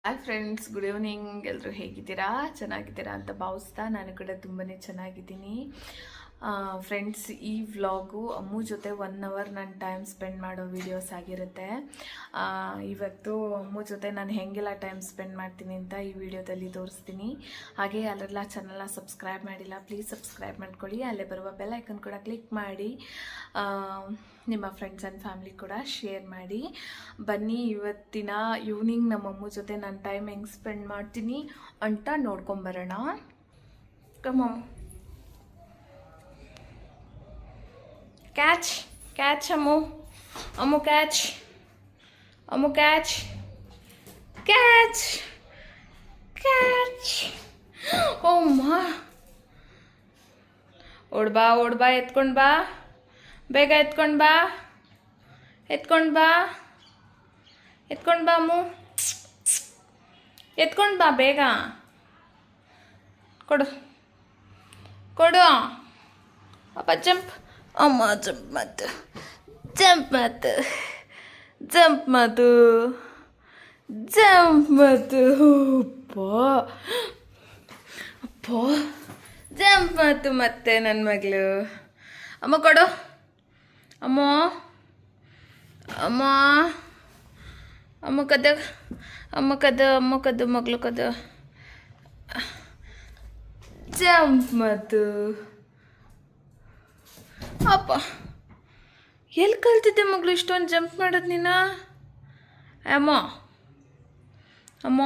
Hi friends, good evening. ಎಲ್ಲರೂ ಹೇಗಿದ್ದೀರಾ? ಚೆನ್ನಾಗಿದ್ದೀರಾ ಅಂತ ಭಾವಿಸ್ತಾ ನಾನು ಕೂಡ ತುಂಬಾ ಚೆನ್ನಾಗಿದ್ದೀನಿ. ಫ್ರೆಂಡ್ಸ್, ಈ ವ್ಲಾಗು ಅಮ್ಮು ಜೊತೆ 1 ಅವರ್ ನಾನು ಟೈಮ್ ಸ್ಪೆಂಡ್ ಮಾಡೋ ವೀಡಿಯೋಸ್ ಆಗಿರುತ್ತೆ. ಇವತ್ತು ಅಮ್ಮು ಜೊತೆ ನಾನು ಹೇಗೆಲ್ಲ ಟೈಮ್ ಸ್ಪೆಂಡ್ ಮಾಡ್ತೀನಿ ಅಂತ ಈ ವಿಡಿಯೋದಲ್ಲಿ ತೋರಿಸ್ತೀನಿ. ಹಾಗೆ ಯಾರೆಲ್ಲ ಚಾನಲ್ನ ಸಬ್ಸ್ಕ್ರೈಬ್ ಮಾಡಿಲ್ಲ, ಪ್ಲೀಸ್ ಸಬ್ಸ್ಕ್ರೈಬ್ ಮಾಡ್ಕೊಳ್ಳಿ. ಅಲ್ಲೇ ಬರುವ ಬೆಲ್ ಐಕನ್ ಕೂಡ ಕ್ಲಿಕ್ ಮಾಡಿ ನಿಮ್ಮ ಫ್ರೆಂಡ್ಸ್ ಆ್ಯಂಡ್ ಫ್ಯಾಮಿಲಿ ಕೂಡ ಶೇರ್ ಮಾಡಿ. ಬನ್ನಿ, ಇವತ್ತಿನ ಈವ್ನಿಂಗ್ ನಮ್ಮಮ್ಮ ಜೊತೆ ನಾನು ಟೈಮ್ ಹೆಂಗೆ ಸ್ಪೆಂಡ್ ಮಾಡ್ತೀನಿ ಅಂತ ನೋಡ್ಕೊಂಬರೋಣ. ಕಮ್ ಕ್ಯಾಚ್ ಕ್ಯಾಚ್ ಅಮ್ಮು ಅಮ್ಮು ಕ್ಯಾಚ್ ಅಮ್ಮು ಕ್ಯಾಚ್ ಕ್ಯಾಚ್ ಕ್ಯಾಚ್. ಓಮ್ಮ, ಓಡ್ಬಾ ಓಡ್ಬಾ, ಎತ್ಕೊಂಡು ಬಾ, ಬೇಗ ಎತ್ಕೊಂಡು ಬಾ, ಎತ್ಕೊಂಡು ಬಾ, ಎತ್ಕೊಂಡು ಬಾ ಅಮ್ಮು, ಎತ್ಕೊಂಡು ಬಾ ಬೇಗ. ಕೊಡು ಕೊಡು ಅಪ್ಪ. ಜಂಪ್ ಅಮ್ಮ, ಜಂಪ್ ಮಾತು, ಜಂಪ್ ಮಾತು, ಜಂಪ್ ಮಾತು, ಜಂಪ್ ಮಾತು. ಅಪ್ಪ ಅಪ್ಪ, ಜಂಪ್ ಮಾತು ಮತ್ತೆ ನನ್ನ ಮಗಳು. ಅಮ್ಮ ಕೊಡು ಅಮ್ಮ, ಅಮ್ಮ ಅಮ್ಮ ಕದ, ಅಮ್ಮ ಕದ, ಅಮ್ಮ ಕದ, ಮಗಳು ಕದ. ಜಂಪ್ ಮಾತು. ಅಪ್ಪ, ಎಲ್ಲಿ ಕಲ್ತಿದ್ದೆ ಮಗಳು ಇಷ್ಟೊಂದು ಜಂಪ್ ಮಾಡೋದು ನೀನು? ಅಮ್ಮ ಅಮ್ಮ,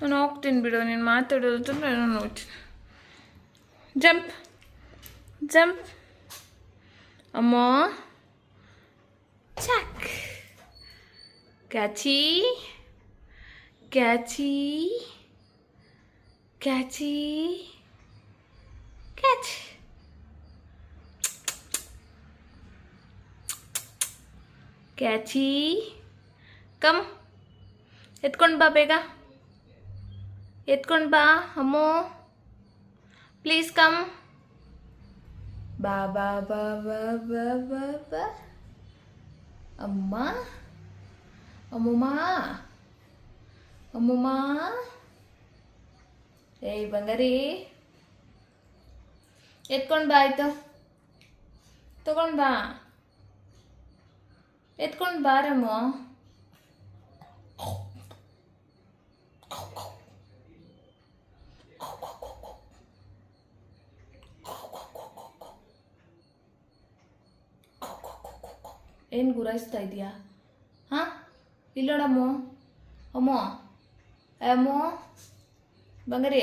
ನಾನು ಹೋಗ್ತೀನಿ ಬಿಡು, ನೀನು ಮಾತಾಡೋದು ನಾನು ನೋಡ್ತೀನಿ. ಜಂಪ್ ಜಂಪ್ ಅಮ್ಮ. ಚಕ್ ಕ್ಯಾಚಿ ಕ್ಯಾಚಿ ಕ್ಯಾಚಿ ಕ್ಯಾಚ್. ಕ್ಯಾಚಿ ಕಮ್, ಎತ್ಕೊಂಡು ಬಾ ಬೇಗ, ಎತ್ಕೊಂಡು ಬಾ ಅಮ್ಮು, ಪ್ಲೀಸ್ ಕಮ್. ಬಾ ಬಾ ಬಾ ಬಾ ಬಾ ಬಾ ಬಾ. ಅಮ್ಮ ಅಮ್ಮಮ್ಮ, ಅಮ್ಮಮ್ಮ, ಏಯ್ ಬಂಗಾರಿ, ಎತ್ಕೊಂಡು ಬಾ. ಆಯಿತು, ತಗೊಂಡು ಬಾ, ಎತ್ಕೊಂಡು ಬಾರಮ್ಮ. ಏನು ಗುರಾಯಿಸ್ತಾ ಇದೆಯಾ? ಹಾಂ, ಇಲ್ಲೋಡಮ್ಮು, ಅಮ್ಮೋ ಅಮ್ಮೋ, ಬಂಗಾರಿ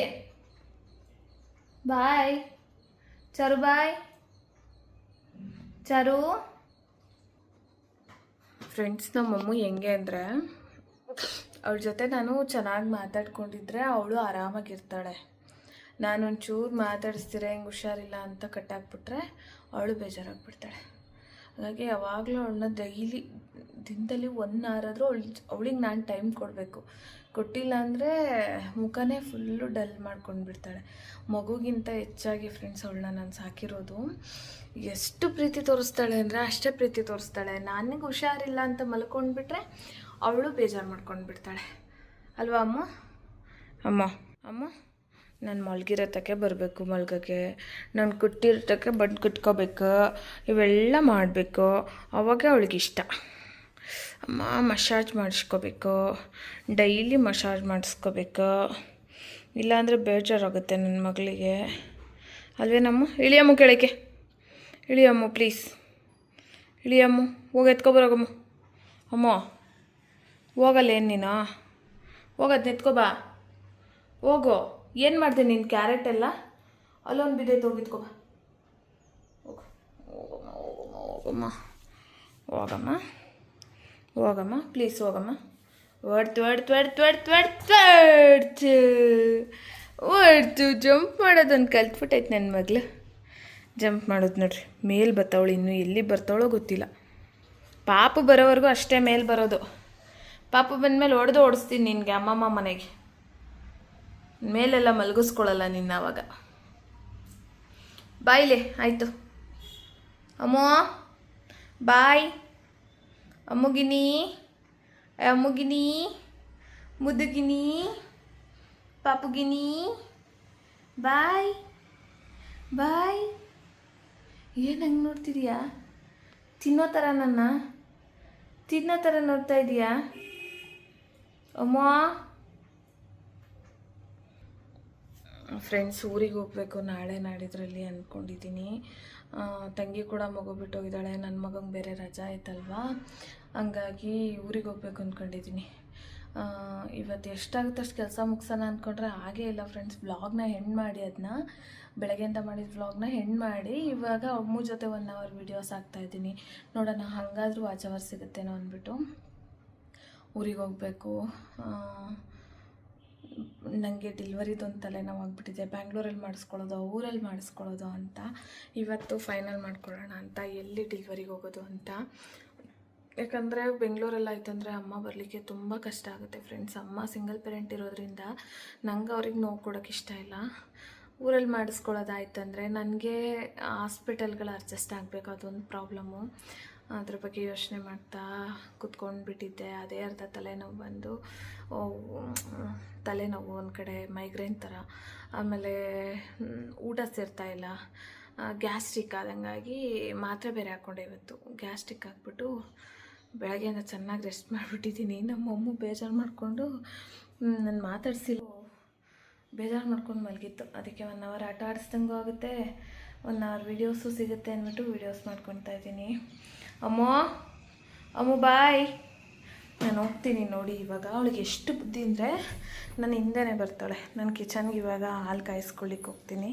ಬಾಯ್. ಚಾರು ಬಾಯ್. ಚಾರು. ಫ್ರೆಂಡ್ಸ್, ನಮ್ಮಮ್ಮ ಹೆಂಗೆ ಅಂದರೆ, ಅವಳ ಜೊತೆ ನಾನು ಚೆನ್ನಾಗಿ ಮಾತಾಡ್ಕೊಂಡಿದ್ರೆ ಅವಳು ಆರಾಮಾಗಿರ್ತಾಳೆ. ನಾನೊಂಚೂರು ಮಾತಾಡಿಸ್ತೀರ ಹೆಂಗೆ ಹುಷಾರಿಲ್ಲ ಅಂತ ಕಟ್ಟಾಕ್ಬಿಟ್ರೆ ಅವಳು ಬೇಜಾರಾಗ್ಬಿಡ್ತಾಳೆ. ಹಾಗಾಗಿ ಯಾವಾಗಲೂ ಅವಳನ್ನ ಡೈಲಿ ದಿನದಲ್ಲಿ 1 ಅವರ್ ಆದರೂ ಅವಳಿಗೆ ನಾನು ಟೈಮ್ ಕೊಡಬೇಕು. ಕೊಟ್ಟಿಲ್ಲ ಅಂದರೆ ಮುಖನೇ ಫುಲ್ಲು ಡಲ್ ಮಾಡ್ಕೊಂಡು ಬಿಡ್ತಾಳೆ. ಮಗುಗಿಂತ ಹೆಚ್ಚಾಗಿ ಫ್ರೆಂಡ್ಸ್ ಅವಳನ್ನ ನಾನು ಸಾಕಿರೋದು. ಎಷ್ಟು ಪ್ರೀತಿ ತೋರಿಸ್ತಾಳೆ ಅಂದರೆ ಅಷ್ಟೇ ಪ್ರೀತಿ ತೋರಿಸ್ತಾಳೆ. ನನಗೆ ಹುಷಾರಿಲ್ಲ ಅಂತ ಮಲ್ಕೊಂಡ್ಬಿಟ್ರೆ ಅವಳು ಬೇಜಾರು ಮಾಡ್ಕೊಂಡು ಬಿಡ್ತಾಳೆ ಅಲ್ವಾ ಅಮ್ಮ? ಅಮ್ಮ ಅಮ್ಮ, ನಾನು ಮಲಗಿರೋತಕ್ಕೆ ಬರಬೇಕು, ಮಲ್ಗೋಕ್ಕೆ ನಾನು ಕುಟ್ಟಿರೋತಕ್ಕೆ ಬಂದು ಕುತ್ಕೋಬೇಕು, ಇವೆಲ್ಲ ಮಾಡಬೇಕು. ಅವಾಗ ಅವಳಿಗಿಷ್ಟ. ಅಮ್ಮ ಮಸಾಜ್ ಮಾಡಿಸ್ಕೋಬೇಕು, ಡೈಲಿ ಮಸಾಜ್ ಮಾಡಿಸ್ಕೋಬೇಕು, ಇಲ್ಲಾಂದರೆ ಬೇಜಾರಾಗುತ್ತೆ ನನ್ನ ಮಗಳಿಗೆ ಅಲ್ವೇನಮ್ಮ? ಇಳಿಯಮ್ಮ ಕೆಳಗೆ, ಇಳಿಯಮ್ಮ ಪ್ಲೀಸ್, ಇಳಿಯಮ್ಮ. ಹೋಗಿ ಎತ್ಕೊಬರೋಗಮ್ಮ. ಅಮ್ಮ ಹೋಗಲ್ಲೇನು ನೀನು? ಹೋಗೋದು ಎತ್ಕೊಬಾ, ಹೋಗೋ. ಏನು ಮಾಡಿದೆ ನೀನು? ಕ್ಯಾರೆಟ್ ಎಲ್ಲ ಅಲ್ಲೊಂದು ಬಿದ್ದೈತೆ, ಹೋಗಿತ್ಕೊಬ. ಹೋಗು, ಹೋಗಮ್ಮ ಹೋಗಮ್ಮ ಹೋಗಮ್ಮ ಹೋಗಮ್ಮ ಪ್ಲೀಸ್ ಹೋಗಮ್ಮ. ಒಡ್ತು ಒಡ್ತು ಒಡ್ತು ಒಡ್ತು ಒಡ್ತು ಒಡ್ತು ಒಡ್ತು. ಜಂಪ್ ಮಾಡೋದನ್ನು ಕಲ್ತ್ಬಿಟ್ಟೈತೆ ನನ್ನ ಮಗಳು. ಜಂಪ್ ಮಾಡೋದು ನೋಡ್ರಿ, ಮೇಲೆ ಬರ್ತಾವಳು. ಇನ್ನೂ ಎಲ್ಲಿ ಬರ್ತಾವಳೋ ಗೊತ್ತಿಲ್ಲ. ಪಾಪು ಬರೋವರೆಗೂ ಅಷ್ಟೇ ಮೇಲೆ ಬರೋದು. ಪಾಪು ಬಂದಮೇಲೆ ಓಡಿಸ್ತೀನಿ ನಿನಗೆ ಅಮ್ಮಮ್ಮ ಮನೆಗೆ. ಮೇಲೆಲ್ಲ ಮಲಗಿಸ್ಕೊಳ್ಳಲ್ಲ ನಿನ್ನ ಅವಾಗ. ಬಾಯ್ಲೆ ಆಯಿತು ಅಮ್ಮೋ, ಬಾಯ್. ಅಮ್ಮುಗಿನಿ, ಅಮ್ಮುಗಿನಿ, ಮುದ್ದುಗಿನಿ ಪಾಪುಗಿನಿ ಬಾಯ್ ಬಾಯ್. ಏನು ಹಂಗೆ ನೋಡ್ತಿದೀಯಾ? ತಿನ್ನೋ ಥರ ನೋಡ್ತಾ ಇದೀಯಾ ಅಮ್ಮ? ಫ್ರೆಂಡ್ಸ್, ಊರಿಗೆ ಹೋಗಬೇಕು ನಾಳೆ ನಾಡಿದ್ರಲ್ಲಿ ಅಂದ್ಕೊಂಡಿದ್ದೀನಿ. ತಂಗಿ ಕೂಡ ಮಗು ಬಿಟ್ಟು ಹೋಗಿದ್ದಾಳೆ. ನನ್ನ ಮಗಂಗೆ ಬೇರೆ ರಜಾ ಆಯ್ತಲ್ವಾ, ಹಂಗಾಗಿ ಊರಿಗೆ ಹೋಗ್ಬೇಕು ಅಂದ್ಕೊಂಡಿದ್ದೀನಿ. ಇವತ್ತು ಎಷ್ಟಾಗುತ್ತೆ ಅಷ್ಟು ಕೆಲಸ ಮುಗಿಸೋಣ ಅಂದ್ಕೊಂಡ್ರೆ ಹಾಗೇ ಇಲ್ಲ ಫ್ರೆಂಡ್ಸ್. ವ್ಲಾಗ್ನ ಹೆಣ್ಣು ಮಾಡಿ, ಅದನ್ನ ಬೆಳಗ್ಗೆಯಿಂದ ಮಾಡಿದ ವ್ಲಾಗ್ನ ಹೆಣ್ಣು ಮಾಡಿ ಇವಾಗ ಅಮ್ಮು ಜೊತೆ 1 hour ವೀಡಿಯೋಸ್ ಹಾಕ್ತಾಯಿದ್ದೀನಿ. ನೋಡೋಣ ಹಾಗಾದರೂ ವಾಚವರ್ ಸಿಗುತ್ತೇನೋ ಅಂದ್ಬಿಟ್ಟು ಊರಿಗೆ ಹೋಗಬೇಕು. ನನಗೆ ಡೆಲಿವರಿದೊಂದು ತಲೆನೋವು ಆಗಿಬಿಟ್ಟಿದೆ. ಬ್ಯಾಂಗ್ಳೂರಲ್ಲಿ ಮಾಡಿಸ್ಕೊಳ್ಳೋದು ಊರಲ್ಲಿ ಮಾಡಿಸ್ಕೊಳ್ಳೋದು ಅಂತ ಇವತ್ತು ಫೈನಲ್ ಮಾಡ್ಕೊಳ್ಳೋಣ ಅಂತ, ಎಲ್ಲಿ ಡೆಲಿವರಿಗೆ ಹೋಗೋದು ಅಂತ. ಯಾಕಂದರೆ ಬೆಂಗಳೂರಲ್ಲಿ ಆಯ್ತಂದರೆ ಅಮ್ಮ ಬರಲಿಕ್ಕೆ ತುಂಬ ಕಷ್ಟ ಆಗುತ್ತೆ ಫ್ರೆಂಡ್ಸ್. ಅಮ್ಮ ಸಿಂಗಲ್ ಪೇರೆಂಟ್ ಇರೋದ್ರಿಂದ ನಂಗೆ ಅವ್ರಿಗೆ ನೋವು ಕೊಡೋಕ್ಕೆ ಇಷ್ಟ ಇಲ್ಲ. ಊರಲ್ಲಿ ಮಾಡಿಸ್ಕೊಳ್ಳೋದಾಯ್ತಂದರೆ ನನಗೆ ಹಾಸ್ಪಿಟಲ್ಗಳು ಅಡ್ಜಸ್ಟ್ ಆಗಬೇಕು, ಅದೊಂದು ಪ್ರಾಬ್ಲಮ್ಮು. ಅದ್ರ ಬಗ್ಗೆ ಯೋಚನೆ ಮಾಡ್ತಾ ಕುತ್ಕೊಂಡ್ಬಿಟ್ಟಿದ್ದೆ. ಅದೇ ಅರ್ಧ ತಲೆನೋವು ಒಂದು ಕಡೆ ಮೈಗ್ರೇನ್ ಥರ, ಆಮೇಲೆ ಊಟ ಸೇರ್ತಾಯಿಲ್ಲ, ಗ್ಯಾಸ್ಟ್ರಿಕ್ ಆದಂಗಾಗಿ ಮಾತ್ರೆ ಬೇರೆ ಹಾಕ್ಕೊಂಡೆ. ಇವತ್ತು ಗ್ಯಾಸ್ಟ್ರಿಕ್ ಹಾಕ್ಬಿಟ್ಟು ಬೆಳಗ್ಗೆಯಿಂದ ಚೆನ್ನಾಗಿ ರೆಸ್ಟ್ ಮಾಡಿಬಿಟ್ಟಿದ್ದೀನಿ. ನಮ್ಮಮ್ಮ ಬೇಜಾರು ಮಾಡಿಕೊಂಡು ನಾನು ಮಾತಾಡ್ಸಿಲ್ಲ, ಬೇಜಾರು ಮಾಡ್ಕೊಂಡು ಮಲಗಿತ್ತು. ಅದಕ್ಕೆ 1 hour ಆಟ ಆಡಿಸ್ದಂಗೂ ಆಗುತ್ತೆ, 1 hour ವೀಡಿಯೋಸು ಸಿಗುತ್ತೆ ಅಂದ್ಬಿಟ್ಟು ವೀಡಿಯೋಸ್ ಮಾಡ್ಕೊತಾ ಇದ್ದೀನಿ. ಅಮ್ಮು ಬಾಯ್. ನಾನು ಹೋಗ್ತೀನಿ ನೋಡಿ. ಇವಾಗ ಅವಳಿಗೆ ಎಷ್ಟು ಬುದ್ಧಿ ಅಂದರೆ ನನ್ನ ಹಿಂದೆನೇ ಬರ್ತಾಳೆ. ನಾನು ಕಿಚನ್ಗೆ ಇವಾಗ ಹಾಲು ಕಾಯಿಸ್ಕೊಳ್ಳಿಕ್ಕೆ ಹೋಗ್ತೀನಿ,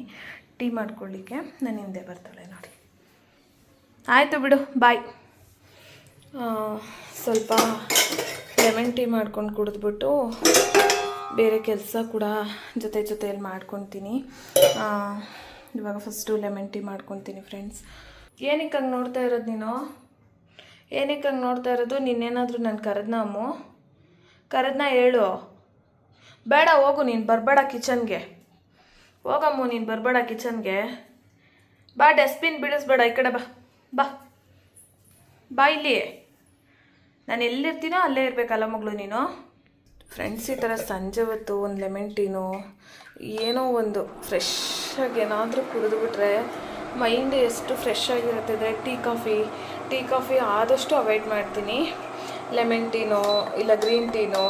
ಟೀ ಮಾಡ್ಕೊಳ್ಳಿಕ್ಕೆ ನನ್ನ ಹಿಂದೆ ಬರ್ತಾಳೆ ನೋಡಿ. ಆಯಿತು ಬಿಡು, ಬಾಯ್. ಸ್ವಲ್ಪ ಲೆಮನ್ ಟೀ ಮಾಡ್ಕೊಂಡು ಕುಡಿದ್ಬಿಟ್ಟು ಬೇರೆ ಕೆಲಸ ಕೂಡ ಜೊತೆಯಲ್ಲಿ ಮಾಡ್ಕೊತೀನಿ. ಇವಾಗ ಫಸ್ಟು ಲೆಮನ್ ಟೀ ಮಾಡ್ಕೊತೀನಿ ಫ್ರೆಂಡ್ಸ್. ಏನಕ್ಕೆ ಹಂಗೆ ನೋಡ್ತಾ ಇರೋದು ನೀನು? ಏನಕ್ಕೆ ಹಂಗೆ ನೋಡ್ತಾ ಇರೋದು? ನೀನೇನಾದರೂ ನಾನು ಕರೆದ್ನ ಹೇಳು. ಬೇಡ ಹೋಗು, ನೀನು ಬರಬೇಡ ಕಿಚನ್ಗೆ. ಹೋಗಮ್ಮು, ನೀನು ಬರಬೇಡ ಕಿಚನ್ಗೆ. ಬಾ, ಡಸ್ಟ್ಬಿನ್ ಬೀಳಿಸ್ಬೇಡ, ಈ ಕಡೆ ಬಾ ಇಲ್ಲಿ. ನಾನು ಎಲ್ಲಿರ್ತೀನೋ ಅಲ್ಲೇ ಇರಬೇಕಲ್ಲ ಮಗಳು ನೀನು. ಫ್ರೆಂಡ್ಸ್, ಈ ಥರ ಸಂಜೆ ಹೊತ್ತು ಒಂದು ಲೆಮನ್ ಟೀನೋ ಏನೋ ಒಂದು ಫ್ರೆಶ್ ಆಗಿ ಏನಾದರೂ ಕುಡಿದ್ಬಿಟ್ರೆ ಮೈಂಡ್ ಎಷ್ಟು ಫ್ರೆಶ್ ಆಗಿರುತ್ತದೆ. ಟೀ ಕಾಫಿ ಆದಷ್ಟು ಅವಾಯ್ಡ್ ಮಾಡ್ತೀನಿ. ಲೆಮನ್ ಟೀನೋ ಇಲ್ಲ ಗ್ರೀನ್ ಟೀನೋ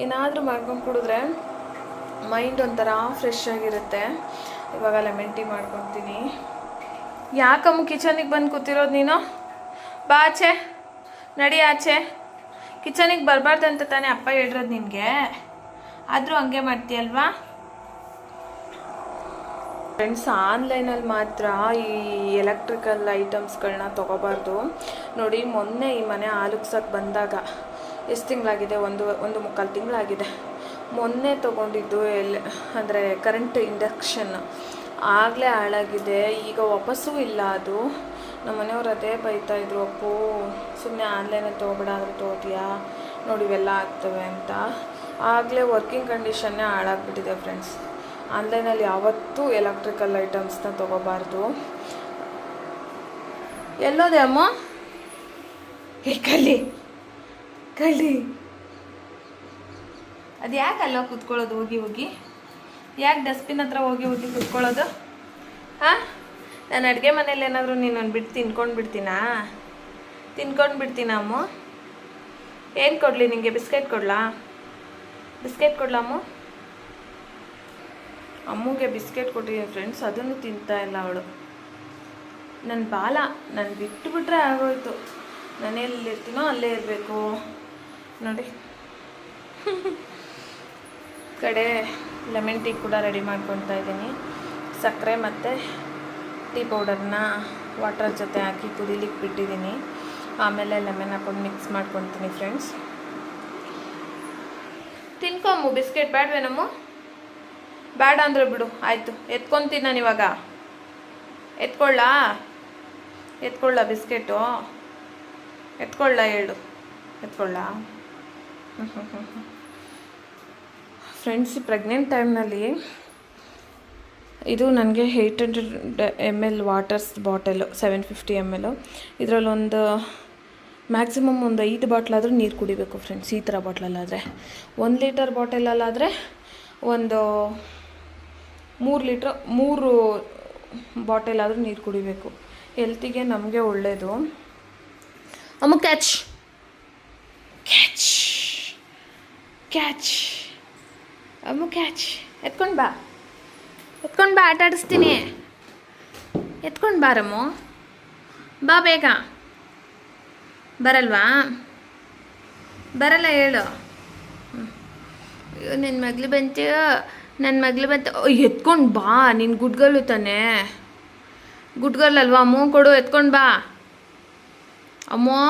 ಏನಾದರೂ ಮಾಡ್ಕೊಂಡು ಕುಡಿದ್ರೆ ಮೈಂಡ್ ಒಂಥರ ಫ್ರೆಶ್ ಆಗಿರುತ್ತೆ. ಇವಾಗ ಲೆಮನ್ ಟೀ ಮಾಡ್ಕೊತೀನಿ. ಯಾಕಮ್ಮ ಕಿಚನಿಗೆ ಬಂದು ಕೂತಿರೋದು ನೀನು? ಬಾ ಆಚೆ, ನಡಿ ಆಚೆ. ಕಿಚನಿಗೆ ಬರಬಾರ್ದು ಅಂತ ತಾನೇ ಅಪ್ಪ ಹೇಳಿರೋದು ನಿನಗೆ, ಆದರೂ ಹಂಗೆ ಮಾಡ್ತೀಯಲ್ವಾ? ಫ್ರೆಂಡ್ಸ್, ಆನ್ಲೈನಲ್ಲಿ ಮಾತ್ರ ಈ ಎಲೆಕ್ಟ್ರಿಕಲ್ ಐಟಮ್ಸ್ಗಳನ್ನ ತೊಗೋಬಾರ್ದು ನೋಡಿ. ಮೊನ್ನೆ ಈ ಮನೆ ಆಲುಕ್ಸಕ್ಕೆ ಬಂದಾಗ ಎಷ್ಟು ತಿಂಗಳಾಗಿದೆ? ಒಂದು ಮುಕ್ಕಾಲು ತಿಂಗಳಾಗಿದೆ. ಮೊನ್ನೆ ತೊಗೊಂಡಿದ್ದು ಅಂದರೆ ಕರೆಂಟ್ ಇಂಡಕ್ಷನ್, ಆಗಲೇ ಹಾಳಾಗಿದೆ. ಈಗ ವಾಪಸ್ಸೂ ಇಲ್ಲ ಅದು. ನಮ್ಮ ಮನೆಯವ್ರು ಅದೇ ಬೈತಾಯಿದ್ರು, ಅಪ್ಪು ಸುಮ್ಮನೆ ಆನ್ಲೈನಲ್ಲಿ ತೊಗೊಬೇಡ, ಆದರೆ ತೊಗೋತೀಯಾ ನೋಡಿ ಇವೆಲ್ಲ ಆಗ್ತವೆ ಅಂತ. ಆಗಲೇ ವರ್ಕಿಂಗ್ ಕಂಡೀಷನ್ನೇ ಹಾಳಾಗ್ಬಿಟ್ಟಿದೆ ಫ್ರೆಂಡ್ಸ್. ಆನ್ಲೈನಲ್ಲಿ ಯಾವತ್ತೂ ಎಲೆಕ್ಟ್ರಿಕಲ್ ಐಟಮ್ಸ್ನ ತೊಗೋಬಾರ್ದು. ಎಲ್ಲೋದೆ ಅಮ್ಮ? ಕಳ್ಳಿ ಅದು ಯಾಕೆ ಅಲ್ಲ ಕೂತ್ಕೊಳ್ಳೋದು? ಹೋಗಿ ಯಾಕೆ ಡಸ್ಟ್ಬಿನ್ ಹತ್ರ ಹೋಗಿ ಕೂತ್ಕೊಳ್ಳೋದು? ಹಾಂ, ನಾನು ಅಡುಗೆ ಮನೇಲಿ ಏನಾದರೂ ನೀನು ಬಿಟ್ಟು ತಿನ್ಕೊಂಡು ಬಿಡ್ತೀನಾ ಅಮ್ಮ? ಏನು ಕೊಡಲಿ ನಿನಗೆ? ಬಿಸ್ಕೆಟ್ ಕೊಡಲಾ ಅಮ್ಮ? ಅಮ್ಮಗೆ ಬಿಸ್ಕೆಟ್ ಕೊಟ್ಟಿದ್ದೀನಿ ಫ್ರೆಂಡ್ಸ್, ಅದನ್ನು ತಿಂತಾ ಇಲ್ಲ ಅವಳು. ನನ್ನ ಬಾಲ ನಾನು ಬಿಟ್ಟುಬಿಟ್ರೆ ಆಗೋಯ್ತು. ನಾನು ಎಲ್ಲಿರ್ತೀನೋ ಅಲ್ಲೇ ಇರಬೇಕು ನೋಡಿ. ಕಡೆ ಲೆಮನ್ ಟೀ ಕೂಡ ರೆಡಿ ಮಾಡ್ಕೊತಾ ಇದ್ದೀನಿ. ಸಕ್ಕರೆ ಮತ್ತು ಟೀ ಪೌಡರ್ನ ವಾಟರ್ ಜೊತೆ ಹಾಕಿ ಕುದಿಲಿಕ್ಕೆ ಬಿಟ್ಟಿದ್ದೀನಿ. ಆಮೇಲೆ ಲೆಮನ್ ಹಾಕೊಂಡು ಮಿಕ್ಸ್ ಮಾಡ್ಕೊತೀನಿ ಫ್ರೆಂಡ್ಸ್. ತಿನ್ಕೊಮ್ಮು, ಬಿಸ್ಕೆಟ್ ಬೇಡವೇನಮ್ಮ? ಬೇಡ ಅಂದರೆ ಬಿಡು, ಆಯಿತು. ಎತ್ಕೊತೀನಿ ನಾನು ಇವಾಗ. ಎತ್ಕೊಳ್ಳ ಬಿಸ್ಕೆಟು? ಹೇಳು. ಎತ್ಕೊಳ್ಳ? ಫ್ರೆಂಡ್ಸ್, ಪ್ರೆಗ್ನೆಂಟ್ ಟೈಮ್ನಲ್ಲಿ ಇದು ನನಗೆ 800 ml ವಾಟರ್ಸ್ ಬಾಟಲು, 750 ml. ಇದರಲ್ಲೊಂದು ಮ್ಯಾಕ್ಸಿಮಮ್ ಒಂದು 5 ಬಾಟ್ಲಾದರೂ ನೀರು ಕುಡಿಬೇಕು ಫ್ರೆಂಡ್ಸ್. ಈ ಥರ ಬಾಟ್ಲಲ್ಲಾದರೆ 1 ಲೀಟರ್ ಬಾಟಲಲ್ಲಾದರೆ ಒಂದು 3 ಬಾಟಲ್ ಆದರೂ ನೀರು ಕುಡಿಬೇಕು. ಹೆಲ್ತಿಗೆ ನಮಗೆ ಒಳ್ಳೆಯದು. ಅಮ್ಮ ಕ್ಯಾಚ್ ಕ್ಯಾಚ್ ಕ್ಯಾಚ್ ಅಮ್ಮ ಕ್ಯಾಚ್. ಎತ್ಕೊಂಡು ಬಾ ಆಟ ಆಡಿಸ್ತೀನಿ. ಎತ್ಕೊಂಡು ಬಾರಮ್ಮ, ಬಾ ಬೇಗ. ಬರಲ್ವಾ? ಬರಲ್ಲ ಹೇಳು. ಅಯ್ಯೋ ನನ್ನ ಮಗಳು ಬಂತು. ಎತ್ಕೊಂಡು ಬಾ. ನೀನು ಗುಡ್ಗಲ್ಲು ತಾನೆ, ಗುಡ್ಗಲ್ಲಲ್ವಾ? ಅಮ್ಮೋ ಕೊಡು, ಎತ್ಕೊಂಡು ಬಾ. ಅಮ್ಮೋ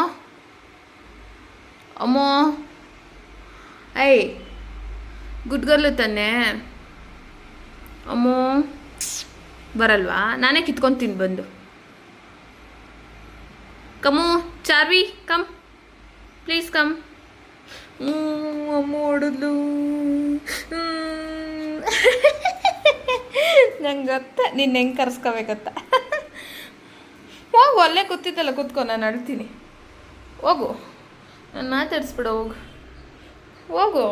ಐ ಗುಡ್ಗಲ್ಲು ತಾನೆ. ಅಮ್ಮೋ ಬರಲ್ವಾ? ನಾನೇ ಕಿತ್ಕೊತೀನಿ ಬಂದು. Come Charvi, come please come. ಅಮ್ಮ ಹೊಡೆದ್ಲು. ನಂಗೆ ಗೊತ್ತ ನೀನು ಹೆಂಗೆ ಕರೆಸ್ಕೋಬೇಕತ್ತ. ಹೋಗು, ಅಲ್ಲೇ ಕೂತಿದ್ದಲ್ಲ ಕೂತ್ಕೊ, ನಾನು ಅಳ್ತೀನಿ. ಹೋಗು, ನಾನು ಮಾತಾಡಿಸ್ಬಿಡ. ಹೋಗು.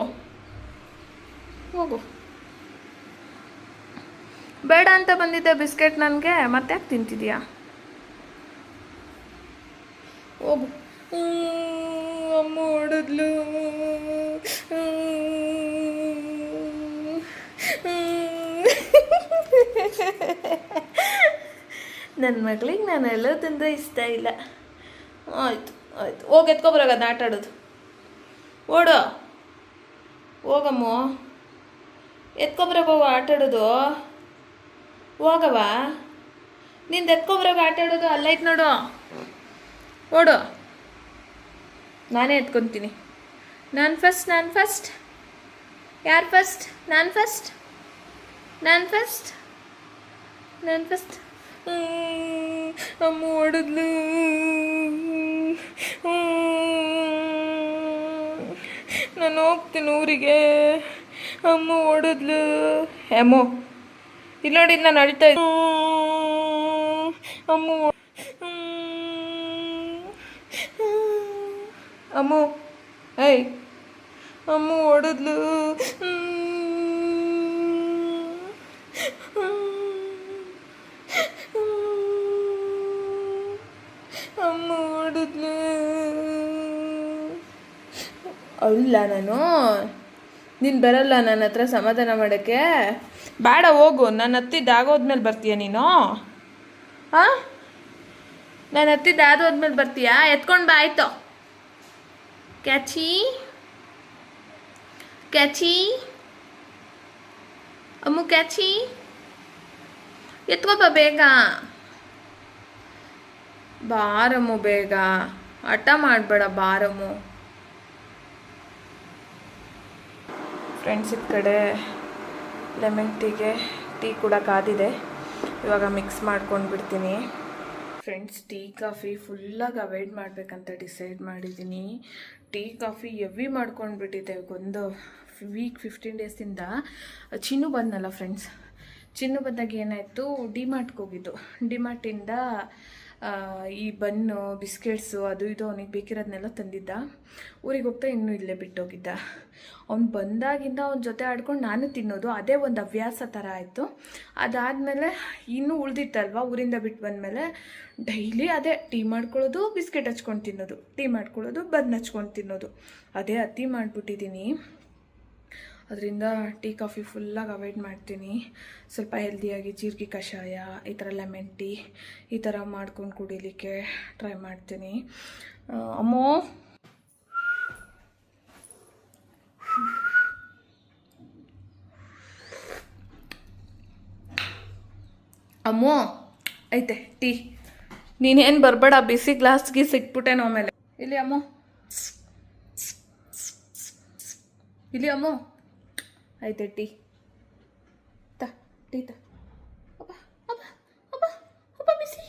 ಬೇಡ ಅಂತ ಬಂದಿದ್ದೆ ಬಿಸ್ಕೆಟ್ ನನಗೆ, ಮತ್ತೆ ಯಾಕೆ ತಿಂತಿದ್ಯಾ? ಹೋಗು. ಅಮ್ಮ ಹೊಡೆದ್ಲು. ನನ್ನ ಮಗಳಿಗೆ ನಾನು ಎಲ್ಲೋದಂದ್ರೆ ಇಷ್ಟ ಇಲ್ಲ. ಆಯಿತು ಹೋಗಿ ಎತ್ಕೊಬರಾಗ ಅದನ್ನ ಆಟ ಆಡೋದು. ಹೋಗಮ್ಮ, ಎತ್ಕೊಬರಾಗ ಹೋಗು ಆಟ ಆಡೋದು. ಹೋಗವ, ನಿಂದು ಎತ್ಕೊಬರಾಗ ಆಟ ಆಡೋದು ಅಲ್ಲೈತೆ ನೋಡು. ಓಡು, ನಾನೇ ಎತ್ಕೊತೀನಿ. ನಾನು ಫಸ್ಟ್. ಯಾರು ಫಸ್ಟ್? ನಾನು ಫಸ್ಟ್. ಅಮ್ಮ ಹೊಡೆದ್ಲು. ನಾನು ಹೋಗ್ತೀನಿ ಊರಿಗೆ. ಅಮ್ಮ ಹೊಡೆದ್ಲು. ಅಮ್ಮೋ ಇಲ್ಲಿ ನೋಡಿ, ನಾನು ಅಳ್ತಾ ಇದ್ದೆ. ಅಮ್ಮ ಏಯ್ ಅಮ್ಮ ಹೊಡೆದ್ಲು. ಅಮ್ಮ ಹೊಡೆದ್ಲು. ಅಲ್ಲ, ನೀನು ಬರಲ್ಲ ನನ್ನ ಹತ್ರ ಸಮಾಧಾನ ಮಾಡೋಕ್ಕೆ? ಬೇಡ, ಹೋಗು. ನಾನು ಹತ್ತಿದ್ದಾಗೋದ್ಮೇಲೆ ಬರ್ತೀಯ ನೀನು? ಹಾಂ, ನಾನು ಹತ್ತಿದ್ದಾದೋದ್ಮೇಲೆ ಬರ್ತೀಯಾ? ಎತ್ಕೊಂಡು ಬಾ. ಆಯಿತು. ಕ್ಯಾಚಿ ಅಮ್ಮು, ಕ್ಯಾಚಿ ಎತ್ಕೋ ಬಾ ಬೇಗ. ಬಾರಮ್ಮು ಬೇಗ, ಹಠ ಮಾಡಬೇಡ, ಬಾರಮ್ಮು. ಫ್ರೆಂಡ್ಸ್, ಈ ಕಡೆ ಲೆಮನ್ ಟೀ ಕೂಡ ಕಾದಿದೆ. ಇವಾಗ ಮಿಕ್ಸ್ ಮಾಡ್ಕೊಂಡು ಬಿಡ್ತೀನಿ. ಫ್ರೆಂಡ್ಸ್, ಟೀ ಕಾಫಿ ಫುಲ್ಲಾಗಿ ಅವಾಯ್ಡ್ ಮಾಡಬೇಕಂತ ಡಿಸೈಡ್ ಮಾಡಿದ್ದೀನಿ. ಟೀ ಕಾಫಿ ಹೆವಿ ಮಾಡ್ಕೊಂಡ್ಬಿಟ್ಟಿದ್ದೆ. ಒಂದು ವೀಕ್ 15 ಡೇಸಿಂದ ಚಿನ್ನು ಬಂದನಲ್ಲ ಫ್ರೆಂಡ್ಸ್. ಚಿನ್ನು ಬಂದಾಗ ಏನಾಯಿತು, ಡಿಮಾರ್ಟ್ಗೆ ಹೋಗಿದ್ದು. ಡಿಮಾರ್ಟಿಂದ ಈ ಬನ್ನು, ಬಿಸ್ಕೆಟ್ಸು, ಅದು ಇದು ಅವನಿಗೆ ಬೇಕಿರೋದನ್ನೆಲ್ಲ ತಂದಿದ್ದ. ಊರಿಗೆ ಹೋಗ್ತಾ ಇನ್ನೂ ಇಲ್ಲೇ ಬಿಟ್ಟೋಗಿದ್ದ. ಅವ್ನು ಬಂದಾಗಿಂದ ಅವನ ಜೊತೆ ಆಡ್ಕೊಂಡು ನಾನು ತಿನ್ನೋದು, ಅದೇ ಒಂದು ಹವ್ಯಾಸ ಥರ ಆಯಿತು. ಅದಾದಮೇಲೆ ಇನ್ನೂ ಉಳಿದಿತ್ತಲ್ವ, ಊರಿಂದ ಬಿಟ್ಟು ಬಂದಮೇಲೆ ಡೈಲಿ ಅದೇ ಟೀ ಮಾಡ್ಕೊಳ್ಳೋದು, ಬಿಸ್ಕೆಟ್ ಹಚ್ಕೊಂಡು ತಿನ್ನೋದು, ಟೀ ಮಾಡ್ಕೊಳ್ಳೋದು, ಬನ್ ಹಚ್ಕೊಂಡು ತಿನ್ನೋದು, ಅದೇ ಅತಿ ಮಾಡಿಬಿಟ್ಟಿದ್ದೀನಿ. ಅದರಿಂದ ಟೀ ಕಾಫಿ ಫುಲ್ಲಾಗಿ ಅವಾಯ್ಡ್ ಮಾಡ್ತೀನಿ. ಸ್ವಲ್ಪ ಹೆಲ್ದಿಯಾಗಿ ಜೀರಿಗೆ ಕಷಾಯ, ಈ ಥರ ಲೆಮನ್ ಟೀ ಈ ಥರ ಮಾಡ್ಕೊಂಡು ಕುಡಿಲಿಕ್ಕೆ ಟ್ರೈ ಮಾಡ್ತೀನಿ. ಅಮ್ಮೋ ಅಮ್ಮೋ ಐತೆ ಟೀ. ನೀನೇನು ಬರಬೇಡ, ಬಿಸಿ ಗ್ಲಾಸ್ಗೆ ಸಿಕ್ಬಿಟ್ಟೆನೋ ಆಮೇಲೆ. ಇಲ್ಲಿ ಅಮ್ಮೋ, ಇಲ್ಲಿ ಅಮ್ಮೋ ಐತೆ ಟೀ. ಟೀ ಅಪ್ಪ ಅಪ್ಪ ಅಪ್ಪ ಅಪ್ಪ ಬಿಸಿ,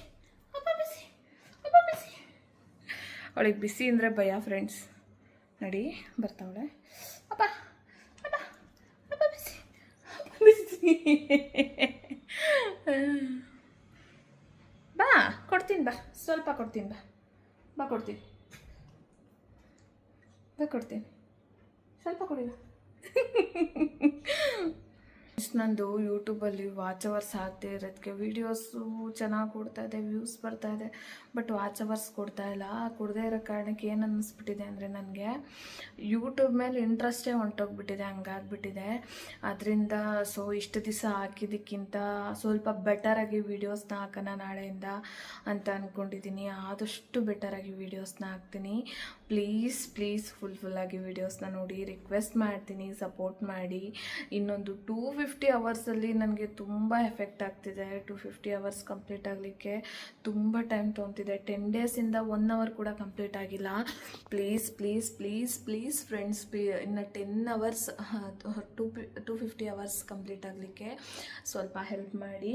ಅಪ್ಪ ಬಿಸಿ, ಅಪ್ಪ ಬಿಸಿ. ಅವಳಿಗೆ ಬಿಸಿ ಅಂದರೆ ಭಯ ಫ್ರೆಂಡ್ಸ್. ನೋಡಿ ಬರ್ತಾವಳೆ. ಅಪ್ಪ ಅಪ್ಪ ಅಪ್ಪ ಬಿಸಿ, ಅಪ್ಪ ಬಿಸಿ. ಬಾ ಕೊಡ್ತೀನಿ, ಬಾ ಸ್ವಲ್ಪ ಕೊಡ್ತೀನಿ, ಬಾ ಕೊಡ್ತೀನಿ. ಕೊಡ್ತೀನಿ, ಸ್ವಲ್ಪ ಕೊಡಿಲ್ಲ. ನಂದು ಯೂಟ್ಯೂಬಲ್ಲಿ ವಾಚ್ ಅವರ್ಸ್ ಆಗದೆ ಇರೋದಕ್ಕೆ ವೀಡಿಯೋಸು ಚೆನ್ನಾಗಿ ಕೊಡ್ತಾ ಇದೆ, ವ್ಯೂಸ್ ಬರ್ತಾ ಇದೆ, ಬಟ್ ವಾಚ್ ಅವರ್ಸ್ ಕೊಡ್ತಾ ಇಲ್ಲ. ಕೊಡದೇ ಇರೋ ಕಾರಣಕ್ಕೆ ಏನು ಅನ್ನಿಸ್ಬಿಟ್ಟಿದೆ ಅಂದರೆ ನನಗೆ ಯೂಟ್ಯೂಬ್ ಮೇಲೆ ಇಂಟ್ರೆಸ್ಟೇ ಹೊಂಟೋಗ್ಬಿಟ್ಟಿದೆ, ಹಂಗಾಗ್ಬಿಟ್ಟಿದೆ. ಅದರಿಂದ ಸೊ ಇಷ್ಟು ದಿವಸ ಹಾಕಿದ್ದಕ್ಕಿಂತ ಸ್ವಲ್ಪ ಬೆಟರಾಗಿ ವೀಡಿಯೋಸ್ನ ಹಾಕೋಣ ನಾಳೆಯಿಂದ ಅಂತ ಅಂದ್ಕೊಂಡಿದ್ದೀನಿ. ಆದಷ್ಟು ಬೆಟರಾಗಿ ವೀಡಿಯೋಸ್ನ ಹಾಕ್ತೀನಿ. ಪ್ಲೀಸ್ ಫುಲ್ಲಾಗಿ ವೀಡಿಯೋಸ್ನ ನೋಡಿ, ರಿಕ್ವೆಸ್ಟ್ ಮಾಡ್ತೀನಿ, ಸಪೋರ್ಟ್ ಮಾಡಿ. ಇನ್ನೊಂದು 250 ಅವರ್ಸಲ್ಲಿ ನನಗೆ ತುಂಬ ಎಫೆಕ್ಟ್ ಆಗ್ತಿದೆ. 250 ಅವರ್ಸ್ ಕಂಪ್ಲೀಟ್ ಆಗಲಿಕ್ಕೆ ತುಂಬ ಟೈಮ್ ತೊಗೊತಿದೆ. 10 ಡೇಸಿಂದ 1 ಅವರ್ ಕೂಡ ಕಂಪ್ಲೀಟ್ ಆಗಿಲ್ಲ. ಪ್ಲೀಸ್ ಫ್ರೆಂಡ್ಸ್, ಇನ್ನು 10 ಅವರ್ಸ್ 250 ಅವರ್ಸ್ ಕಂಪ್ಲೀಟ್ ಆಗಲಿಕ್ಕೆ ಸ್ವಲ್ಪ ಹೆಲ್ಪ್ ಮಾಡಿ.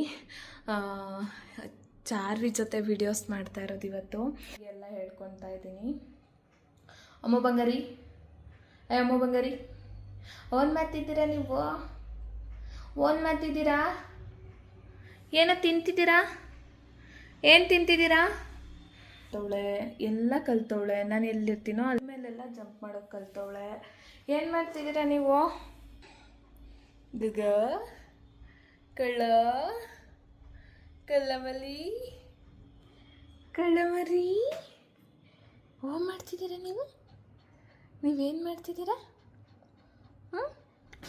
ಚಾರ್ವಿ ಜೊತೆ ವೀಡಿಯೋಸ್ ಮಾಡ್ತಾ ಇರೋದು ಇವತ್ತು ಎಲ್ಲ ಹೇಳ್ಕೊತಾ ಇದ್ದೀನಿ. ಅಮ್ಮ ಬಂಗಾರಿ, ಅಮ್ಮ ಬಂಗಾರಿ, ಓನ್ ಮಾಡ್ತಿದ್ದೀರಾ ನೀವು? ಓನ್ ಮಾಡ್ತಿದ್ದೀರಾ? ಏನೋ ತಿಂತಿದ್ದೀರಾ? ಏನು ತಿಂತಿದ್ದೀರಾ? ಕಲ್ತವಳೆ, ಎಲ್ಲ ಕಲ್ತವಳೆ. ನಾನು ಎಲ್ಲಿರ್ತೀನೋ ಅದ್ರ ಮೇಲೆಲ್ಲ ಜಂಪ್ ಮಾಡೋದು ಕಲ್ತವಳೆ. ಏನು ಮಾಡ್ತಿದ್ದೀರಾ ನೀವು? ದುಗ ಕಳ್ಳಮಲಿ ಕಳ್ಳಮರಿ, ಓ ಮಾಡ್ತಿದ್ದೀರಾ ನೀವು? ನೀವೇನು ಮಾಡ್ತಿದ್ದೀರಾ?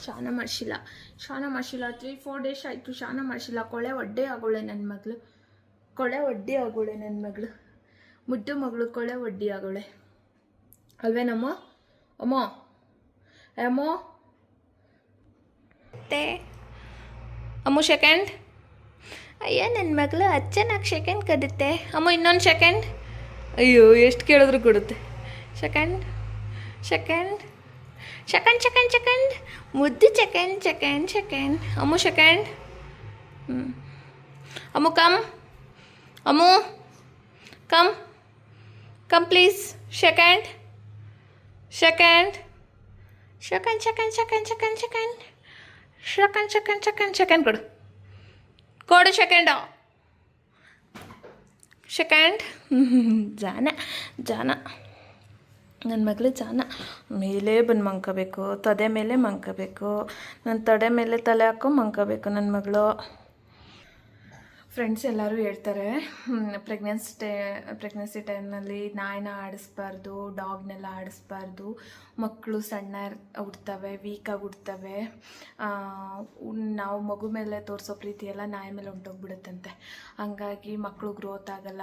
ಸ್ನಾನ ಮಾಡಿಸಿಲ್ಲ 3-4 ಡೇಸ್ ಆಯಿತು ಸ್ನಾನ ಮಾಡಿಸಿಲ್ಲ. ಕೊಳೆ ಒಡ್ಡೆ ಆಗೋಳೆ ನನ್ನ ಮಗಳು, ಮುದ್ದು ಮಗಳು ಕೊಳೆ ಒಡ್ಡಿ ಆಗೋಳೆ ಅಲ್ವೇನಮ್ಮ? ಅಮ್ಮೋ ಅಮ್ಮು ಸೆಕೆಂಡ್. ಅಯ್ಯೋ ನನ್ನ ಮಗಳು ಚೆನ್ನಾಗಿ ಸೆಕೆಂಡ್ ಕದುತ್ತೆ. ಅಮ್ಮ ಇನ್ನೊಂದು ಸೆಕೆಂಡ್. ಅಯ್ಯೋ ಎಷ್ಟು ಕೇಳಿದ್ರು ಕೊಡುತ್ತೆ. ಸೆಕೆಂಡ್ ಮುದ್ದು second. Ammu second. Ammu come please. Second ಕೊಡು ಸೆಕೆಂಡು. ಸೆಕೆಂಡ್ ಜಾನ ನನ್ನ ಮಗಳು ಜಾನ ಮೇಲೆ ಬಂದು ಮಂಕೋಬೇಕು, ತೊಡೆ ಮೇಲೆ ಮಂಕೋಬೇಕು, ನನ್ನ ತೊಡೆ ಮೇಲೆ ತಲೆ ಹಾಕೋ ಮಂಕೋಬೇಕು ನನ್ನ ಮಗಳು. ಫ್ರೆಂಡ್ಸ್ ಎಲ್ಲರೂ ಹೇಳ್ತಾರೆ ಪ್ರೆಗ್ನೆನ್ಸಿ ಟೈಮ್ನಲ್ಲಿ ನಾಯಿನ ಆಡಿಸ್ಬಾರ್ದು, ಡಾಗ್ನೆಲ್ಲ ಆಡಿಸ್ಬಾರ್ದು, ಮಕ್ಕಳು ಸಣ್ಣ ಹುಡ್ತವೆ, ವೀಕಾಗಿ ಹುಡ್ತವೆ, ನಾವು ಮಗು ಮೇಲೆ ತೋರಿಸೋ ಪ್ರೀತಿ ಎಲ್ಲ ನಾಯಿ ಮೇಲೆ ಹೊಂಟೋಗ್ಬಿಡುತ್ತಂತೆ. ಹಂಗಾಗಿ ಮಕ್ಕಳು ಗ್ರೋತ್ ಆಗಲ್ಲ,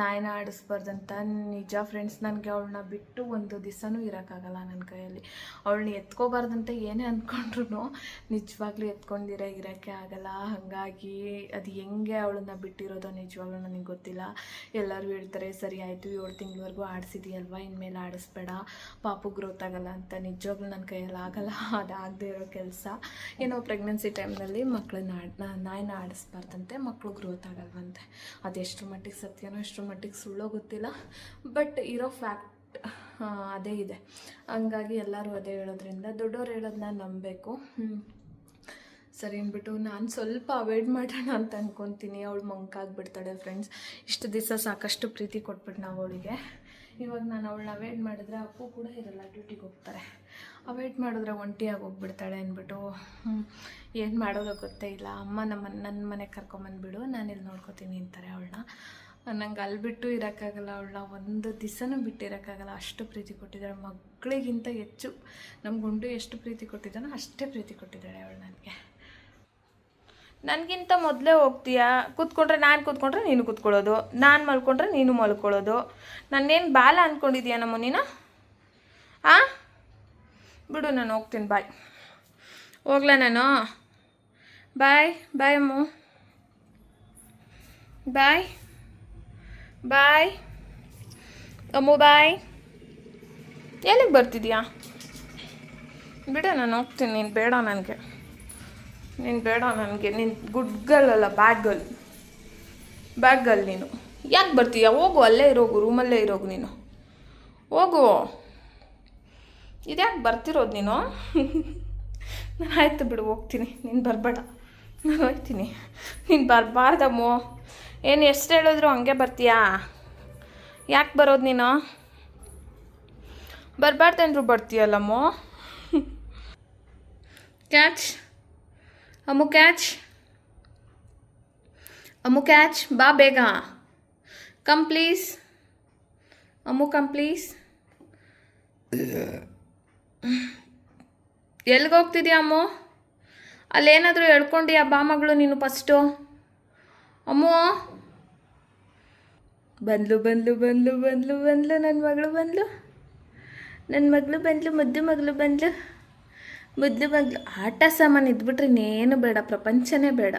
ನಾಯಿನ ಆಡಿಸ್ಬಾರ್ದಂತ. ನಿಜ ಫ್ರೆಂಡ್ಸ್, ನನಗೆ ಅವಳನ್ನ ಬಿಟ್ಟು ಒಂದು ದಿವಸನೂ ಇರೋಕ್ಕಾಗಲ್ಲ ನನ್ನ ಕೈಯಲ್ಲಿ. ಅವಳನ್ನ ಎತ್ಕೋಬಾರ್ದಂತ ಏನೇ ಅಂದ್ಕೊಂಡ್ರು ನಿಜವಾಗ್ಲೂ ಎತ್ಕೊಂಡಿರೋ ಇರೋಕ್ಕೆ ಆಗಲ್ಲ. ಹಾಗಾಗಿ ಅದು ಹೆಂಗೆ ಅವಳನ್ನ ಬಿಟ್ಟಿರೋದೋ ನಿಜವಾಗ್ಲೂ ನನಗೆ ಗೊತ್ತಿಲ್ಲ. ಎಲ್ಲರೂ ಹೇಳ್ತಾರೆ ಸರಿ ಆಯಿತು 7 ತಿಂಗಳವರೆಗೂ ಆಡಿಸಿದೆಯಲ್ವ, ಇನ್ಮೇಲೆ ಆಡಿಸ್ಬೇಡ, ಪಾಪು ಗ್ರೋತ್ ಆಗಲ್ಲ ಅಂತ. ನಿಜವಾಗ್ಲೂ ನನ್ನ ಕೈಯಲ್ಲಿ ಆಗಲ್ಲ, ಅದಾಗದೇ ಇರೋ ಕೆಲಸ. ಏನೋ ಪ್ರೆಗ್ನೆನ್ಸಿ ಟೈಮ್ನಲ್ಲಿ ನಾಯಿನ ಆಡಿಸ್ಬಾರ್ದಂತೆ, ಮಕ್ಕಳು ಗ್ರೋತ್ ಆಗಲ್ವಂತೆ. ಅದೆಷ್ಟು ಮಟ್ಟಿಗೆ ಸತ್ಯನೋ ಎಷ್ಟು ಮಟ್ಟಿಗೆ ಸುಳ್ಳೋ ಗೊತ್ತಿಲ್ಲ, ಬಟ್ ಇರೋ ಫ್ಯಾಕ್ಟ್ ಅದೇ ಇದೆ. ಹಂಗಾಗಿ ಎಲ್ಲರೂ ಅದೇ ಹೇಳೋದ್ರಿಂದ ದೊಡ್ಡವ್ರು ಹೇಳೋದನ್ನ ನಂಬಬೇಕು. ಸರಿ ಅಂದ್ಬಿಟ್ಟು ನಾನು ಸ್ವಲ್ಪ ಅವಾಯ್ಡ್ ಮಾಡೋಣ ಅಂತ ಅಂದ್ಕೊತೀನಿ. ಅವಳು ಮಂಕಾಗ್ಬಿಡ್ತಾಳೆ ಫ್ರೆಂಡ್ಸ್. ಇಷ್ಟು ದಿವಸ ಸಾಕಷ್ಟು ಪ್ರೀತಿ ಕೊಟ್ಬಿಟ್ಟು ನಾವು ಅವಳಿಗೆ. ಇವಾಗ ನಾನು ಅವಳನ್ನ ಅವಾಯ್ಡ್ ಮಾಡಿದ್ರೆ ಅಪ್ಪು ಕೂಡ ಇರಲ್ಲ, ಡ್ಯೂಟಿಗೆ ಹೋಗ್ತಾರೆ. ಅವಾಯ್ಡ್ ಮಾಡಿದ್ರೆ ಒಂಟಿಯಾಗಿ ಹೋಗ್ಬಿಡ್ತಾಳೆ ಅಂದ್ಬಿಟ್ಟು ಏನು ಮಾಡೋದೋ ಗೊತ್ತೇ ಇಲ್ಲ. ಅಮ್ಮ ನನ್ನ ಮನೆಗೆ ಕರ್ಕೊಂಬಂದುಬಿಡು, ನಾನು ಇಲ್ಲಿ ನೋಡ್ಕೊತೀನಿ ಅಂತಾರೆ ಅವಳನ್ನ. ನಂಗೆ ಅಲ್ಲಿ ಬಿಟ್ಟು ಇರೋಕ್ಕಾಗಲ್ಲ, ಅವಳನ್ನ ಒಂದು ದಿವಸನೂ ಬಿಟ್ಟಿರೋಕ್ಕಾಗಲ್ಲ. ಅಷ್ಟು ಪ್ರೀತಿ ಕೊಟ್ಟಿದ್ದಾಳೆ, ಮಕ್ಕಳಿಗಿಂತ ಹೆಚ್ಚು ನಮ್ಮ ಗುಂಡು ಎಷ್ಟು ಪ್ರೀತಿ ಕೊಟ್ಟಿದ್ದಾನೋ ಅಷ್ಟೇ ಪ್ರೀತಿ ಕೊಟ್ಟಿದ್ದಾಳೆ ಅವಳು ನನಗೆ. ನನಗಿಂತ ಮೊದಲೇ ಹೋಗ್ತೀಯಾ, ನಾನು ಕೂತ್ಕೊಂಡ್ರೆ ನೀನು ಕೂತ್ಕೊಳ್ಳೋದು, ನಾನು ಮಲ್ಕೊಂಡ್ರೆ ನೀನು ಮಲ್ಕೊಳ್ಳೋದು. ನಾನೇನು ಬಾಲ ಅಂದ್ಕೊಂಡಿದ್ದೀಯ ನಮ್ಮ ನೀನು? ಬಿಡು, ನಾನು ಹೋಗ್ತೀನಿ, ಬಾಯ್. ಹೋಗ್ಲಾ ನಾನು? ಬಾಯ್ ಅಮ್ಮು, ಬಾಯ್ ಅಮ್ಮು, ಬಾಯ್. ಎಲ್ಲಿಗೆ ಬರ್ತಿದ್ಯಾ? ಬಿಡು, ನಾನು ಹೋಗ್ತೀನಿ. ನೀನು ಬೇಡ ನನಗೆ, ನೀನು ಗುಡ್ ಗರ್ಲ್ ಅಲ್ಲ, ಬ್ಯಾಡ್ ಗರ್ಲ್ ನೀನು. ಯಾಕೆ ಬರ್ತೀಯ? ಹೋಗು, ಅಲ್ಲೇ ಇರೋಗು, ರೂಮಲ್ಲೇ ಇರೋಗು ನೀನು, ಹೋಗು. ಇದ್ಯಾಕೆ ಬರ್ತಿರೋದು ನೀನು? ನಾನು ಆಯ್ತು ಬಿಡು, ಹೋಗ್ತೀನಿ. ನೀನು ಬರಬೇಡ, ನಾನು ಹೋಗ್ತೀನಿ. ನೀನು ಬರಬಾರ್ದಮ್ಮೋ. ಏನು ಎಷ್ಟು ಹೇಳಿದ್ರು ಹಂಗೆ ಬರ್ತೀಯಾ? ಯಾಕೆ ಬರೋದು ನೀನು? ಬರಬಾರ್ದೇನ್ರು ಬರ್ತೀಯಲ್ಲಮ್ಮೋ. ಕ್ಯಾಚ್ ಅಮ್ಮು, ಕ್ಯಾಚ್ ಅಮ್ಮು, ಕ್ಯಾಚ್. ಬಾ ಬೇಗ. Come please Ammu, come please. ಎಲ್ಲಿಗೆ ಹೋಗ್ತಿದ್ಯಾ ಅಮ್ಮು? ಅಲ್ಲೇನಾದರೂ ಹೇಳ್ಕೊಂಡಿಯಾ? ಬಾ ಮಗಳು ನೀನು ಫಸ್ಟು. ಅಮ್ಮು ಬಂದ್ಲು ಬಂದ್ಲು ಬಂದ್ಲು ಬಂದ್ಲು ಬಂದ್ಲು ನನ್ನ ಮಗಳು ಬಂದ್ಲು, ನನ್ನ ಮಗಳು ಬಂದ್ಲು, ಮುದ್ದು ಮಗಳು ಬಂದ್ಲು, ಮುದ್ದು ಮಗಳು. ಆಟ ಸಾಮಾನು ಇದ್ಬಿಟ್ರೆ ಇನ್ನೇನು ಬೇಡ, ಪ್ರಪಂಚನೇ ಬೇಡ.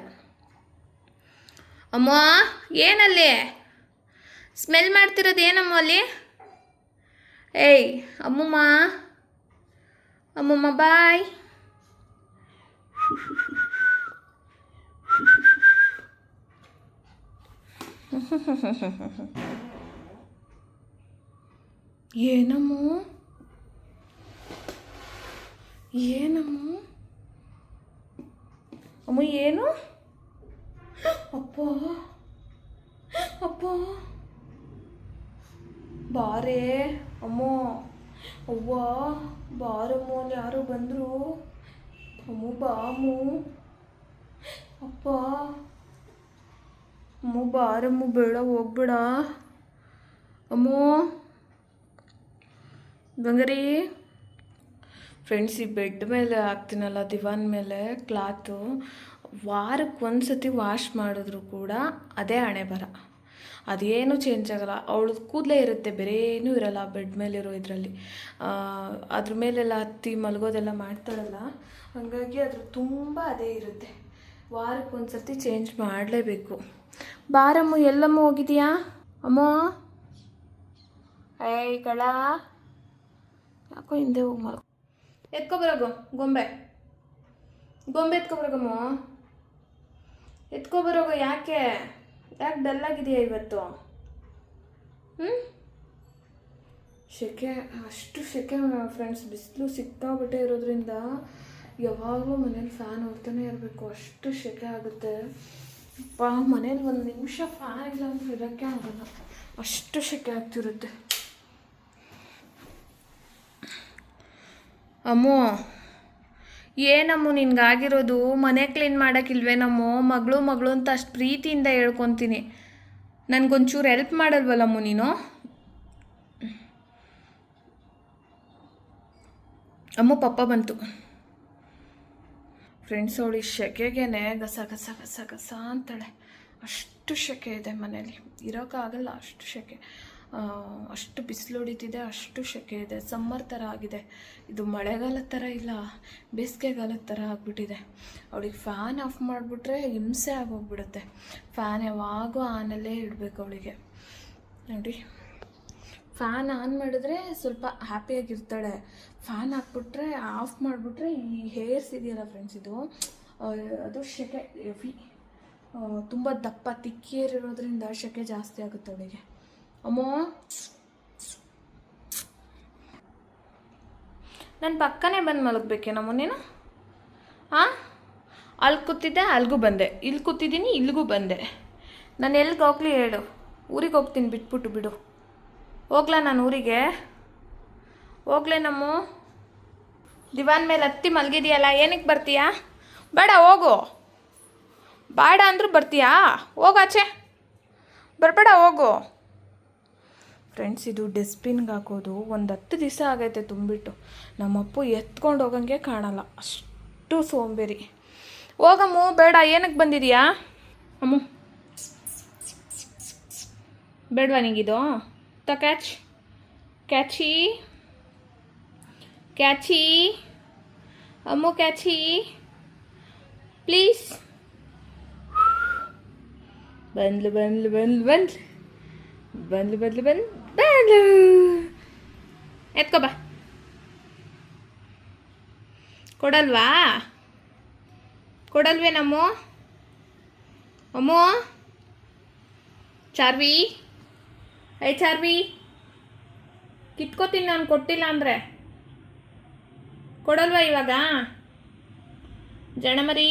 ಅಮ್ಮ ಏನಲ್ಲಿ ಸ್ಮೆಲ್ ಮಾಡ್ತಿರೋದು? ಏನಮ್ಮ ಅಲ್ಲಿ? ಏಯ್ ಅಮ್ಮಮ್ಮ, ಅಮ್ಮಮ್ಮ ಬಾಯ್. ಏನಮ್ಮ ಏನಮ್ಮ ಅಮ್ಮ, ಏನು? ಅಪ್ಪ ಅಪ್ಪ ಬಾರೇ ಅಮ್ಮೋ, ಅವ್ವ ಬಾರಮ್ಮ, ಯಾರು ಬಂದರು? ಅಮ್ಮು ಬಾ ಅಮ್ಮು. ಅಪ್ಪ ಅಮ್ಮು ಬಾರಮ್ಮು, ಬೇಡ ಹೋಗ್ಬೇಡ ಅಮ್ಮು. ಬಂಗಾರಿ ಫ್ರೆಂಡ್ಸ್, ಈ ಬೆಡ್ ಮೇಲೆ ಹಾಕ್ತೀನಲ್ಲ, ದಿವಾನ್ ಮೇಲೆ ಕ್ಲಾತು, ವಾರಕ್ಕೆ ಒಂದು ಸತಿ ವಾಶ್ ಮಾಡಿದ್ರು ಕೂಡ ಅದೇ ಹಣೆ ಬರ, ಅದೇನು ಚೇಂಜ್ ಆಗಲ್ಲ. ಅವಳು ಕೂದಲೇ ಇರುತ್ತೆ, ಬೇರೆ ಏನೂ ಇರಲ್ಲ ಬೆಡ್ ಮೇಲಿರೋ ಇದರಲ್ಲಿ. ಅದ್ರ ಮೇಲೆಲ್ಲ ಹತ್ತಿ ಮಲಗೋದೆಲ್ಲ ಮಾಡ್ತಾಳಲ್ಲ, ಹಾಗಾಗಿ ಅದ್ರ ತುಂಬ ಅದೇ ಇರುತ್ತೆ. ವಾರಕ್ಕೆ ಒಂದು ಸರ್ತಿ ಚೇಂಜ್ ಮಾಡಲೇಬೇಕು. ಬಾರಮ್ಮ, ಎಲ್ಲಮ್ಮ ಹೋಗಿದೀಯಾ ಅಮ್ಮ? ಏಯ್ ಕಳ, ಯಾಕೋ ಹಿಂದೆ ಹೋಗಿ ಮಲ್ಕೊ. ಎತ್ಕೊಬರೋಗು ಗೊಂಬೆ, ಗೊಂಬೆ ಎತ್ಕೊಬರೋಗಮ್ಮ, ಎತ್ಕೊಬರೋಗು. ಯಾಕೆ ಡಲ್ಲಾಗಿದೆಯಾ ಇವತ್ತು? ಸೆಕೆ, ಅಷ್ಟು ಸೆಕೆ ಫ್ರೆಂಡ್ಸ್. ಬಿಸಿಲು ಸಿಕ್ಕಾಬಿಟ್ಟೆ ಇರೋದ್ರಿಂದ ಯಾವಾಗಲೂ ಮನೇಲಿ ಫ್ಯಾನ್ ಹೊಡ್ತಾನೆ ಇರಬೇಕು, ಅಷ್ಟು ಸೆಕೆ ಆಗುತ್ತೆ. ಮನೇಲಿ ಒಂದು ನಿಮಿಷ ಫ್ಯಾನ್ ಇಲ್ಲ ಅಂದ್ರೆ ಇರೋಕ್ಕೆ ಆಗಲ್ಲ, ಅಷ್ಟು ಸೆಕೆ ಆಗ್ತಿರುತ್ತೆ. ಅಮ್ಮೋ ಏನಮ್ಮು ನಿನ್ಗಾಗಿರೋದು? ಮನೆ ಕ್ಲೀನ್ ಮಾಡೋಕ್ಕಿಲ್ವೇನಮ್ಮೋ? ಮಗಳು ಮಗಳು ಅಂತ ಅಷ್ಟು ಪ್ರೀತಿಯಿಂದ ಹೇಳ್ಕೊತೀನಿ. ನನಗೊಂಚೂರು ಹೆಲ್ಪ್ ಮಾಡಲ್ವಲ್ಲಮ್ಮು ನೀನು? ಅಮ್ಮ ಪಪ್ಪ ಬಂತು ಫ್ರೆಂಡ್ಸ್. ಅವಳು ಈ ಸೆಕೆಗೇನೆ ಗಸ ಗಸ ಗಸ ಗಸ ಅಂತಾಳೆ, ಅಷ್ಟು ಸೆಕೆ ಇದೆ ಮನೇಲಿ, ಇರೋಕ್ಕಾಗಲ್ಲ, ಅಷ್ಟು ಸೆಕೆ. ಅಷ್ಟು ಬಿಸಿಲು ಹೊಡಿತಿದೆ, ಅಷ್ಟು ಸೆಕೆ ಇದೆ. ಸಮ್ಮರ್ ಥರ ಆಗಿದೆ ಇದು, ಮಳೆಗಾಲದ ಥರ ಇಲ್ಲ, ಬೇಸಿಗೆಗಾಲದ ಥರ ಆಗಿಬಿಟ್ಟಿದೆ. ಅವಳಿಗೆ ಫ್ಯಾನ್ ಆಫ್ ಮಾಡಿಬಿಟ್ರೆ ಹಿಂಸೆ ಆಗೋಗ್ಬಿಡುತ್ತೆ. ಫ್ಯಾನ್ ಯಾವಾಗೂ ಆನಲ್ಲೇ ಇಡಬೇಕು ಅವಳಿಗೆ. ನೋಡಿ, ಫ್ಯಾನ್ ಆನ್ ಮಾಡಿದ್ರೆ ಸ್ವಲ್ಪ ಹ್ಯಾಪಿಯಾಗಿರ್ತಾಳೆ. ಫ್ಯಾನ್ ಹಾಕ್ಬಿಟ್ರೆ, ಆಫ್ ಮಾಡಿಬಿಟ್ರೆ ಈ ಹೇರ್ಸ್ ಇದೆಯಲ್ಲ ಫ್ರೆಂಡ್ಸ್, ಇದು ಅದು ಸೆಕೆ ಹೆವಿ, ತುಂಬ ದಪ್ಪ ತಿಕ್ಕೇರಿರೋದ್ರಿಂದ ಸೆಕೆ ಜಾಸ್ತಿ ಆಗುತ್ತೆ ಅವಳಿಗೆ. ಅಮ್ಮೋ ನನ್ನ ಪಕ್ಕನೇ ಬಂದು ಮಲಗಬೇಕೇನಮ್ಮ ನೀನು? ಹಾಂ, ಅಲ್ಲಿ ಕೂತಿದ್ದೆ ಅಲ್ಲಿಗೂ ಬಂದೆ, ಇಲ್ಲಿ ಕೂತಿದ್ದೀನಿ ಇಲ್ಲಿಗೂ ಬಂದೆ. ನಾನು ಎಲ್ಲಿಗೆ ಹೋಗ್ಲಿ ಹೇಳು? ಊರಿಗೆ ಹೋಗ್ತೀನಿ, ಬಿಟ್ಬಿಟ್ಟು ಬಿಡು. ಹೋಗ್ಲಾ ನಾನು ಊರಿಗೆ? ಹೋಗ್ಲೇನಮ್ಮ? ದಿವಾನ್ ಮೇಲೆ ಹತ್ತಿ ಮಲಗಿದೆಯಲ್ಲ, ಏನಕ್ಕೆ ಬರ್ತೀಯಾ? ಬೇಡ ಹೋಗು, ಬೇಡ ಅಂದರೂ ಬರ್ತೀಯಾ? ಹೋಗಾಚೆ, ಬರಬೇಡ, ಹೋಗು. ಫ್ರೆಂಡ್ಸ್, ಇದು ಡಸ್ಟ್ಬಿನ್ಗೆ ಹಾಕೋದು ಒಂದು 10 ದಿವಸ ಆಗೈತೆ ತುಂಬಿಟ್ಟು. ನಮ್ಮಪ್ಪು ಎತ್ಕೊಂಡು ಹೋಗಂಗೆ ಕಾಣಲ್ಲ, ಅಷ್ಟು ಸೋಂಬೇರಿ. ಹೋಗಮ್ಮು, ಬೇಡ. ಏನಕ್ಕೆ ಬಂದಿದೆಯಾ ಅಮ್ಮು? ಬೇಡವಾ ನಿಂಗಿದು? Catch, catch catch Ammu, catch please. ಬಂದ್ಲು ಬಂದ್ಲು ಬಂದ್ಲು ಬಂದ್ಲು ಬಂದ್ಲು ಬಂದ್ಲು ಬಂದು ಬಂದ್ಲು. ಎತ್ಕೊ ಬಾ. ಕೊಡಲ್ವಾ? ಕೊಡಲ್ವೇನಮ್ಮು? ಅಮ್ಮು, ಚಾರ್ವಿ, ಚಾರ್ವಿ, ಕಿತ್ಕೋತೀನಿ ನಾನು ಕೊಟ್ಟಿಲ್ಲ ಅಂದರೆ. ಕೊಡಲ್ವಾ ಇವಾಗ? ಜಣಮರಿ,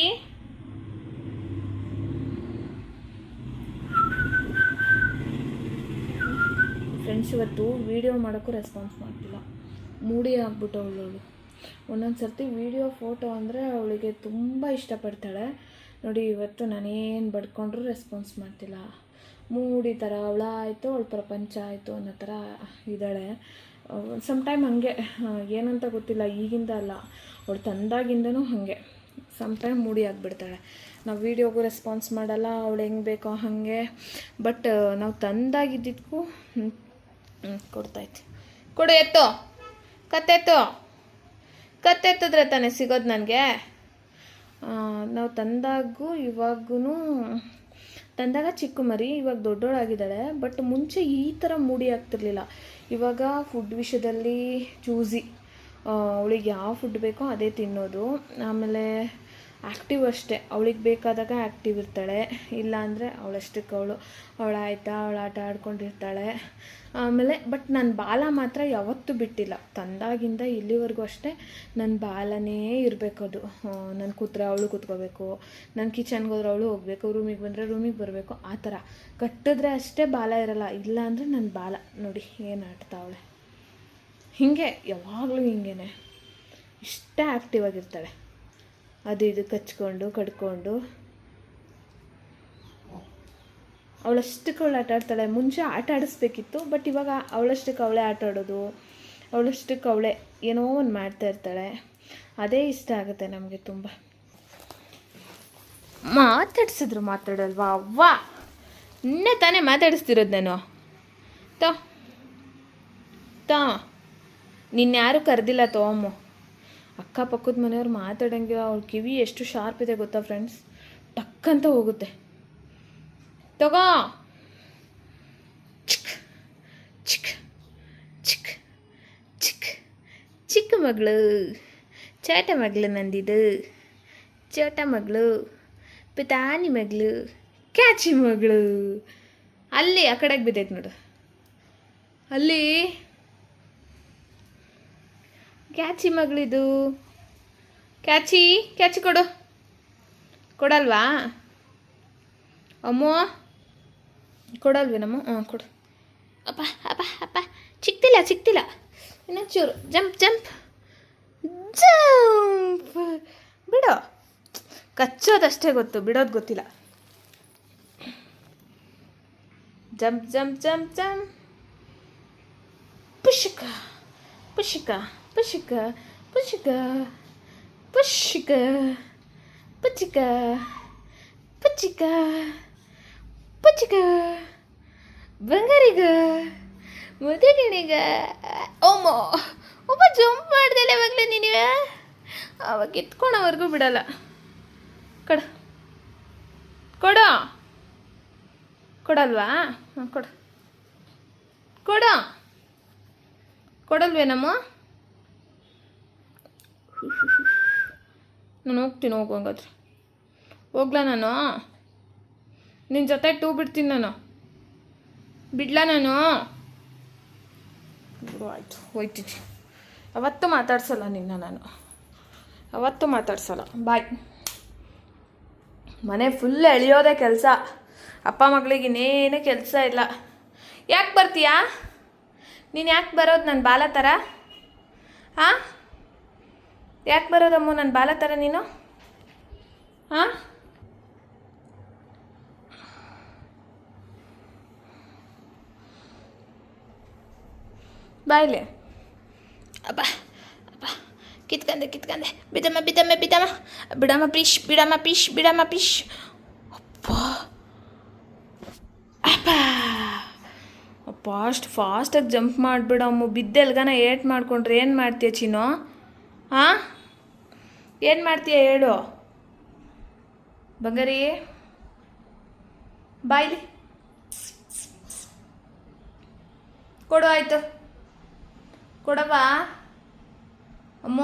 ಫ್ರೆಂಡ್ಸ್ ಇವತ್ತು ವೀಡಿಯೋ ಮಾಡೋಕ್ಕೂ ರೆಸ್ಪಾನ್ಸ್ ಮಾಡ್ತಿಲ್ಲ. ಮೂಡಿ ಆಗ್ಬಿಟ್ಟವಳು ಅವಳು. ಒಂದೊಂದು ಸರ್ತಿ ವೀಡಿಯೋ ಫೋಟೋ ಅಂದರೆ ಅವಳಿಗೆ ತುಂಬ ಇಷ್ಟಪಡ್ತಾಳೆ. ನೋಡಿ ಇವತ್ತು ನಾನೇನು ಬಡ್ಕೊಂಡ್ರೂ ರೆಸ್ಪಾನ್ಸ್ ಮಾಡ್ತಿಲ್ಲ. ಮೂಡಿ ಥರ ಅವಳಾಯಿತು, ಅವಳ ಪ್ರಪಂಚ ಆಯಿತು ಅನ್ನೋ ಥರ ಇದ್ದಾಳೆ. ಸಮ್ಟೈಮ್ ಹಾಗೆ, ಏನಂತ ಗೊತ್ತಿಲ್ಲ, ಈಗಿಂದ ಅಲ್ಲ, ಅವಳು ತಂದಾಗಿಂದನೂ ಹಾಗೆ ಸಮ್ಟೈಮ್ ಮೂಡಿ ಆಗಿಬಿಡ್ತಾಳೆ. ನಾವು ವೀಡಿಯೋಗೂ ರೆಸ್ಪಾನ್ಸ್ ಮಾಡಲ್ಲ, ಅವಳು ಹೆಂಗೆ ಬೇಕೋ ಹಾಗೆ. ಬಟ್ ನಾವು ತಂದಾಗಿದ್ದಕ್ಕೂ ಕೊಡ್ತಾಯ್ತು. ಕೊಡು, ಎತ್ತು, ಕತ್ತೆತ್ತು, ಕತ್ತೆತ್ತಿದ್ರೆ ತಾನೇ ಸಿಗೋದು ನನಗೆ. ನಾವು ತಂದಾಗೂ ಇವಾಗೂ, ತಂದಾಗ ಚಿಕ್ಕ ಮರಿ, ಇವಾಗ ದೊಡ್ಡೋಳಾಗಿದ್ದಾಳೆ. ಬಟ್ ಮುಂಚೆ ಈ ಥರ ಮೂಡಿ ಆಗ್ತಿರ್ಲಿಲ್ಲ. ಇವಾಗ ಫುಡ್ ವಿಷಯದಲ್ಲಿ ಚೂಸಿ, ಅವಳಿಗೆ ಯಾವ ಫುಡ್ ಬೇಕೋ ಅದೇ ತಿನ್ನೋದು. ಆಮೇಲೆ ಆ್ಯಕ್ಟಿವ್ ಅಷ್ಟೇ, ಅವಳಿಗೆ ಬೇಕಾದಾಗ ಆ್ಯಕ್ಟಿವ್ ಇರ್ತಾಳೆ, ಇಲ್ಲಾಂದರೆ ಅವಳಷ್ಟಕ್ಕೆ ಅವಳಾಯ್ತಾ ಅವಳು ಆಟ ಆಡ್ಕೊಂಡಿರ್ತಾಳೆ. ಆಮೇಲೆ ಬಟ್ ನನ್ನ ಬಾಲ ಮಾತ್ರ ಯಾವತ್ತೂ ಬಿಟ್ಟಿಲ್ಲ. ತಂದಾಗಿಂದ ಇಲ್ಲಿವರೆಗೂ ಅಷ್ಟೇ ನನ್ನ ಬಾಲನೇ ಇರಬೇಕದು. ನಾನು ಕೂತ್ರೆ ಅವಳು ಕೂತ್ಕೋಬೇಕು, ನಾನು ಕಿಚನ್ಗೆ ಹೋದ್ರೆ ಅವಳು ಹೋಗಬೇಕು, ರೂಮಿಗೆ ಬಂದರೆ ರೂಮಿಗೆ ಬರಬೇಕು. ಆ ಥರ ಕಟ್ಟಿದ್ರೆ ಅಷ್ಟೇ ಬಾಲ ಇರಲ್ಲ, ಇಲ್ಲ ಅಂದರೆ ನನ್ನ ಬಾಲ ನೋಡಿ ಏನು ಆಡ್ತಾವಳೆ. ಹೀಗೆ ಯಾವಾಗಲೂ ಹಿಂಗೇ ಇಷ್ಟೇ ಆ್ಯಕ್ಟಿವ್ ಆಗಿರ್ತಾಳೆ. ಅದು ಇದು ಕಚ್ಕೊಂಡು ಕಡ್ಕೊಂಡು ಅವಳಷ್ಟಕ್ಕೆ ಅವಳು ಆಟ ಆಡ್ತಾಳೆ. ಮುಂಚೆ ಆಟ ಆಡಿಸ್ಬೇಕಿತ್ತು, ಬಟ್ ಇವಾಗ ಅವಳಷ್ಟಕ್ಕೆ ಅವಳೇ ಆಟ ಆಡೋದು, ಅವಳಷ್ಟಕ್ಕೆ ಅವಳೇ ಏನೋ ಒಂದು ಮಾಡ್ತಾ ಇರ್ತಾಳೆ. ಅದೇ ಇಷ್ಟ ಆಗುತ್ತೆ ನಮಗೆ ತುಂಬ. ಮಾತಾಡಲ್ವಾ ಅವ್ವ? ಇನ್ನೇ ತಾನೇ ಮಾತಾಡಿಸ್ತಿರೋದು ನಾನು. ತಾ ನಿನ್ಯಾರೂ ಕರೆದಿಲ್ಲ ತೋಮು. ಅಕ್ಕಪಕ್ಕದ ಮನೆಯವ್ರು ಮಾತಾಡೋಂಗೆ ಅವ್ಳ ಕಿವಿ ಎಷ್ಟು ಶಾರ್ಪ್ ಇದೆ ಗೊತ್ತಾ ಫ್ರೆಂಡ್ಸ್, ಟಕ್ಕಂತ ಹೋಗುತ್ತೆ. ತಗೋ, ಚಿಕ್ ಚಿಕ್ ಚಿಕ್ ಚಿಕ್ ಚಿಕ್ಕ ಮಗಳು, ಚೋಟ ಮಗಳು ನಂದಿದು, ಚೋಟ ಮಗಳು, ಪಿತಾನಿ ಮಗಳು, ಕ್ಯಾಚಿ ಮಗಳು. ಅಲ್ಲಿ ಆ ಕಡೆಗೆ ಬಿದ್ದೈತೆ ನೋಡು, ಅಲ್ಲಿ ಕ್ಯಾಚಿ ಮಗಳಿದು. ಕ್ಯಾಚಿ ಕ್ಯಾಚಿ ಕೊಡು. ಕೊಡಲ್ವಾ ಅಮ್ಮೋ? ಕೊಡಲ್ವೇನಮ್ಮ? ಕೊಡು. ಅಪ್ಪ ಅಪ್ಪ ಅಪ್ಪ, ಸಿಕ್ತಿಲ್ಲ. ಇನ್ನೊಂದು ಚೂರು. Jump jump jump. ಬಿಡೋ, ಕಚ್ಚೋದಷ್ಟೇ ಗೊತ್ತು, ಬಿಡೋದು ಗೊತ್ತಿಲ್ಲ. Jump jump jump jump. ಪುಷ್ಕ ಪುಷ್ಕ ಪುಷ್ಕ ಪುಷ್ಕ ಪುಷ್ಕ ಪುಚ್ಚಿಕ ಪುಚ್ಚಿಕ ಪುಚ್ಚಿಕ ಬಂಗಾರಿಗ ಮುದುಗಿಣಿಗ. ಓಮೋ ಒಬ್ಬ ಜಂಪ್ ಮಾಡ್ದಲ್ಲ ಇವಾಗಲೇ ನೀನಿವೆ. ಅವಾಗ ಎತ್ಕೊಳೋವರೆಗೂ ಬಿಡಲ್ಲ. ಕೊಡು. ಕೊಡಲ್ವಾ? ಕೊಡು. ಕೊಡಲ್ವೇನಮ್ಮ? ನಾನು ಹೋಗ್ತೀನಿ, ಹೋಗಂಗಾದ್ರೆ ಹೋಗ್ಲಾ ನಾನು? ನಿನ್ನ ಜೊತೆ ಬಿಡ್ತೀನಿ ನಾನು, ಬಿಡ್ಲಾ ನಾನು? ಆಯಿತು, ಹೋಯ್ತೀನಿ. ಅವತ್ತು ಮಾತಾಡ್ಸಲ್ಲ ನಿನ್ನ ನಾನು, ಅವತ್ತು ಮಾತಾಡ್ಸಲ್ಲ. ಬಾಯ್. ಮನೆ ಫುಲ್ ಎಳೆಯೋದೇ ಕೆಲಸ. ಅಪ್ಪ ಮಗಳಿಗೆ ಇನ್ನೇನು ಕೆಲಸ ಇಲ್ಲ. ಯಾಕೆ ಬರ್ತೀಯಾ ನೀನು? ಯಾಕೆ ಬರೋದು ನನ್ನ ಬಾಲ ಥರ? ಹಾಂ, ಯಾಕೆ ಬರೋದಮ್ಮ ನನ್ನ ಬಾಲ ಥರ ನೀನು? ಹಾಂ, ಬಾಯ್ಲೆ. ಅಪ್ಪ ಅಪ್ಪ, ಕಿತ್ಕಂದೆ ಬಿಡಮ್ಮ ಬಿಡಮ್ಮ ಪ್ಲೀಶ್. ಅಪ್ಪ ಅಪ್ಪ ಅಪ್ಪ, ಅಷ್ಟು ಫಾಸ್ಟಾಗಿ ಜಂಪ್ ಮಾಡಿಬಿಡಮ್ಮ. ಬಿದ್ದೆಲ್ಗನ ಏಟ್ ಮಾಡ್ಕೊಂಡ್ರೆ ಏನು ಮಾಡ್ತೀಯ ಚಿನ್ನು? ಹಾಂ, ಏನು ಮಾಡ್ತೀಯ ಹೇಳು ಬಂಗಾರಿ? ಬಾಯ್ಲಿ ಕೊಡು. ಆಯಿತು, ಕೊಡವಾ ಅಮ್ಮ?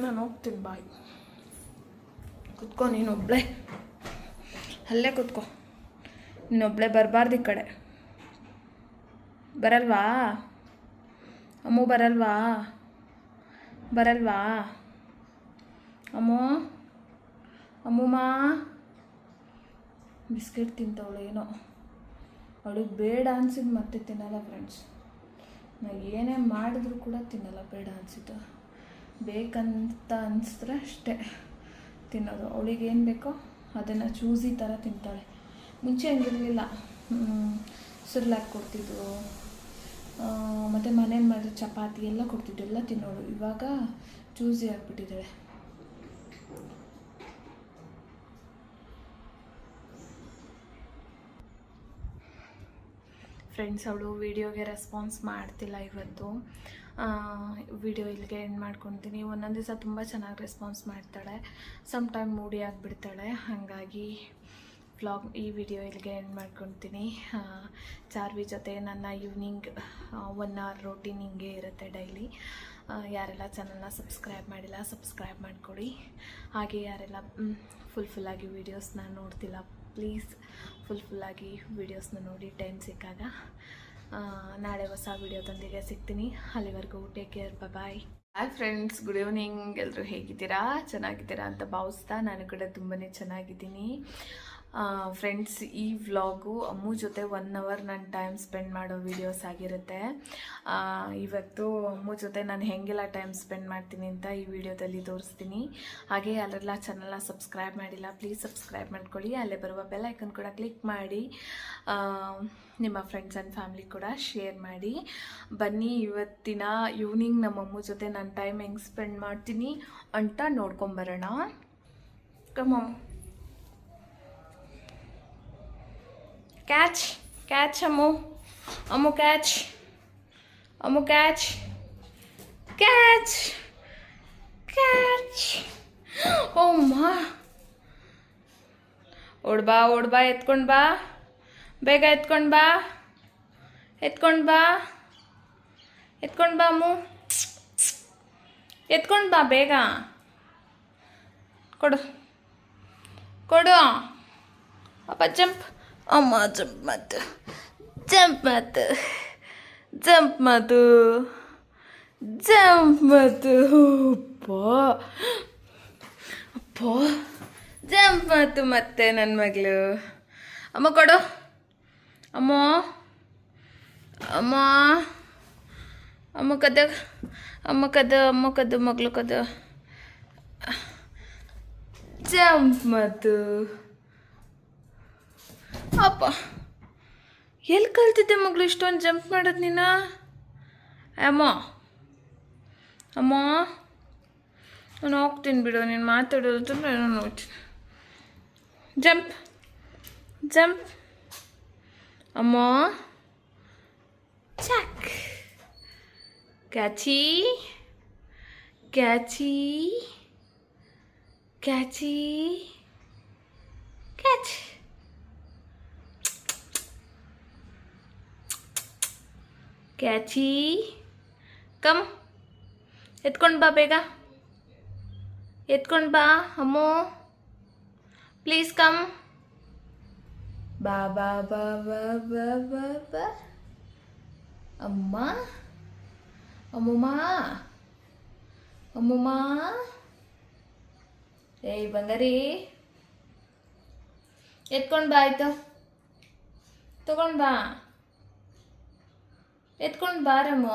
ನಾನು ಹೋಗ್ತೀನಿ ಬಾಯ್. ಕುತ್ಕೋ ನೀನೊಬ್ಳೆ, ಅಲ್ಲೇ ಕುತ್ಕೋ. ನೀನೊಬ್ಳೆ ಬರಬಾರ್ದು ಈ ಕಡೆ. ಬರಲ್ವಾ ಅಮ್ಮು? ಬರಲ್ವಾ ಅಮ್ಮು? ಅಮ್ಮಮ್ಮ ಬಿಸ್ಕೆಟ್ ತಿಂತವಳು ಏನೋ. ಅವಳಿಗೆ ಬೇಡ ಅನ್ಸಿದ್ದು ಮತ್ತೆ ತಿನ್ನಲ್ಲ ಫ್ರೆಂಡ್ಸ್. ನಾ ಏನೇ ಮಾಡಿದ್ರು ಕೂಡ ತಿನ್ನಲ್ಲ. ಬೇಡ ಅನಿಸಿದ್ದು ಬೇಕಂತ ಅನಿಸಿದ್ರೆ ಅಷ್ಟೇ ತಿನ್ನೋದು. ಅವಳಿಗೆ ಏನು ಬೇಕೋ ಅದನ್ನು ಚೂಸಿ ಥರ ತಿಂತಾಳೆ. ಮುಂಚೆ ಹಂಗಿರಲಿಲ್ಲ. ಸುರ್ಲಾಕ್ ಕೊಡ್ತಿದ್ರು, ಮತ್ತು ಮನೇಲಿ ಮಾಡಿದ್ರೆ ಚಪಾತಿ ಎಲ್ಲ ಕೊಡ್ತಿದ್ರು, ಎಲ್ಲ ತಿನ್ನೋಳು. ಇವಾಗ ಚೂಸಿ ಆಗಿಬಿಟ್ಟಿದ್ದಾಳೆ. ಫ್ರೆಂಡ್ಸ್, ಅವಳು ವೀಡಿಯೋಗೆ ರೆಸ್ಪಾನ್ಸ್ ಮಾಡ್ತಿಲ್ಲ ಇವತ್ತು. ವಿಡಿಯೋ ಇಲ್ಲಿಗೆ ಎಂಡ್ ಮಾಡ್ಕೊತೀನಿ. ಒಂದೊಂದು ದಿವಸ ತುಂಬ ಚೆನ್ನಾಗಿ ರೆಸ್ಪಾನ್ಸ್ ಮಾಡ್ತಾಳೆ, ಸಮ್ ಟೈಮ್ ಮೂಡಿ ಆಗಿಬಿಡ್ತಾಳೆ. ಹಾಗಾಗಿ ಈ ವಿಡಿಯೋ ಇಲ್ಲಿಗೆ ಎಂಡ್ ಮಾಡ್ಕೊತೀನಿ. ಚಾರ್ವಿ ಜೊತೆ ನನ್ನ ಈವ್ನಿಂಗ್ 1 hour ರೋಟೀನ್ ಹಿಂಗೆ ಇರುತ್ತೆ ಡೈಲಿ. ಯಾರೆಲ್ಲ ಚಾನಲ್ನ ಸಬ್ಸ್ಕ್ರೈಬ್ ಮಾಡಿಲ್ಲ ಸಬ್ಸ್ಕ್ರೈಬ್ ಮಾಡ್ಕೊಳ್ಳಿ. ಹಾಗೆ ಯಾರೆಲ್ಲ ಫುಲ್ಲಾಗಿ ವೀಡಿಯೋಸ್ನ ನೋಡ್ತಿಲ್ಲ ಪ್ಲೀಸ್ ಫುಲ್ಲಾಗಿ ವೀಡಿಯೋಸ್ನ ನೋಡಿ ಟೈಮ್ ಸಿಕ್ಕಾಗ. ನಾಳೆ ಹೊಸ ವೀಡಿಯೋದೊಂದಿಗೆ ಸಿಗ್ತೀನಿ. ಅಲ್ಲಿವರೆಗೂ take care, bye. Hi friends, good evening. ಎಲ್ಲರೂ ಹೇಗಿದ್ದೀರಾ? ಚೆನ್ನಾಗಿದ್ದೀರಾ ಅಂತ ಭಾವಿಸ್ತಾ ನಾನು ಕೂಡ ತುಂಬಾ ಚೆನ್ನಾಗಿದ್ದೀನಿ. ಫ್ರೆಂಡ್ಸ್, ಈ ವ್ಲಾಗು ಅಮ್ಮು ಜೊತೆ 1 hour ನಾನು ಟೈಮ್ ಸ್ಪೆಂಡ್ ಮಾಡೋ ವೀಡಿಯೋಸ್ ಆಗಿರುತ್ತೆ. ಇವತ್ತು ಅಮ್ಮು ಜೊತೆ ನಾನು ಹೇಗೆಲ್ಲ ಟೈಮ್ ಸ್ಪೆಂಡ್ ಮಾಡ್ತೀನಿ ಅಂತ ಈ ವಿಡಿಯೋದಲ್ಲಿ ತೋರಿಸ್ತೀನಿ. ಹಾಗೆ ಯಾರೆಲ್ಲ ಚಾನಲ್ನ ಸಬ್ಸ್ಕ್ರೈಬ್ ಮಾಡಿಲ್ಲ ಪ್ಲೀಸ್ ಸಬ್ಸ್ಕ್ರೈಬ್ ಮಾಡ್ಕೊಳ್ಳಿ. ಅಲ್ಲೇ ಬರುವ ಬೆಲ್ ಐಕನ್ ಕೂಡ ಕ್ಲಿಕ್ ಮಾಡಿ ನಿಮ್ಮ ಫ್ರೆಂಡ್ಸ್ ಆ್ಯಂಡ್ ಫ್ಯಾಮಿಲಿ ಕೂಡ ಶೇರ್ ಮಾಡಿ. ಬನ್ನಿ ಇವತ್ತಿನ ಈವ್ನಿಂಗ್ ನಮ್ಮ ಅಮ್ಮು ಜೊತೆ ನಾನು ಟೈಮ್ ಹೆಂಗೆ ಸ್ಪೆಂಡ್ ಮಾಡ್ತೀನಿ ಅಂತ ನೋಡ್ಕೊಂಬರೋಣ. ಕಮ್ ಕ್ಯಾಚ್ ಅಮ್ಮು ಕ್ಯಾಚ್ ಓಮ್ಮ. ಓಡ್ಬಾ ಎತ್ಕೊಂಡು ಬಾ, ಬೇಗ ಎತ್ಕೊಂಡು ಬಾ ಅಮ್ಮು, ಎತ್ಕೊಂಡು ಬಾ ಬೇಗ. ಕೊಡು ಅಪ್ಪ. ಜಂಪ್ ಅಮ್ಮ, ಜಂಪ್ ಮಾತು ಅಪ್ಪ ಜಂಪ್ ಮಾತು ಮತ್ತೆ ನನ್ನ ಮಗಳು. ಅಮ್ಮ ಕೊಡು ಅಮ್ಮ ಕದ್ದು ಮಗಳು ಕದ್ದು. ಜಂಪ್ ಮಾತು. ಅಪ್ಪ, ಎಲ್ಲಿ ಕಲ್ತಿದ್ದೆ ಮಗಳು ಇಷ್ಟೊಂದು ಜಂಪ್ ಮಾಡೋದು ನೀನು? ಅಮ್ಮ ನಾನು ಹೋಗ್ತೀನಿ ಬಿಡು, ನೀನು ಮಾತಾಡೋದು ನಾನು ನೋಡ್ತೀನಿ. ಜಂಪ್ ಅಮ್ಮ. ಚಾಕ್. Catchy catch. ಕ್ಯಾಚಿ ಕಮ್. ಎತ್ಕೊಂಡು ಬಾ ಬೇಗ, ಎತ್ಕೊಂಡು ಬಾ ಅಮ್ಮು, ಪ್ಲೀಸ್ ಕಮ್. ಬಾ ಅಮ್ಮಮ್ಮ. ಏಯ್ ಬಂಗಾರಿ, ಎತ್ಕೊಂಡು ಬಾ ಆಯ್ತು. ತಗೊಂಡು ಬಾ, ಎತ್ಕೊಂಡು ಬಾರಮ್ಮ.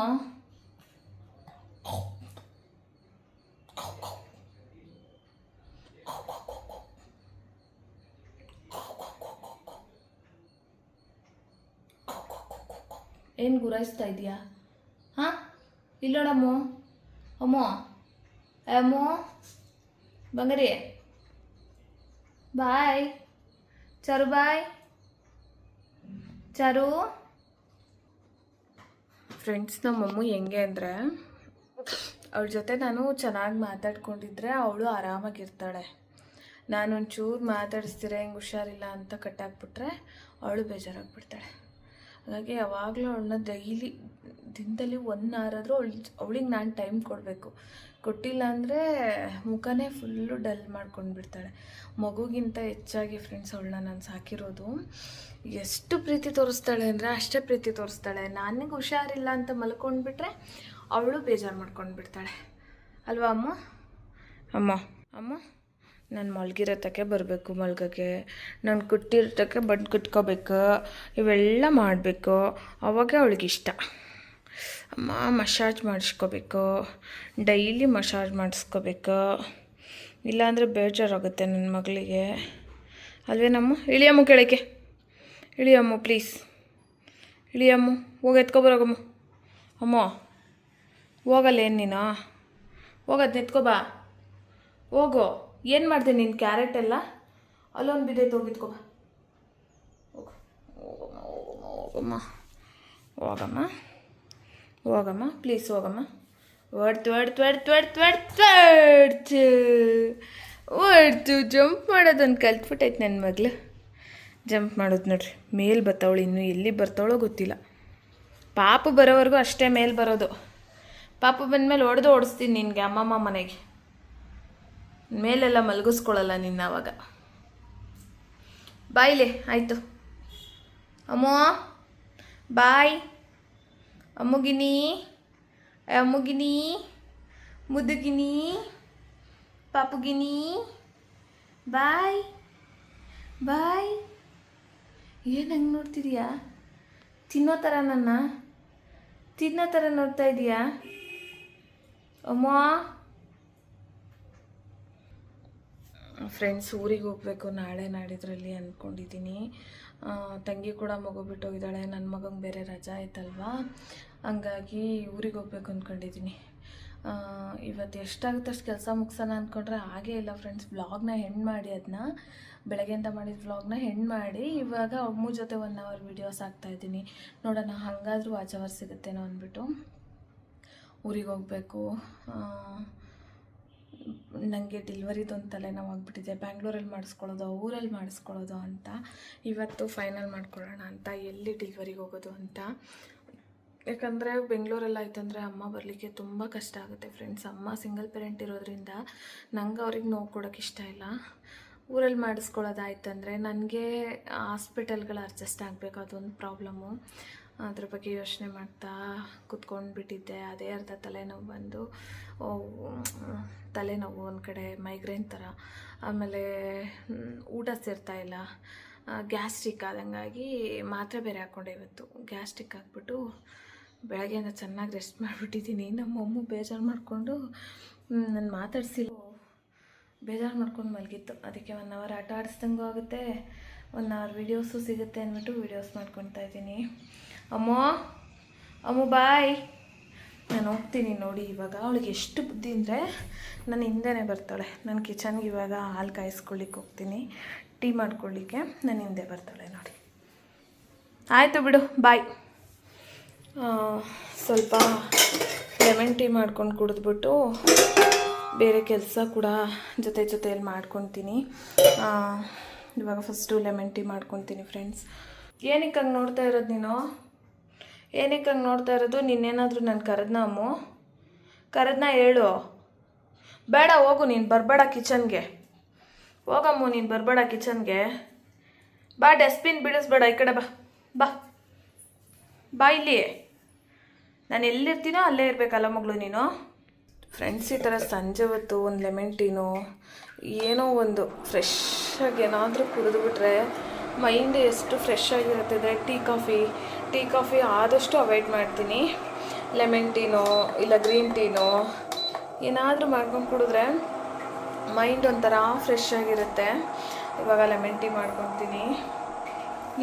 ಏನು ಗುರಾಯಿಸ್ತಾ ಇದೆಯಾ? ಹಾಂ, ಇಲ್ಲೋಡಮ್ಮ. ಅಮ್ಮ ಬಂಗಾರಿ ಬಾಯ್. ಚಾರು ಬಾಯ್. ಚಾರು. ಫ್ರೆಂಡ್ಸ್, ನಮ್ಮಮ್ಮ ಹೆಂಗೆ ಅಂದರೆ ಅವಳ ಜೊತೆ ನಾನು ಚೆನ್ನಾಗಿ ಮಾತಾಡ್ಕೊಂಡಿದ್ರೆ ಅವಳು ಆರಾಮಾಗಿರ್ತಾಳೆ. ನಾನೊಂಚೂರು ಮಾತಾಡಿಸ್ತೀರ ಹಿಂಗೆ ಹುಷಾರಿಲ್ಲ ಅಂತ ಕಟ್ಟಾಕ್ಬಿಟ್ರೆ ಅವಳು ಬೇಜಾರಾಗ್ಬಿಡ್ತಾಳೆ. ಹಾಗಾಗಿ ಯಾವಾಗಲೂ ಅವಳನ್ನ ಡೈಲಿ ದಿನದಲ್ಲಿ 1 hour ಆದರೂ ಅವಳಿಗೆ ನಾನು ಟೈಮ್ ಕೊಡಬೇಕು. ಕೊಟ್ಟಿಲ್ಲ ಅಂದರೆ ಮುಖನೇ ಫುಲ್ಲು ಡಲ್ ಮಾಡ್ಕೊಂಡು ಬಿಡ್ತಾಳೆ. ಮಗುಗಿಂತ ಹೆಚ್ಚಾಗಿ ಫ್ರೆಂಡ್ಸ್ ಅವಳನ್ನ ನಾನು ಸಾಕಿರೋದು. ಎಷ್ಟು ಪ್ರೀತಿ ತೋರಿಸ್ತಾಳೆ ಅಂದರೆ ಅಷ್ಟೇ ಪ್ರೀತಿ ತೋರಿಸ್ತಾಳೆ. ನನಗೆ ಹುಷಾರಿಲ್ಲ ಅಂತ ಮಲ್ಕೊಂಡ್ಬಿಟ್ರೆ ಅವಳು ಬೇಜಾರು ಮಾಡ್ಕೊಂಡು ಬಿಡ್ತಾಳೆ ಅಲ್ವಾ ಅಮ್ಮ? ಅಮ್ಮ ಅಮ್ಮ ನಾನು ಮಲಗಿರೋತಕ್ಕೆ ಬರಬೇಕು, ಮಲ್ಗೋಕ್ಕೆ ನಾನು ಕುಟ್ಟಿರೋತಕ್ಕೆ ಬಂದು ಕುಟ್ಕೋಬೇಕು, ಇವೆಲ್ಲ ಮಾಡಬೇಕು. ಅವಾಗ ಅವಳಿಗಿಷ್ಟ. ಅಮ್ಮ ಮಸಾಜ್ ಮಾಡಿಸ್ಕೋಬೇಕು, ಡೈಲಿ ಮಸಾಜ್ ಮಾಡಿಸ್ಕೋಬೇಕು, ಇಲ್ಲಾಂದರೆ ಬೇಜಾರಾಗುತ್ತೆ ನನ್ನ ಮಗಳಿಗೆ ಅಲ್ವೇನಮ್ಮ? ಇಳಿಯಮ್ಮ ಕೆಳಗೆ, ಇಳಿಯಮ್ಮ ಪ್ಲೀಸ್, ಇಳಿಯಮ್ಮ. ಹೋಗಿ ಎತ್ಕೊಬರೋಗಮ್ಮ. ಅಮ್ಮ ಹೋಗಲ್ಲೇನು ನೀನು? ಹೋಗೋದು ಎತ್ಕೊಬಾ, ಹೋಗೋ. ಏನು ಮಾಡಿದೆ ನೀನು? ಕ್ಯಾರೆಟ್ ಎಲ್ಲ ಅಲ್ಲೊಂದು ಬಿದ್ದೈತೆ, ಹೋಗಿತ್ಕೊಬ. ಹೋಗಮ್ಮ ಹೋಗಮ್ಮ ಹೋಗಮ್ಮ ಪ್ಲೀಸ್ ಹೋಗಮ್ಮ. ಹೊಡ್ತು ಜಂಪ್ ಮಾಡೋದನ್ನು ಕಲ್ತ್ಬಿಟ್ಟೈತೆ ನನ್ನ ಮಗಳು. ಜಂಪ್ ಮಾಡೋದು ನೋಡ್ರಿ, ಮೇಲೆ ಬರ್ತಾವಳು. ಇನ್ನೂ ಎಲ್ಲಿ ಬರ್ತಾವಳೋ ಗೊತ್ತಿಲ್ಲ. ಪಾಪು ಬರೋವರೆಗೂ ಅಷ್ಟೇ ಮೇಲೆ ಬರೋದು. ಪಾಪು ಬಂದಮೇಲೆ ಓಡಿಸ್ತೀನಿ ನಿನಗೆ ಅಮ್ಮಮ್ಮ ಮನೆಗೆ. ಮೇಲೆಲ್ಲ ಮಲಗಿಸ್ಕೊಳ್ಳಲ್ಲ ನಿನ್ನ ಅವಾಗ. ಬಾಯ್ಲೆ ಆಯಿತು ಅಮ್ಮ, ಬಾಯ್ ಅಮ್ಮಗಿನಿ, ಅಮ್ಮಗಿನಿ, ಮುದುಗಿನಿ, ಪಾಪುಗಿನಿ, ಬಾಯ್ ಬಾಯ್. ಏನು ಹಂಗೆ ನೋಡ್ತಿದೀಯಾ? ತಿನ್ನೋ ಥರ ನೋಡ್ತಾ ಇದೀಯಾ ಅಮ್ಮ? ಫ್ರೆಂಡ್ಸ್ ಊರಿಗೆ ಹೋಗಬೇಕು ನಾಳೆ ನಾಡಿದ್ರಲ್ಲಿ ಅಂದ್ಕೊಂಡಿದ್ದೀನಿ. ತಂಗಿ ಕೂಡ ಮಗು ಬಿಟ್ಟು ಹೋಗಿದ್ದಾಳೆ. ನನ್ನ ಮಗಂಗೆ ಬೇರೆ ರಜಾ ಆಯ್ತಲ್ವಾ, ಹಂಗಾಗಿ ಊರಿಗೆ ಹೋಗ್ಬೇಕು ಅಂದ್ಕೊಂಡಿದ್ದೀನಿ. ಇವತ್ತು ಎಷ್ಟಾಗುತ್ತೆ ಅಷ್ಟು ಕೆಲಸ ಮುಗಿಸೋಣ ಅಂದ್ಕೊಂಡ್ರೆ ಹಾಗೇ ಇಲ್ಲ ಫ್ರೆಂಡ್ಸ್. ವ್ಲಾಗ್ನ ಹೆಣ್ಣು ಮಾಡಿ, ಅದನ್ನ ಬೆಳಗ್ಗೆಯಿಂದ ಮಾಡಿದ ವ್ಲಾಗ್ನ ಹೆಣ್ಣು ಮಾಡಿ ಇವಾಗ ಅಮ್ಮ ಜೊತೆ 1 hour ವೀಡಿಯೋಸ್ ಹಾಕ್ತಾಯಿದ್ದೀನಿ. ನೋಡೋಣ ಹಾಗಾದರೂ ವಾಚ್ ಅವರ್ ಸಿಗುತ್ತೇನೋ ಅಂದ್ಬಿಟ್ಟು ಊರಿಗೆ ಹೋಗಬೇಕು. ನನಗೆ ಡೆಲಿವರಿದೊಂದು ತಲೆನೋವು ಆಗಿಬಿಟ್ಟಿದೆ. ಬ್ಯಾಂಗ್ಳೂರಲ್ಲಿ ಮಾಡಿಸ್ಕೊಳ್ಳೋದು ಊರಲ್ಲಿ ಮಾಡಿಸ್ಕೊಳ್ಳೋದು ಅಂತ ಇವತ್ತು ಫೈನಲ್ ಮಾಡ್ಕೊಳ್ಳೋಣ ಅಂತ, ಎಲ್ಲಿ ಡೆಲಿವರಿಗೆ ಹೋಗೋದು ಅಂತ. ಯಾಕಂದರೆ ಬೆಂಗಳೂರಲ್ಲಿ ಆಯ್ತಂದರೆ ಅಮ್ಮ ಬರಲಿಕ್ಕೆ ತುಂಬ ಕಷ್ಟ ಆಗುತ್ತೆ ಫ್ರೆಂಡ್ಸ್. ಅಮ್ಮ ಸಿಂಗಲ್ ಪೇರೆಂಟ್ ಇರೋದ್ರಿಂದ ನಂಗೆ ಅವ್ರಿಗೆ ನೋವು ಕೊಡೋಕ್ಕೆ ಇಷ್ಟ ಇಲ್ಲ. ಊರಲ್ಲಿ ಮಾಡಿಸ್ಕೊಳ್ಳೋದಾಯ್ತಂದರೆ ನನಗೆ ಹಾಸ್ಪಿಟಲ್ಗಳು ಅಡ್ಜಸ್ಟ್ ಆಗಬೇಕು, ಅದೊಂದು ಪ್ರಾಬ್ಲಮ್ಮು. ಅದ್ರ ಬಗ್ಗೆ ಯೋಚನೆ ಮಾಡ್ತಾ ಕೂತ್ಕೊಂಡ್ಬಿಟ್ಟಿದ್ದೆ. ಅದೇ ಅರ್ಧ ತಲೆನೋವು ಬಂದು ತಲೆನೋವು ಒಂದು ಕಡೆ ಮೈಗ್ರೇನ್ ಥರ, ಆಮೇಲೆ ಊಟ ಸೇರ್ತಾಯಿಲ್ಲ, ಗ್ಯಾಸ್ಟ್ರಿಕ್ ಆದಂಗಾಗಿ ಮಾತ್ರೆ ಬೇರೆ ಹಾಕ್ಕೊಂಡೆ. ಇವತ್ತು ಗ್ಯಾಸ್ಟ್ರಿಕ್ ಆಗಿಬಿಟ್ಟು ಬೆಳಗ್ಗೆಯಿಂದ ಚೆನ್ನಾಗಿ ರೆಸ್ಟ್ ಮಾಡಿಬಿಟ್ಟಿದ್ದೀನಿ. ನಮ್ಮಮ್ಮ ಬೇಜಾರು ಮಾಡಿಕೊಂಡು ನಾನು ಮಾತಾಡ್ಸಿಲ್ಲ, ಬೇಜಾರು ಮಾಡ್ಕೊಂಡು ಮಲಗಿತ್ತು. ಅದಕ್ಕೆ 1 hour ಆಟ ಆಡಿಸ್ದಂಗೂ ಆಗುತ್ತೆ, 1 hour ವೀಡಿಯೋಸು ಸಿಗುತ್ತೆ ಅಂದ್ಬಿಟ್ಟು ವೀಡಿಯೋಸ್ ಮಾಡ್ಕೊತಾ ಇದ್ದೀನಿ. ಅಮ್ಮ ಬಾಯ್. ನಾನು ಹೋಗ್ತೀನಿ ನೋಡಿ. ಇವಾಗ ಅವಳಿಗೆ ಎಷ್ಟು ಬುದ್ಧಿ ಅಂದರೆ ನನ್ನ ಹಿಂದೆನೇ ಬರ್ತಾಳೆ. ನಾನು ಕಿಚನ್ಗೆ ಇವಾಗ ಹಾಲು ಕಾಯಿಸ್ಕೊಳ್ಳಿಕ್ಕೆ ಹೋಗ್ತೀನಿ, ಟೀ ಮಾಡ್ಕೊಳ್ಳಿಕ್ಕೆ. ನನ್ನ ಹಿಂದೆ ಬರ್ತಾಳೆ ನೋಡಿ. ಆಯಿತು ಬಿಡು, ಬಾಯ್. ಸ್ವಲ್ಪ ಲೆಮನ್ ಟೀ ಮಾಡ್ಕೊಂಡು ಕುಡಿದ್ಬಿಟ್ಟು ಬೇರೆ ಕೆಲಸ ಕೂಡ ಜೊತೆಯಲ್ಲಿ ಮಾಡ್ಕೊತೀನಿ. ಇವಾಗ ಫಸ್ಟು ಲೆಮನ್ ಟೀ ಮಾಡ್ಕೊತೀನಿ ಫ್ರೆಂಡ್ಸ್. ಏನಕ್ಕೆ ಹಂಗೆ ನೋಡ್ತಾ ಇರೋದು ನೀನು? ಏನಕ್ಕೆ ಹಂಗೆ ನೋಡ್ತಾ ಇರೋದು? ನೀನೇನಾದರೂ ನಾನು ಕರೆದ್ನ ಹೇಳು. ಬೇಡ ಹೋಗು, ನೀನು ಬರಬೇಡ ಕಿಚನ್ಗೆ. ಹೋಗಮ್ಮ, ನೀನು ಬರಬೇಡ ಕಿಚನ್ಗೆ. ಬಾ, ಡಸ್ಟ್ಬಿನ್ ಬಿಡಿಸ್ಬೇಡ, ಈ ಕಡೆ ಬಾ ಬಾ ಇಲ್ಲಿ. ನಾನು ಎಲ್ಲಿರ್ತೀನೋ ಅಲ್ಲೇ ಇರಬೇಕಲ್ಲ ಮಗಳು ನೀನು. ಫ್ರೆಂಡ್ಸ್, ಈ ಥರ ಸಂಜೆ ಹೊತ್ತು ಒಂದು ಲೆಮನ್ ಟೀನೋ ಏನೋ ಒಂದು ಫ್ರೆಶ್ ಆಗಿ ಏನಾದರೂ ಕುಡಿದ್ಬಿಟ್ರೆ ಮೈಂಡ್ ಎಷ್ಟು ಫ್ರೆಶ್ ಆಗಿರುತ್ತದೆ. ಟೀ ಕಾಫಿ ಆದಷ್ಟು ಅವಾಯ್ಡ್ ಮಾಡ್ತೀನಿ. ಲೆಮನ್ ಟೀನೋ ಇಲ್ಲ ಗ್ರೀನ್ ಟೀನೋ ಏನಾದರೂ ಮಾಡ್ಕೊಂಡು ಕುಡಿದ್ರೆ ಮೈಂಡ್ ಒಂಥರ ಫ್ರೆಶ್ ಆಗಿರುತ್ತೆ. ಇವಾಗ ಲೆಮನ್ ಟೀ ಮಾಡ್ಕೊತೀನಿ.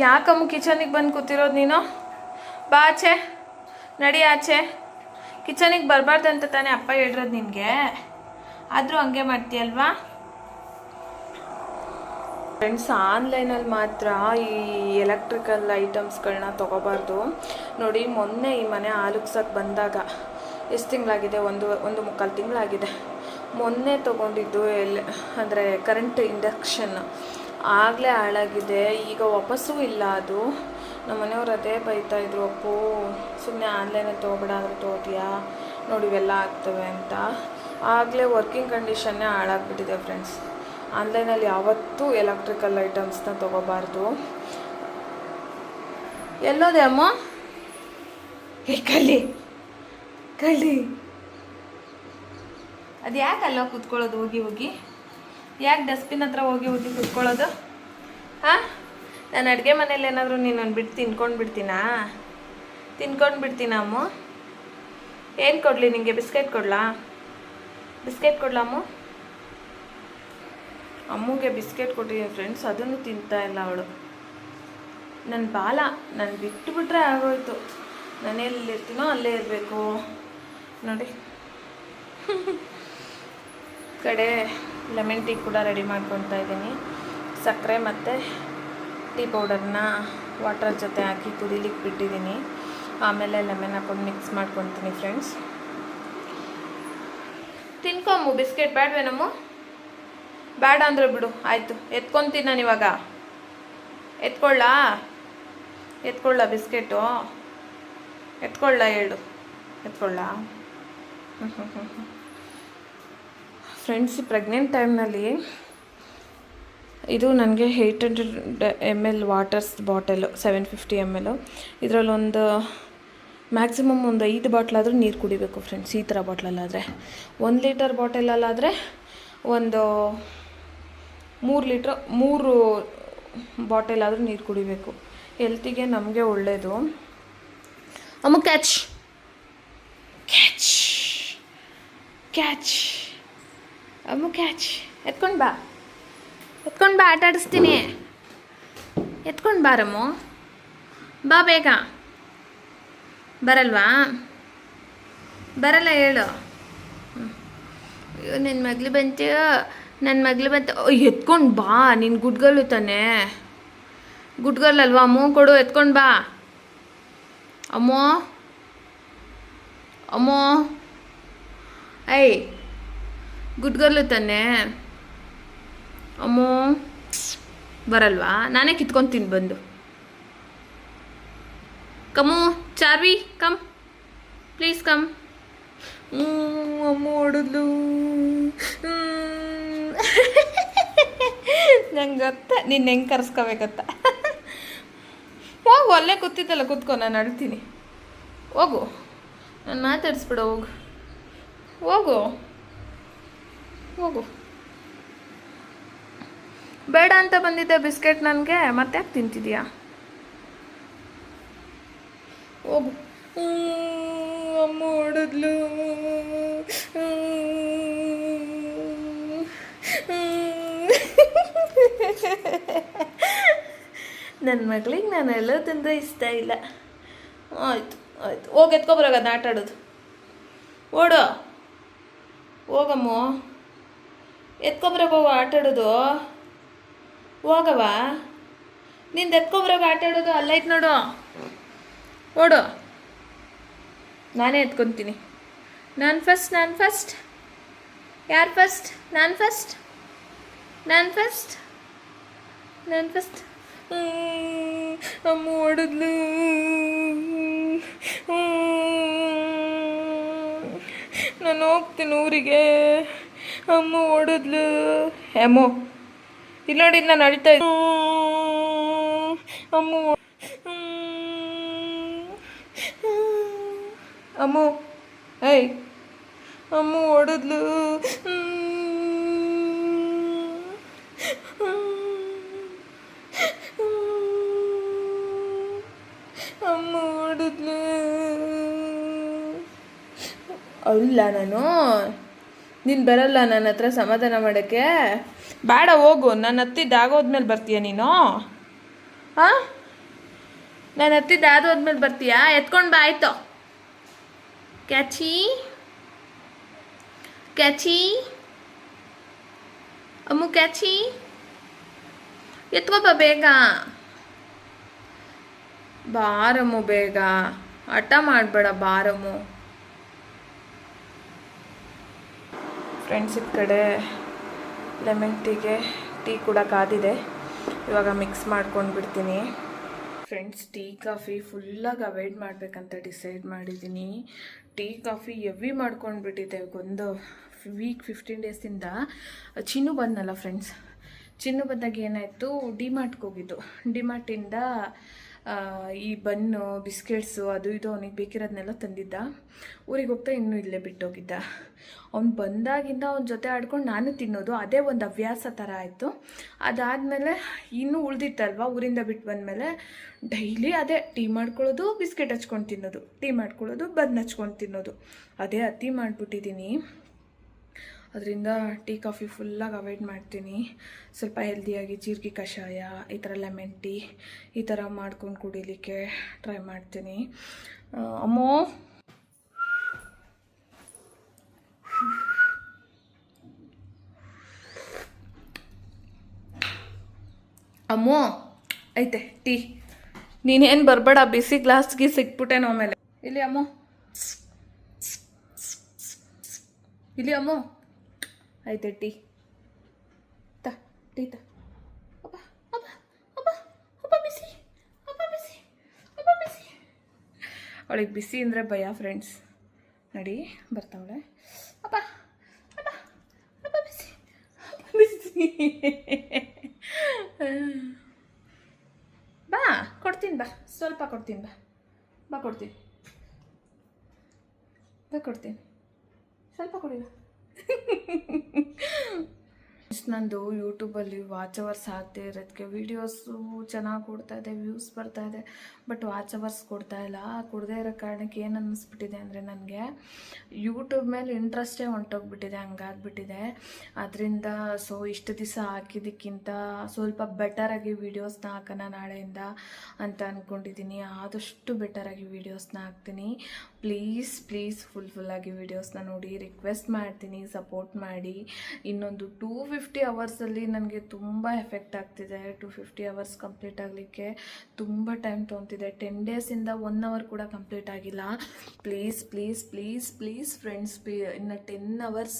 ಯಾಕಮ್ಮ ಕಿಚನಿಗೆ ಬಂದು ಕೂತಿರೋದು ನೀನು? ಬಾ ಆಚೆ, ನಡಿ ಆಚೆ. ಕಿಚನಿಗೆ ಬರಬಾರ್ದಂತ ತಾನೇ ಅಪ್ಪ ಹೇಳಿರೋದು ನಿನಗೆ, ಆದರೂ ಹಂಗೆ ಮಾಡ್ತೀಯಲ್ವಾ? ಫ್ರೆಂಡ್ಸ್, ಆನ್ಲೈನಲ್ಲಿ ಮಾತ್ರ ಈ ಎಲೆಕ್ಟ್ರಿಕಲ್ ಐಟಮ್ಸ್ಗಳನ್ನ ತೊಗೋಬಾರ್ದು ನೋಡಿ. ಮೊನ್ನೆ ಈ ಮನೆ ಆಲುಕ್ಸಕ್ಕೆ ಬಂದಾಗ ಎಷ್ಟು ತಿಂಗಳಾಗಿದೆ? ಒಂದು ಮುಕ್ಕಾಲು ತಿಂಗಳಾಗಿದೆ. ಮೊನ್ನೆ ತೊಗೊಂಡಿದ್ದು ಅಂದರೆ ಕರೆಂಟ್ ಇಂಡಕ್ಷನ್ ಆಗಲೇ ಹಾಳಾಗಿದೆ. ಈಗ ವಾಪಸ್ಸೂ ಇಲ್ಲ ಅದು. ನಮ್ಮ ಮನೆಯವ್ರು ಅದೇ ಬೈತಾಯಿದ್ರು, ಅಪ್ಪು ಸುಮ್ಮನೆ ಆನ್ಲೈನಲ್ಲಿ ತೊಗೊಬೇಡ ಅಂದರೆ ತೊಗೋತೀಯಾ, ನೋಡಿ ಇವೆಲ್ಲ ಆಗ್ತವೆ ಅಂತ. ಆಗಲೇ ವರ್ಕಿಂಗ್ ಕಂಡೀಷನ್ನೇ ಹಾಳಾಗ್ಬಿಟ್ಟಿದೆ ಫ್ರೆಂಡ್ಸ್. ಆನ್ಲೈನಲ್ಲಿ ಯಾವತ್ತೂ ಎಲೆಕ್ಟ್ರಿಕಲ್ ಐಟಮ್ಸ್ನ ತೊಗೋಬಾರ್ದು. ಎಲ್ಲೋದೆ ಅಮ್ಮ? ಕಲಿ ಕಲಿ, ಅದು ಯಾಕೆ ಅಲ್ಲ ಕೂತ್ಕೊಳ್ಳೋದು ಹೋಗಿ ಯಾಕೆ ಡಸ್ಟ್ಬಿನ್ ಹತ್ರ ಹೋಗಿ ಕೂತ್ಕೊಳ್ಳೋದು? ಹಾಂ, ನಾನು ಅಡುಗೆ ಮನೇಲಿ ಏನಾದರೂ ನೀನು ಬಿಟ್ಟು ತಿನ್ಕೊಂಡು ಬಿಡ್ತೀನಾ ಅಮ್ಮ? ಏನು ಕೊಡಲಿ ನಿನಗೆ? ಬಿಸ್ಕೆಟ್ ಕೊಡಲಾ ಅಮ್ಮ? ಅಮ್ಮಗೆ ಬಿಸ್ಕೆಟ್ ಕೊಟ್ಟಿದ್ದೀನಿ ಫ್ರೆಂಡ್ಸ್, ಅದನ್ನು ತಿಂತಾ ಇಲ್ಲ ಅವಳು. ನನ್ನ ಬಾಲ ನಾನು ಬಿಟ್ಟುಬಿಟ್ರೆ ಆಗೋಯ್ತು. ನಾನು ಎಲ್ಲಿರ್ತೀನೋ ಅಲ್ಲೇ ಇರಬೇಕು ನೋಡಿ. ಕಡೆ ಲೆಮನ್ ಟೀ ಕೂಡ ರೆಡಿ ಮಾಡ್ಕೊತಾ ಇದ್ದೀನಿ. ಸಕ್ಕರೆ ಮತ್ತು ಟೀ ಪೌಡರ್ನ ವಾಟರ್ ಜೊತೆ ಹಾಕಿ ಕುದಿಲಿಕ್ಕೆ ಬಿಟ್ಟಿದ್ದೀನಿ. ಆಮೇಲೆ ಲೆಮನ್ ಹಾಕೊಂಡು ಮಿಕ್ಸ್ ಮಾಡ್ಕೊತೀನಿ ಫ್ರೆಂಡ್ಸ್. ತಿನ್ಕೊಂಬು. ಬಿಸ್ಕೆಟ್ ಬೇಡವೇನಮ್ಮ? ಬೇಡ ಅಂದರೆ ಬಿಡು, ಆಯಿತು. ಎತ್ಕೊತೀನಿ ನಾನು ಇವಾಗ. ಎತ್ಕೊಳ್ಳ ಬಿಸ್ಕೆಟು? ಹೇಳು. ಎತ್ಕೊಳ್ಳ ಫ್ರೆಂಡ್ಸ್. ಪ್ರೆಗ್ನೆಂಟ್ ಟೈಮ್ನಲ್ಲಿ ಇದು ನನಗೆ 800 ml ವಾಟರ್ಸ್ ಬಾಟಲು, 750 ml. ಇದರಲ್ಲೊಂದು ಮ್ಯಾಕ್ಸಿಮಮ್ ಒಂದು 5 ಬಾಟ್ಲಾದರೂ ನೀರು ಕುಡಿಬೇಕು ಫ್ರೆಂಡ್ಸ್. ಈ ಥರ ಬಾಟ್ಲಲ್ಲಾದರೆ 1 ಲೀಟರ್ ಬಾಟಲಲ್ಲಾದರೆ ಒಂದು 3 ಬಾಟಲ್ ಆದರೂ ನೀರು ಕುಡಿಬೇಕು. ಹೆಲ್ತಿಗೆ ನಮಗೆ ಒಳ್ಳೆಯದು. ಅಮ್ಮ ಕ್ಯಾಚ್ ಅಮ್ಮ ಕ್ಯಾಚ್. ಎತ್ಕೊಂಡು ಬಾ ಆಟ ಆಡಿಸ್ತೀನಿ. ಎತ್ಕೊಂಡು ಬಾರಮ್ಮ, ಬಾ ಬೇಗ. ಬರಲ್ವಾ? ಬರಲ್ಲ ಹೇಳು. ಅಯ್ಯೋ ನನ್ನ ಮಗಳು ಬಂತು. ಎತ್ಕೊಂಡು ಬಾ. ನೀನು ಗುಡ್ಗಲ್ಲು ತಾನೆ? ಗುಡ್ಗಲ್ಲಲ್ವಾ? ಅಮ್ಮ ಕೊಡು, ಎತ್ಕೊಂಡು ಬಾ. ಅಮ್ಮೋ ಐ ಗುಡ್ಗಲ್ಲು ತಾನೆ? ಅಮ್ಮೋ ಬರಲ್ವಾ? ನಾನೇ ಕಿತ್ಕೊತೀನಿ ಬಂದು. Come Charvi, come please come. ಅಮ್ಮ ಹೊಡೆದ್ಲು. ನಂಗೆ ಗೊತ್ತ ನೀನು ಹೆಂಗೆ ಕರೆಸ್ಕೋಬೇಕತ್ತ. ಹೋಗು, ಅಲ್ಲೇ ಕೂತಿದ್ದಲ್ಲ ಕೂತ್ಕೊ, ನಾನು ಅಳ್ತೀನಿ. ಹೋಗು, ನಾನು ಮಾತಾಡಿಸ್ಬಿಡ. ಹೋಗು. ಬೇಡ ಅಂತ ಬಂದಿದ್ದೆ ಬಿಸ್ಕೆಟ್ ನನಗೆ, ಮತ್ತೆ ಯಾಕೆ ತಿಂತಿದ್ಯಾ? ಹೋಗು. ಅಮ್ಮ ಹೊಡೆದ್ಲು. ನನ್ನ ಮಗಳಿಗೆ ನಾನು ಎಲ್ಲೋದಂದ್ರೆ ಇಷ್ಟ ಇಲ್ಲ. ಆಯಿತು ಹೋಗಿ ಎತ್ಕೊಬರಾಗ ಅದು ಆಟ ಆಡೋದು. ಹೋಗಮ್ಮ, ಎತ್ಕೊಬರಾಗ ಹೋಗೋ ಆಟ ಆಡೋದು. ಹೋಗವ, ನಿಂದು ಎತ್ಕೊಬರಾಗ ಆಟ ಆಡೋದು. ಅಲ್ಲೈತೆ ನೋಡು. ನಾನೇ ಎತ್ಕೊತೀನಿ. ನಾನು ಫಸ್ಟ್. ಯಾರು ಫಸ್ಟ್? ನಾನು ಫಸ್ಟ್. ಅಮ್ಮ ಹೊಡೆದ್ಲು. ನಾನು ಹೋಗ್ತೀನಿ ಊರಿಗೆ. ಅಮ್ಮ ಹೊಡೆದ್ಲು. ಅಮ್ಮೋ ಇಲ್ಲಿ ನೋಡಿ, ನಾನು ಅಳ್ತಾ ಇದ್ದೆ. ಅಮ್ಮು ಏಯ್, ಅಮ್ಮ ಹೊಡೆದ್ಲು. ಅಮ್ಮ ಹೊಡೆದ್ಲು. ಅಲ್ಲ, ನೀನು ಬರಲ್ಲ ನನ್ನ ಹತ್ರ ಸಮಾಧಾನ ಮಾಡೋಕ್ಕೆ? ಬೇಡ, ಹೋಗು. ನಾನು ಹತ್ತಿದ್ದಾಗೋದ್ಮೇಲೆ ಬರ್ತೀಯ ನೀನು? ಹಾಂ, ನಾನು ಹತ್ತಿದ್ದಾದೋದ್ಮೇಲೆ ಬರ್ತೀಯಾ? ಎತ್ಕೊಂಡು ಬಾ. ಆಯಿತು. ಕ್ಯಾಚಿ ಅಮ್ಮು, ಕ್ಯಾಚಿ ಎತ್ಕೋಬ ಬೇಗ. ಬಾರಮ್ಮು ಬೇಗ, ಹಠ ಮಾಡಬೇಡ, ಬಾರಮ್ಮು. ಫ್ರೆಂಡ್ಸ್, ಈ ಕಡೆ ಲೆಮನ್ ಟೀಗೆ ಟೀ ಕೂಡ ಕಾದಿದೆ. ಇವಾಗ ಮಿಕ್ಸ್ ಮಾಡ್ಕೊಂಡು ಬಿಡ್ತೀನಿ. ಫ್ರೆಂಡ್ಸ್, ಟೀ ಕಾಫಿ ಫುಲ್ಲಾಗಿ ಅವಾಯ್ಡ್ ಮಾಡಬೇಕಂತ ಡಿಸೈಡ್ ಮಾಡಿದ್ದೀನಿ. ಟೀ ಕಾಫಿ ಹೆವಿ ಮಾಡ್ಕೊಂಡ್ಬಿಟ್ಟಿದೆ. ಒಂದು ವೀಕ್ 15 ಡೇಸಿಂದ ಚಿನ್ನು ಬಂದಲ್ಲ ಫ್ರೆಂಡ್ಸ್. ಚಿನ್ನು ಬಂದಾಗ ಏನಾಯಿತು, ಡಿಮಾರ್ಟ್ಗೆ ಹೋಗಿದ್ದು. ಡಿಮಾರ್ಟಿಂದ ಈ ಬನ್ನು, ಬಿಸ್ಕೆಟ್ಸು, ಅದು ಇದು ಅವನಿಗೆ ಬೇಕಿರೋದನ್ನೆಲ್ಲ ತಂದಿದ್ದ. ಊರಿಗೆ ಹೋಗ್ತಾ ಇನ್ನೂ ಇಲ್ಲೇ ಬಿಟ್ಟೋಗಿದ್ದ. ಅವ್ನು ಬಂದಾಗಿಂದ ಅವನ ಜೊತೆ ಆಡ್ಕೊಂಡು ನಾನು ತಿನ್ನೋದು ಅದೇ ಒಂದು ಹವ್ಯಾಸ ಥರ ಆಯಿತು. ಅದಾದಮೇಲೆ ಇನ್ನೂ ಉಳಿದಿತ್ತಲ್ವ, ಊರಿಂದ ಬಿಟ್ಟು ಬಂದಮೇಲೆ ಡೈಲಿ ಅದೇ ಟೀ ಮಾಡ್ಕೊಳ್ಳೋದು, ಬಿಸ್ಕೆಟ್ ಹಚ್ಕೊಂಡು ತಿನ್ನೋದು, ಟೀ ಮಾಡ್ಕೊಳ್ಳೋದು, ಬನ್ ಹಚ್ಕೊಂಡು ತಿನ್ನೋದು, ಅದೇ ಅತಿ ಮಾಡಿಬಿಟ್ಟಿದ್ದೀನಿ. ಅದರಿಂದ ಟೀ ಕಾಫಿ ಫುಲ್ಲಾಗಿ ಅವಾಯ್ಡ್ ಮಾಡ್ತೀನಿ. ಸ್ವಲ್ಪ ಹೆಲ್ದಿಯಾಗಿ ಜೀರಿಗೆ ಕಷಾಯ, ಈ ಥರ ಲೆಮನ್ ಟೀ ಈ ಥರ ಮಾಡ್ಕೊಂಡು ಕುಡಿಲಿಕ್ಕೆ ಟ್ರೈ ಮಾಡ್ತೀನಿ. ಅಮ್ಮೋ ಅಮ್ಮೋ ಐತೆ ಟೀ. ನೀನೇನು ಬರಬೇಡ, ಬಿಸಿ ಗ್ಲಾಸ್ಗೆ ಸಿಕ್ಬಿಟ್ಟೆ ನಾವು ಮೇಲೆ. ಇಲ್ಲಿ ಅಮ್ಮೋ, ಇಲ್ಲಿ ಅಮ್ಮೋ ಐತೆ ಟೀ. ಟೀ ಅಪ್ಪ ಅಪ್ಪ ಅಪ್ಪ ಅಪ್ಪ ಬಿಸಿ, ಅಪ್ಪ ಬಿಸಿ, ಅಪ್ಪ ಬಿಸಿ. ಅವಳಿಗೆ ಬಿಸಿ ಅಂದರೆ ಭಯ ಫ್ರೆಂಡ್ಸ್. ನೋಡಿ ಬರ್ತಾವಳೆ. ಅಪ್ಪ ಅಪ್ಪ ಅಪ್ಪ ಬಿಸಿ, ಅಪ್ಪ ಬಿಸಿ. ಬಾ ಕೊಡ್ತೀನಿ, ಬಾ ಸ್ವಲ್ಪ ಕೊಡ್ತೀನಿ, ಬಾ ಬಾ ಕೊಡ್ತೀನಿ, ಬಾ ಕೊಡ್ತೀನಿ, ಸ್ವಲ್ಪ ಕೊಡಿ. ನಂದು ಯೂಟ್ಯೂಬಲ್ಲಿ ವಾಚ್ ಅವರ್ಸ್ ಆಗದೆ ಇರೋದಕ್ಕೆ ವೀಡಿಯೋಸು ಚೆನ್ನಾಗಿ ಕೊಡ್ತಾ ಇದೆ, ವ್ಯೂಸ್ ಬರ್ತಾ ಇದೆ, ಬಟ್ ವಾಚ್ ಅವರ್ಸ್ ಕೊಡ್ತಾ ಇಲ್ಲ. ಕೊಡದೇ ಇರೋ ಕಾರಣಕ್ಕೆ ಏನು ಅನ್ನಿಸ್ಬಿಟ್ಟಿದೆ ಅಂದರೆ, ನನಗೆ ಯೂಟ್ಯೂಬ್ ಮೇಲೆ ಇಂಟ್ರೆಸ್ಟೇ ಹೊಂಟೋಗ್ಬಿಟ್ಟಿದೆ, ಹಂಗಾಗ್ಬಿಟ್ಟಿದೆ. ಅದರಿಂದ ಸೊ ಇಷ್ಟು ದಿವಸ ಹಾಕಿದ್ದಕ್ಕಿಂತ ಸ್ವಲ್ಪ ಬೆಟರಾಗಿ ವೀಡಿಯೋಸ್ನ ಹಾಕೋಣ ನಾಳೆಯಿಂದ ಅಂತ ಅಂದ್ಕೊಂಡಿದ್ದೀನಿ. ಆದಷ್ಟು ಬೆಟರಾಗಿ ವೀಡಿಯೋಸ್ನ ಹಾಕ್ತೀನಿ. ಪ್ಲೀಸ್ ಪ್ಲೀಸ್ ಫುಲ್ಲಾಗಿ ವೀಡಿಯೋಸ್ನ ನೋಡಿ, ರಿಕ್ವೆಸ್ಟ್ ಮಾಡ್ತೀನಿ, ಸಪೋರ್ಟ್ ಮಾಡಿ. ಇನ್ನೊಂದು 250 ಅವರ್ಸಲ್ಲಿ ನನಗೆ ತುಂಬ ಎಫೆಕ್ಟ್ ಆಗ್ತಿದೆ. 250 ಅವರ್ಸ್ ಕಂಪ್ಲೀಟ್ ಆಗಲಿಕ್ಕೆ ತುಂಬ ಟೈಮ್ ತೊಗೊತಿದೆ. 10 ಡೇಸಿಂದ 1 ಅವರ್ ಕೂಡ ಕಂಪ್ಲೀಟ್ ಆಗಿಲ್ಲ. Please please please please friends, ಇನ್ನು 10 ಅವರ್ಸ್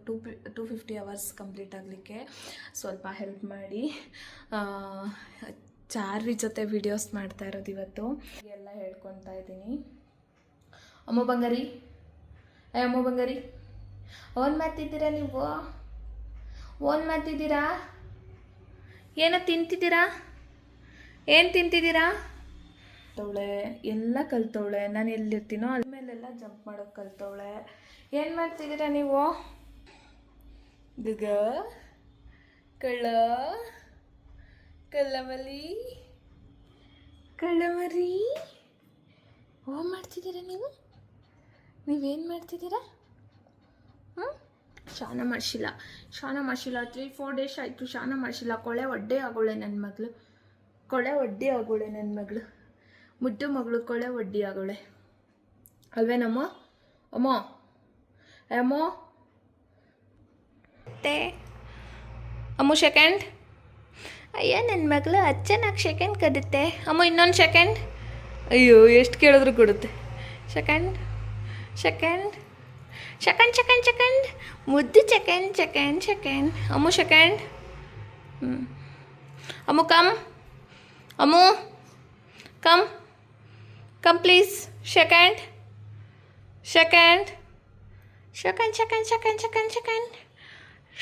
250 ಅವರ್ಸ್ ಕಂಪ್ಲೀಟ್ ಆಗಲಿಕ್ಕೆ ಸ್ವಲ್ಪ ಹೆಲ್ಪ್ ಮಾಡಿ. ಚಾರ್ವಿ ಜೊತೆ ವೀಡಿಯೋಸ್ ಮಾಡ್ತಾ ಇರೋದು ಇವತ್ತು, ಎಲ್ಲ ಹೇಳ್ಕೊತಾ ಇದ್ದೀನಿ. ಅಮ್ಮ ಬಂಗಾರಿ, ಅಮ್ಮ ಬಂಗಾರಿ, ಓನ್ ಮಾಡ್ತಿದ್ದೀರಾ ನೀವು? ಓನ್ ಮಾಡ್ತಿದ್ದೀರಾ? ಏನೋ ತಿಂತಿದ್ದೀರಾ? ಏನು ತಿಂತಿದ್ದೀರಾ? ಕಲ್ತವಳೆ, ಎಲ್ಲ ಕಲ್ತವಳೆ. ನಾನು ಎಲ್ಲಿರ್ತೀನೋ ಅದ್ರ ಮೇಲೆಲ್ಲ ಜಂಪ್ ಮಾಡೋದು ಕಲ್ತವಳೆ. ಏನು ಮಾಡ್ತಿದ್ದೀರಾ ನೀವು? ದುಗ ಕಳ್ಳ ಕಳ್ಳಮಲಿ ಕಳ್ಳಮರಿ, ಓ ಮಾಡ್ತಿದ್ದೀರಾ ನೀವು? ನೀವೇನು ಮಾಡ್ತಿದ್ದೀರಾ? ಶಾನ ಮಾಡಿಸಿಲ್ಲ 3-4 ಡೇಸ್ ಆಯಿತು. ಶಾನ ಮಾಡಿಸಿಲ್ಲ. ಕೊಳೆ ಒಡ್ಡೆ ಆಗೋಳೆ ನನ್ನ ಮಗಳು, ಕೊಳೆ ಒಡ್ಡಿ ಆಗೋಳೆ ನನ್ನ ಮಗಳು, ಮುದ್ದು ಮಗಳು ಕೊಳೆ ಒಡ್ಡಿ ಆಗೋಳೆ ಅಲ್ವೇನಮ್ಮ? ಅಮ್ಮ ಅಮ್ಮೋ ತೇ ಅಮ್ಮು ಸೆಕೆಂಡ್. ಅಯ್ಯ ನನ್ನ ಮಗಳು ಚೆನ್ನಾಗಿ ಸೆಕೆಂಡ್ ಕದುತ್ತೆ. ಅಮ್ಮ ಇನ್ನೊಂದು ಸೆಕೆಂಡ್. ಅಯ್ಯೋ ಎಷ್ಟು ಕೇಳಿದ್ರು ಕೊಡುತ್ತೆ. Second second second second second ಮುದ್ದು second second second. Ammu second. Ammu come, Ammu come come please. Second second second second second second second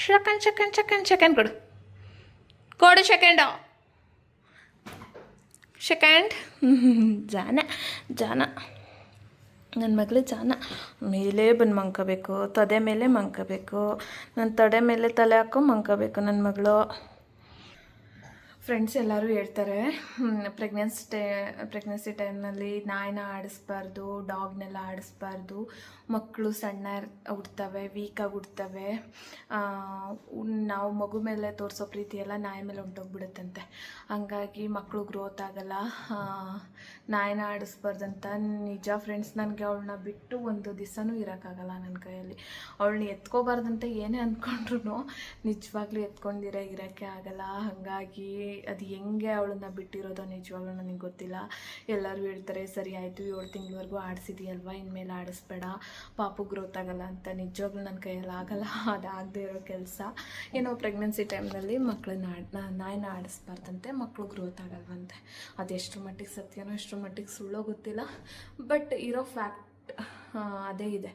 second second second second ಕೊಡು ಕೊಡು ಸೆಕೆಂಡು. ಸೆಕೆಂಡ್ ಜಾನ ಜಾನ ನನ್ನ ಮಗಳು ಜಾನ. ಮೇಲೆ ಬಂದು ಮಂಕೋಬೇಕು, ತದೆ ಮೇಲೆ ಮಂಕೋಬೇಕು, ನನ್ನ ತಡೆ ಮೇಲೆ ತಲೆ ಹಾಕೋ ಮಂಕೋಬೇಕು ನನ್ನ ಮಗಳು. ಫ್ರೆಂಡ್ಸ್ ಎಲ್ಲರೂ ಹೇಳ್ತಾರೆ ಪ್ರೆಗ್ನೆನ್ಸಿ ಟೈಮ್ನಲ್ಲಿ ನಾಯಿನ ಆಡಿಸ್ಬಾರ್ದು, ಡಾಗ್ನೆಲ್ಲ ಆಡಿಸ್ಬಾರ್ದು. ಮಕ್ಕಳು ಸಣ್ಣ ಹುಡ್ತವೆ, ವೀಕಾಗಿ ಹುಡ್ತವೆ. ನಾವು ಮಗು ಮೇಲೆ ತೋರಿಸೋ ಪ್ರೀತಿ ಎಲ್ಲ ನಾಯಿ ಮೇಲೆ ಹೊಂಟೋಗ್ಬಿಡುತ್ತಂತೆ. ಹಂಗಾಗಿ ಮಕ್ಕಳು ಗ್ರೋತ್ ಆಗಲ್ಲ, ನಾಯಿನ ಆಡಿಸ್ಬಾರ್ದಂತ. ನಿಜ ಫ್ರೆಂಡ್ಸ್, ನನಗೆ ಅವಳನ್ನ ಬಿಟ್ಟು ಒಂದು ದಿವಸನೂ ಇರೋಕ್ಕಾಗಲ್ಲ ನನ್ನ ಕೈಯಲ್ಲಿ. ಅವಳನ್ನ ಎತ್ಕೋಬಾರ್ದಂತ ಏನೇ ಅಂದ್ಕೊಂಡ್ರು ನಿಜವಾಗ್ಲೂ ಎತ್ಕೊಂಡಿರೋ ಇರೋಕ್ಕೆ ಆಗಲ್ಲ. ಹಾಗಾಗಿ ಅದು ಹೆಂಗೆ ಅವಳನ್ನ ಬಿಟ್ಟಿರೋದೋ ನಿಜವಾಗ್ಲೂ ನನಗೆ ಗೊತ್ತಿಲ್ಲ. ಎಲ್ಲರೂ ಹೇಳ್ತಾರೆ ಸರಿ ಆಯಿತು 7 ತಿಂಗಳವರೆಗೂ ಆಡಿಸಿದೆಯಲ್ವ, ಇನ್ಮೇಲೆ ಆಡಿಸ್ಬೇಡ, ಪಾಪು ಗ್ರೋತ್ ಆಗಲ್ಲ ಅಂತ. ನಿಜವಾಗ್ಲೂ ನನ್ನ ಕೈಯಲ್ಲಿ ಆಗಲ್ಲ, ಅದಾಗದೇ ಇರೋ ಕೆಲಸ. ಏನೋ ಪ್ರೆಗ್ನೆನ್ಸಿ ಟೈಮ್ನಲ್ಲಿ ನಾಯಿನ ಆಡಿಸ್ಬಾರ್ದಂತೆ, ಮಕ್ಕಳು ಗ್ರೋತ್ ಆಗಲ್ವಂತೆ. ಅದೆಷ್ಟರ ಮಟ್ಟಿಗೆ ಸತ್ಯನೋ ಎಷ್ಟರ ಮಟ್ಟಿಗೆ ಸುಳ್ಳೋ ಗೊತ್ತಿಲ್ಲ, ಬಟ್ ಇರೋ ಫ್ಯಾಕ್ಟ್ ಅದೇ ಇದೆ.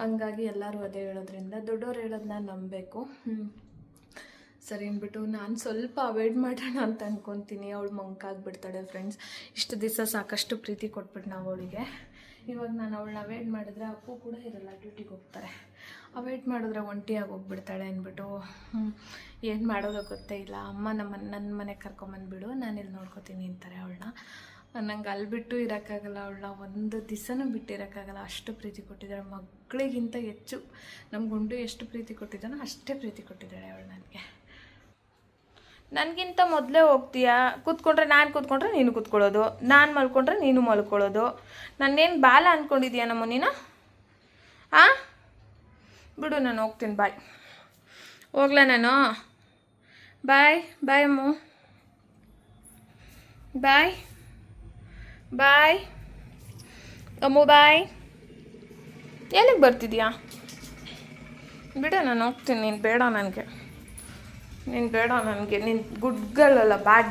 ಹಂಗಾಗಿ ಎಲ್ಲರೂ ಅದೇ ಹೇಳೋದ್ರಿಂದ ದೊಡ್ಡವ್ರು ಹೇಳೋದನ್ನ ನಂಬಬೇಕು. ಸರಿ ಅಂದ್ಬಿಟ್ಟು ನಾನು ಸ್ವಲ್ಪ ಅವಾಯ್ಡ್ ಮಾಡೋಣ ಅಂತ ಅಂದ್ಕೊತೀನಿ. ಅವಳು ಮಂಕಾಗ್ಬಿಡ್ತಾಳೆ ಫ್ರೆಂಡ್ಸ್. ಇಷ್ಟು ದಿವಸ ಸಾಕಷ್ಟು ಪ್ರೀತಿ ಕೊಟ್ಬಿಟ್ಟು ನಾವು ಅವಳಿಗೆ. ಇವಾಗ ನಾನು ಅವಳನ್ನ ಅವಾಯ್ಡ್ ಮಾಡಿದ್ರೆ ಅಪ್ಪು ಕೂಡ ಇರಲ್ಲ, ಡ್ಯೂಟಿಗೆ ಹೋಗ್ತಾರೆ. ಅವಾಯ್ಡ್ ಮಾಡಿದ್ರೆ ಒಂಟಿಯಾಗಿ ಹೋಗ್ಬಿಡ್ತಾಳೆ ಅಂದ್ಬಿಟ್ಟು ಏನು ಮಾಡೋದೋ ಗೊತ್ತೇ ಇಲ್ಲ. ಅಮ್ಮ ನನ್ನ ಮನೆಗೆ ಕರ್ಕೊಂಬಂದುಬಿಡು, ನಾನಿಲ್ಲಿ ನೋಡ್ಕೊತೀನಿ ಅಂತಾರೆ ಅವಳನ್ನ. ನಂಗೆ ಅಲ್ಲಿ ಬಿಟ್ಟು ಇರೋಕ್ಕಾಗಲ್ಲ, ಅವಳನ್ನ ಒಂದು ದಿವಸನೂ ಬಿಟ್ಟಿರೋಕ್ಕಾಗಲ್ಲ. ಅಷ್ಟು ಪ್ರೀತಿ ಕೊಟ್ಟಿದ್ದಾಳೆ, ಮಕ್ಕಳಿಗಿಂತ ಹೆಚ್ಚು ನಮ್ಮ ಗುಂಡು ಎಷ್ಟು ಪ್ರೀತಿ ಕೊಟ್ಟಿದ್ದಾನೋ ಅಷ್ಟೇ ಪ್ರೀತಿ ಕೊಟ್ಟಿದ್ದಾಳೆ ಅವಳು ನನಗೆ. ನನಗಿಂತ ಮೊದಲೇ ಹೋಗ್ತೀಯಾ, ಕೂತ್ಕೊಂಡ್ರೆ ನೀನು ಕೂತ್ಕೊಳ್ಳೋದು, ನಾನು ಮಲ್ಕೊಂಡ್ರೆ ನೀನು ಮಲ್ಕೊಳ್ಳೋದು. ನಾನೇನು ಬಾಲ ಅಂದ್ಕೊಂಡಿದ್ದೀಯಾ ನಮ್ಮ ನೀನು? ಬಿಡು, ನಾನು ಹೋಗ್ತೀನಿ, ಬಾಯ್. ಹೋಗ್ಲಾ ನಾನು? ಬಾಯ್ ಬಾಯ್ ಅಮ್ಮ, ಬಾಯ್ ಬಾಯ್ ಅಮ್ಮು, ಬಾಯ್. ಎಲ್ಲಿಗೆ ಬರ್ತಿದ್ಯಾ? ಬಿಡು, ನಾನು ಹೋಗ್ತೀನಿ. ನೀನು ಬೇಡ ನನಗೆ, ನೀನು ಗುಡ್ ಗರ್ಲ್ ಅಲ್ಲ, ಬ್ಯಾಡ್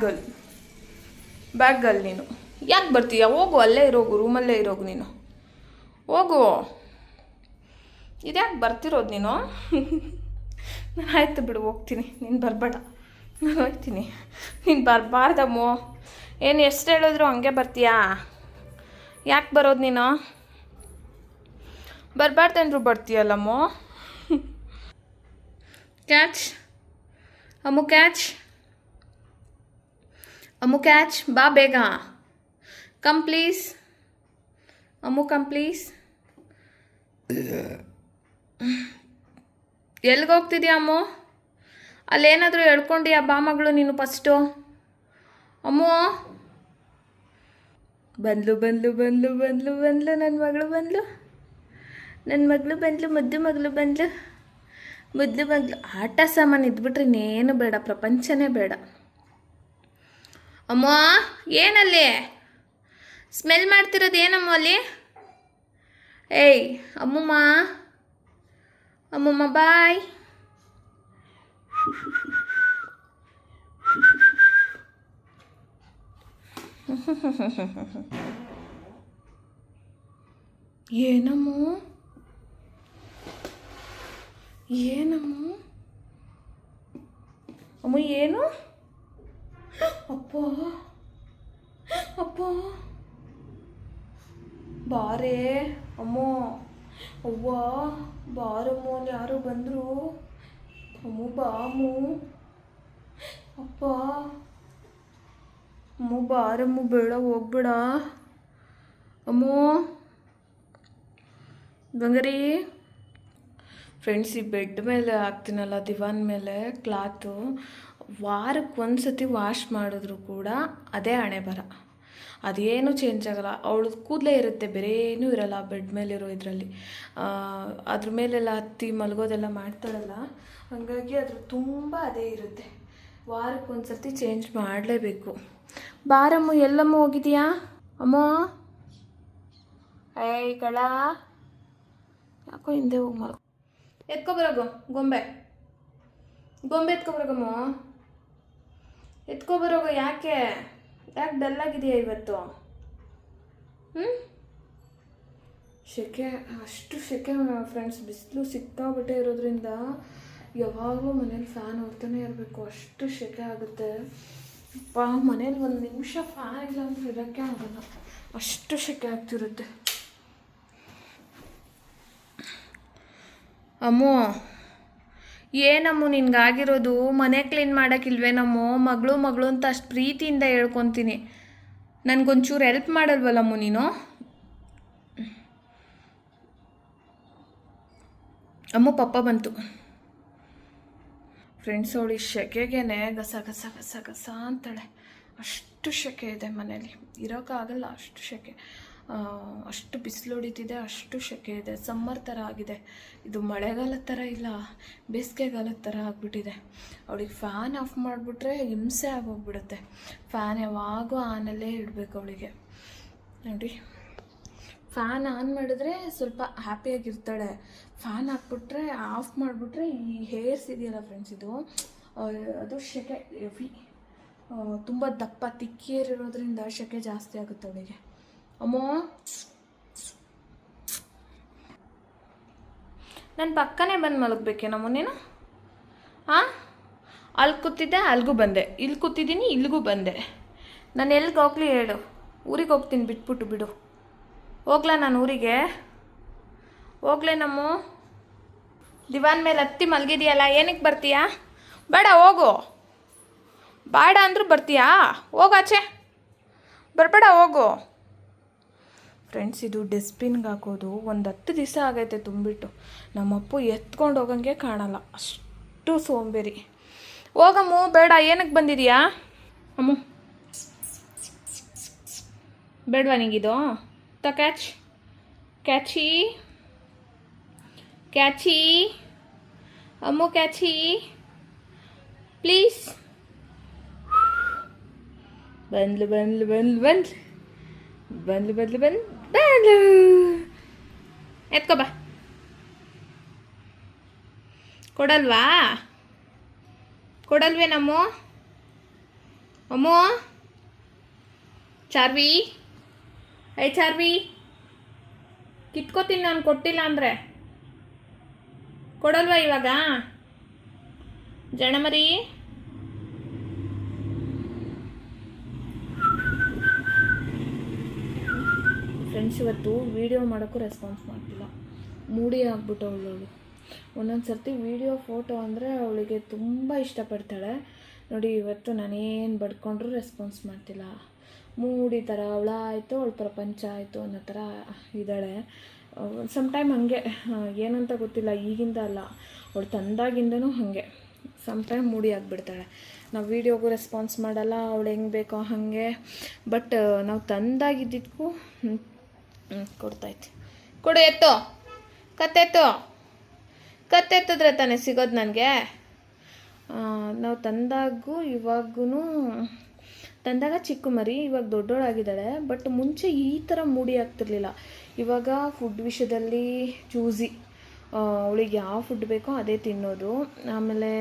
ಗರ್ಲ್ ನೀನು. ಯಾಕೆ ಬರ್ತೀಯಾ? ಹೋಗು, ಅಲ್ಲೇ ಇರೋಗು, ರೂಮಲ್ಲೇ ಇರೋಗು ನೀನು, ಹೋಗು. ಇದ್ಯಾಕೆ ಬರ್ತಿರೋದು ನೀನು? ನಾನು ಆಯ್ತು ಬಿಡು, ಹೋಗ್ತೀನಿ. ನೀನು ಬರಬೇಡ, ನಾನು ಹೋಗ್ತೀನಿ. ನೀನು ಬರಬಾರ್ದಮ್ಮೋ. ಏನು ಎಷ್ಟು ಹೇಳಿದ್ರು ಹಂಗೆ ಬರ್ತೀಯಾ? ಯಾಕೆ ಬರೋದು ನೀನು? ಬರಬಾರ್ದಂದ್ರು ಬರ್ತೀಯಲ್ಲಮ್ಮೋ. ಕ್ಯಾಚ್ ಅಮ್ಮು, ಕ್ಯಾಚ್, ಬಾ ಬೇಗ. Come please Ammu, come please. ಎಲ್ಲಿಗೆ ಹೋಗ್ತಿದ್ಯಾ ಅಮ್ಮು? ಅಲ್ಲೇನಾದರೂ ಹೇಳ್ಕೊಂಡಿಯಾ? ಬಾ ಮಗಳು ನೀನು ಫಸ್ಟು. ಅಮ್ಮು ಬಂದ್ಲು ನನ್ನ ಮಗಳು ಬಂದ್ಲು, ಮುದ್ದು ಮಗಳು. ಆಟ ಸಾಮಾನು ಇದ್ಬಿಟ್ರೆ ಇನ್ನೇನು ಬೇಡ, ಪ್ರಪಂಚನೇ ಬೇಡ. ಅಮ್ಮ, ಏನಲ್ಲಿ ಸ್ಮೆಲ್ ಮಾಡ್ತಿರೋದು? ಏನಮ್ಮ ಅಲ್ಲಿ? ಏಯ್ ಅಮ್ಮಮ್ಮ ಬಾಯ್. ಏನಮ್ಮ ಅಮ್ಮ, ಏನು? ಅಪ್ಪ ಬಾರೇ ಅಮ್ಮ. ಅವ್ವ ಬಾರಮ್ಮ, ಅಲ್ಲಿ ಯಾರೋ ಬಂದರು. ಅಮ್ಮ ಬಾಮು. ಅಪ್ಪ ಅಮ್ಮ ಬಾರಮ್ಮ, ಬೇಡ ಹೋಗ್ಬೇಡ ಅಮ್ಮ. ಬಂಗಾರಿ ಫ್ರೆಂಡ್ಸ್, ಈ ಬೆಡ್ ಮೇಲೆ ಹಾಕ್ತೀನಲ್ಲ, ದಿವಾನ್ ಮೇಲೆ ಕ್ಲಾತು, ವಾರಕ್ಕೆ ಒಂದು ಸತಿ ವಾಶ್ ಮಾಡಿದ್ರು ಕೂಡ ಅದೇ ಹಣೆ ಬರ, ಅದೇನು ಚೇಂಜ್ ಆಗಲ್ಲ. ಅವಳು ಕೂದಲೇ ಇರುತ್ತೆ, ಬೇರೆ ಏನೂ ಇರಲ್ಲ ಬೆಡ್ ಮೇಲಿರೋ ಇದರಲ್ಲಿ. ಅದ್ರ ಮೇಲೆಲ್ಲ ಹತ್ತಿ ಮಲಗೋದೆಲ್ಲ ಮಾಡ್ತಾಳಲ್ಲ, ಹಾಗಾಗಿ ಅದ್ರ ತುಂಬ ಅದೇ ಇರುತ್ತೆ. ವಾರಕ್ಕೆ ಒಂದು ಸರ್ತಿ ಚೇಂಜ್ ಮಾಡಲೇಬೇಕು. ಬಾರಮ್ಮ, ಎಲ್ಲಮ್ಮ ಹೋಗಿದೀಯಾ ಅಮ್ಮ? ಏಯ್ ಕಳ, ಯಾಕೋ ಹಿಂದೆ ಹೋಗಿ ಮಲ್ಕೊ. ಎತ್ಕೊಬರೋಗು ಗೊಂಬೆ ಎತ್ಕೊಬರೋಗಮ್ಮ, ಎತ್ಕೊಬರೋಗು. ಯಾಕೆ ಡಲ್ಲಾಗಿದೆಯಾ ಇವತ್ತು? ಸೆಕೆ, ಅಷ್ಟು ಸೆಕೆ ಫ್ರೆಂಡ್ಸ್. ಬಿಸಿಲು ಸಿಕ್ಕಾಬಿಟ್ಟೆ ಇರೋದ್ರಿಂದ ಯಾವಾಗಲೂ ಮನೇಲಿ ಫ್ಯಾನ್ ಹೊಡ್ತಾನೆ ಇರಬೇಕು, ಅಷ್ಟು ಸೆಕೆ ಆಗುತ್ತೆ. ಮನೇಲಿ ಒಂದು ನಿಮಿಷ ಫ್ಯಾನ್ ಇಲ್ಲ ಅಂದ್ರೆ ಇರೋಕ್ಕೆ ಆಗಲ್ಲ, ಅಷ್ಟು ಸೆಕೆ ಆಗ್ತಿರುತ್ತೆ. ಅಮ್ಮೋ, ಏನಮ್ಮು ನಿನ್ಗಾಗಿರೋದು? ಮನೆ ಕ್ಲೀನ್ ಮಾಡೋಕ್ಕಿಲ್ವೇನಮ್ಮು? ಮಗಳು ಅಂತ ಅಷ್ಟು ಪ್ರೀತಿಯಿಂದ ಹೇಳ್ಕೊತೀನಿ. ನನಗೊಂಚೂರು ಹೆಲ್ಪ್ ಮಾಡಲ್ವಲ್ಲಮ್ಮು ನೀನು? ಅಮ್ಮ ಪಪ್ಪ ಬಂತು ಫ್ರೆಂಡ್ಸ್. ಅವಳು ಈ ಸೆಕೆಗೇನೆ ಗಸ ಅಂತಾಳೆ. ಅಷ್ಟು ಸೆಕೆ ಇದೆ ಮನೇಲಿ, ಇರೋಕ್ಕಾಗಲ್ಲ, ಅಷ್ಟು ಸೆಕೆ. ಅಷ್ಟು ಬಿಸಿಲು ಹೊಡಿತಿದೆ, ಅಷ್ಟು ಸೆಕೆ ಇದೆ. ಸಮ್ಮರ್ ಥರ ಆಗಿದೆ ಇದು, ಮಳೆಗಾಲದ ಥರ ಇಲ್ಲ, ಬೇಸಿಗೆಗಾಲದ ಥರ ಆಗಿಬಿಟ್ಟಿದೆ. ಅವಳಿಗೆ ಫ್ಯಾನ್ ಆಫ್ ಮಾಡಿಬಿಟ್ರೆ ಹಿಂಸೆ ಆಗೋಗ್ಬಿಡುತ್ತೆ. ಫ್ಯಾನ್ ಯಾವಾಗೂ ಆನಲ್ಲೇ ಇಡಬೇಕು ಅವಳಿಗೆ. ನೋಡಿ, ಫ್ಯಾನ್ ಆನ್ ಮಾಡಿದ್ರೆ ಸ್ವಲ್ಪ ಹ್ಯಾಪಿಯಾಗಿರ್ತಾಳೆ. ಫ್ಯಾನ್ ಹಾಕ್ಬಿಟ್ರೆ, ಆಫ್ ಮಾಡಿಬಿಟ್ರೆ ಈ ಹೇರ್ಸ್ ಇದೆಯಲ್ಲ ಫ್ರೆಂಡ್ಸ್, ಇದು ಅದು ಸೆಕೆ ಹೆವಿ, ತುಂಬ ದಪ್ಪ ತಿಕ್ಕಿರೋದ್ರಿಂದ ಸೆಕೆ ಜಾಸ್ತಿ ಆಗುತ್ತೆ ಅವಳಿಗೆ. ಅಮ್ಮೋ, ನನ್ನ ಪಕ್ಕನೇ ಬಂದು ಮಲಗಬೇಕೇನಮ್ಮ ನೀನು? ಹಾಂ, ಅಲ್ಲಿ ಕೂತಿದ್ದೆ ಅಲ್ಲಿಗೂ ಬಂದೆ, ಇಲ್ಲಿ ಕೂತಿದ್ದೀನಿ ಇಲ್ಲಿಗೂ ಬಂದೆ. ನಾನು ಎಲ್ಲಿಗೆ ಹೋಗ್ಲಿ ಹೇಳು? ಊರಿಗೆ ಹೋಗ್ತೀನಿ, ಬಿಟ್ಬಿಟ್ಟು ಬಿಡು. ಹೋಗ್ಲಾ ನಾನು ಊರಿಗೆ? ಹೋಗ್ಲೇ ನಮ್ಮ ದಿವಾನ್ ಮೇಲೆ ಹತ್ತಿ ಮಲಗಿದೆಯಲ್ಲ, ಏನಕ್ಕೆ ಬರ್ತೀಯಾ? ಬೇಡ ಹೋಗು, ಬೇಡ ಅಂದರೂ ಬರ್ತೀಯಾ? ಹೋಗಾಚೆ, ಬರಬೇಡ ಹೋಗು. ಫ್ರೆಂಡ್ಸ್, ಇದು ಡಸ್ಟ್ಬಿನ್ಗೆ ಹಾಕೋದು ಒಂದು 10 ದಿವಸ ಆಗೈತೆ ತುಂಬಿಟ್ಟು. ನಮ್ಮಪ್ಪು ಎತ್ಕೊಂಡು ಹೋಗಂಗೆ ಕಾಣಲ್ಲ, ಅಷ್ಟು ಸೋಂಬೇರಿ. ಹೋಗಮ್ಮು, ಬೇಡ, ಏನಕ್ಕೆ ಬಂದಿದೀಯಾ ಅಮ್ಮು? ಬೇಡವಾ ನಿಂಗಿದು? Catch catch catch Ammu, catch please. ಬಂದ್ಲು ಬಂದ್ಲು ಬಂದ್ಲು ಬಂದ್ಲು ಬಂದ್ಲು ಬಂದ್ಲು ಬಂದು ಬಂದ್ಲು. ಎತ್ಕೊ ಬಾ. ಕೊಡಲ್ವಾ? ಕೊಡಲ್ವೇ ನಮ್ಮು? ಅಮ್ಮು, ಚಾರ್ವಿ, ಐ ಚಾರ್ವಿ, ಕಿತ್ಕೋತೀನಿ ನಾನು ಕೊಟ್ಟಿಲ್ಲ ಅಂದರೆ. ಕೊಡಲ್ವಾ ಇವಾಗ ಜಣಮರಿ? ಫ್ರೆಂಡ್ಸ್, ಇವತ್ತು ವೀಡಿಯೋ ಮಾಡೋಕ್ಕೂ ರೆಸ್ಪಾನ್ಸ್ ಮಾಡ್ತಿಲ್ಲ, ಮೂಡಿ ಆಗ್ಬಿಟ್ಟು ಅವಳು. ಒಂದೊಂದು ಸರ್ತಿ ವೀಡಿಯೋ ಫೋಟೋ ಅಂದರೆ ಅವಳಿಗೆ ತುಂಬ ಇಷ್ಟಪಡ್ತಾಳೆ. ನೋಡಿ, ಇವತ್ತು ನಾನೇನು ಬಡ್ಕೊಂಡ್ರೂ ರೆಸ್ಪಾನ್ಸ್ ಮಾಡ್ತಿಲ್ಲ. ಮೂಡಿ ಥರ ಅವಳ ಆಯಿತು, ಅವಳ ಪ್ರಪಂಚ ಆಯಿತು ಅನ್ನೋ ಥರ ಇದ್ದಾಳೆ. ಸಮ್ಟೈಮ್ ಹಾಗೆ, ಏನಂತ ಗೊತ್ತಿಲ್ಲ, ಈಗಿಂದ ಅಲ್ಲ, ಅವಳು ತಂದಾಗಿಂದನೂ ಹಾಗೆ ಸಮ್ಟೈಮ್ ಮೂಡಿ ಆಗಿಬಿಡ್ತಾಳೆ. ನಾವು ವೀಡಿಯೋಗೂ ರೆಸ್ಪಾನ್ಸ್ ಮಾಡಲ್ಲ, ಅವಳು ಹೆಂಗೆ ಬೇಕೋ ಹಾಗೆ. ಬಟ್ ನಾವು ತಂದಾಗಿದ್ದಕ್ಕೂ ಕೊಡ್ತೈತಿ. ಕೊಡು, ಎತ್ತು, ಕತ್ತೆತ್ತು, ಕತ್ತೆತ್ತಿದ್ರೆ ತಾನೇ ಸಿಗೋದು ನನಗೆ. ನಾವು ತಂದಾಗೂ ಇವಾಗೂ, ತಂದಾಗ ಚಿಕ್ಕ ಮರಿ, ಇವಾಗ ದೊಡ್ಡೋಳಾಗಿದ್ದಾಳೆ. ಬಟ್ ಮುಂಚೆ ಈ ಥರ ಮೂಡಿ ಆಗ್ತಿರ್ಲಿಲ್ಲ. ಇವಾಗ ಫುಡ್ ವಿಷಯದಲ್ಲಿ ಚೂಸಿ, ಅವಳಿಗೆ ಯಾವ ಫುಡ್ ಬೇಕೋ ಅದೇ ತಿನ್ನೋದು. ಆಮೇಲೆ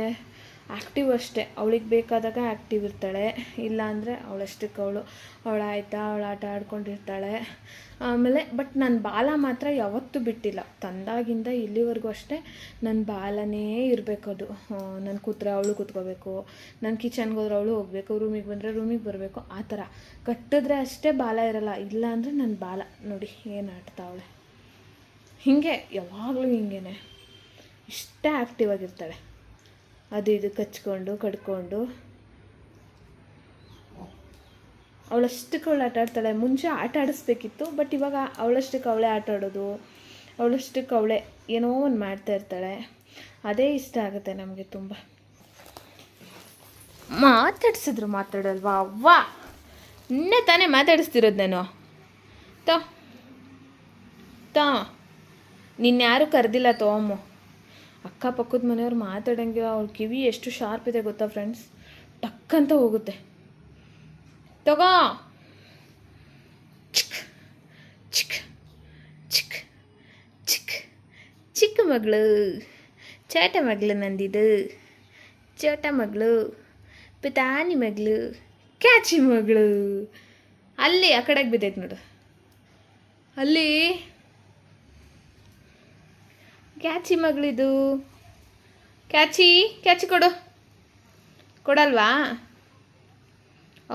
ಆ್ಯಕ್ಟಿವ್ ಅಷ್ಟೇ, ಅವಳಿಗೆ ಬೇಕಾದಾಗ ಆ್ಯಕ್ಟಿವ್ ಇರ್ತಾಳೆ, ಇಲ್ಲ ಅಂದರೆ ಅವಳಷ್ಟಕ್ಕೆ ಅವಳಾಯ್ತಾ ಅವಳು ಆಟ ಆಡ್ಕೊಂಡಿರ್ತಾಳೆ. ಆಮೇಲೆ ಬಟ್ ನನ್ನ ಬಾಲ ಮಾತ್ರ ಯಾವತ್ತೂ ಬಿಟ್ಟಿಲ್ಲ, ತಂದಾಗಿಂದ ಇಲ್ಲಿವರೆಗೂ ಅಷ್ಟೇ. ನನ್ನ ಬಾಲನೇ ಇರಬೇಕದು. ನಾನು ಕೂತ್ರೆ ಅವಳು ಕೂತ್ಕೋಬೇಕು, ನಾನು ಕಿಚನ್ಗೆ ಹೋದ್ರೆ ಅವಳು ಹೋಗಬೇಕು, ರೂಮಿಗೆ ಬಂದರೆ ರೂಮಿಗೆ ಬರಬೇಕು, ಆ ಥರ ಕಟ್ಟಿದ್ರೆ ಅಷ್ಟೇ ಬಾಲ ಇರಲ್ಲ, ಇಲ್ಲ ಅಂದರೆ ನನ್ನ ಬಾಲ ನೋಡಿ ಏನು ಆಡ್ತಾವಳೆ. ಹೀಗೆ ಯಾವಾಗಲೂ ಹಿಂಗೇನೆ, ಇಷ್ಟೇ ಆ್ಯಕ್ಟಿವ್ ಆಗಿರ್ತಾಳೆ. ಅದು ಇದು ಕಚ್ಕೊಂಡು ಕಡ್ಕೊಂಡು ಅವಳಷ್ಟಕ್ಕೆ ಅವಳು ಆಟ ಆಡ್ತಾಳೆ. ಮುಂಚೆ ಆಟ ಆಡಿಸ್ಬೇಕಿತ್ತು, ಬಟ್ ಇವಾಗ ಅವಳಷ್ಟಕ್ಕೆ ಅವಳೇ ಆಟ ಆಡೋದು, ಅವಳಷ್ಟಕ್ಕೆ ಅವಳೇ ಏನೋ ಒಂದು ಮಾಡ್ತಾ ಇರ್ತಾಳೆ. ಅದೇ ಇಷ್ಟ ಆಗುತ್ತೆ ನಮಗೆ ತುಂಬ. ಮಾತಾಡಲ್ವಾ? ಅವ್ವ, ಇನ್ನೇ ತಾನೇ ಮಾತಾಡಿಸ್ತಿರೋದು ನಾನು. ನಿನ್ಯಾರೂ ಕರೆದಿಲ್ಲ ತೋಮ್ಮು. ಅಕ್ಕಪಕ್ಕದ ಮನೆಯವ್ರು ಮಾತಾಡೋಂಗಿಲ್ಲ. ಅವ್ಳ ಕಿವಿ ಎಷ್ಟು ಶಾರ್ಪ್ ಇದೆ ಗೊತ್ತಾ ಫ್ರೆಂಡ್ಸ್, ಟಕ್ಕಂತ ಹೋಗುತ್ತೆ. ತಗೋ, ಚಿಕ್ ಚಿಕ್ ಚಿಕ್ ಚಿಕ್ ಚಿಕ್ಕ ಮಗಳು, ಚೋಟ ಮಗಳು ನಂದಿದು, ಚೋಟ ಮಗಳು, ಪಿತಾನಿ ಮಗಳು, ಕ್ಯಾಚಿ ಮಗಳು. ಅಲ್ಲಿ ಆ ಕಡೆಗೆ ಬಿದ್ದೈತೆ ನೋಡು, ಅಲ್ಲಿ ಕ್ಯಾಚಿ ಮಗಳಿದು. ಕ್ಯಾಚಿ, ಕ್ಯಾಚಿ ಕೊಡು. ಕೊಡಲ್ವಾ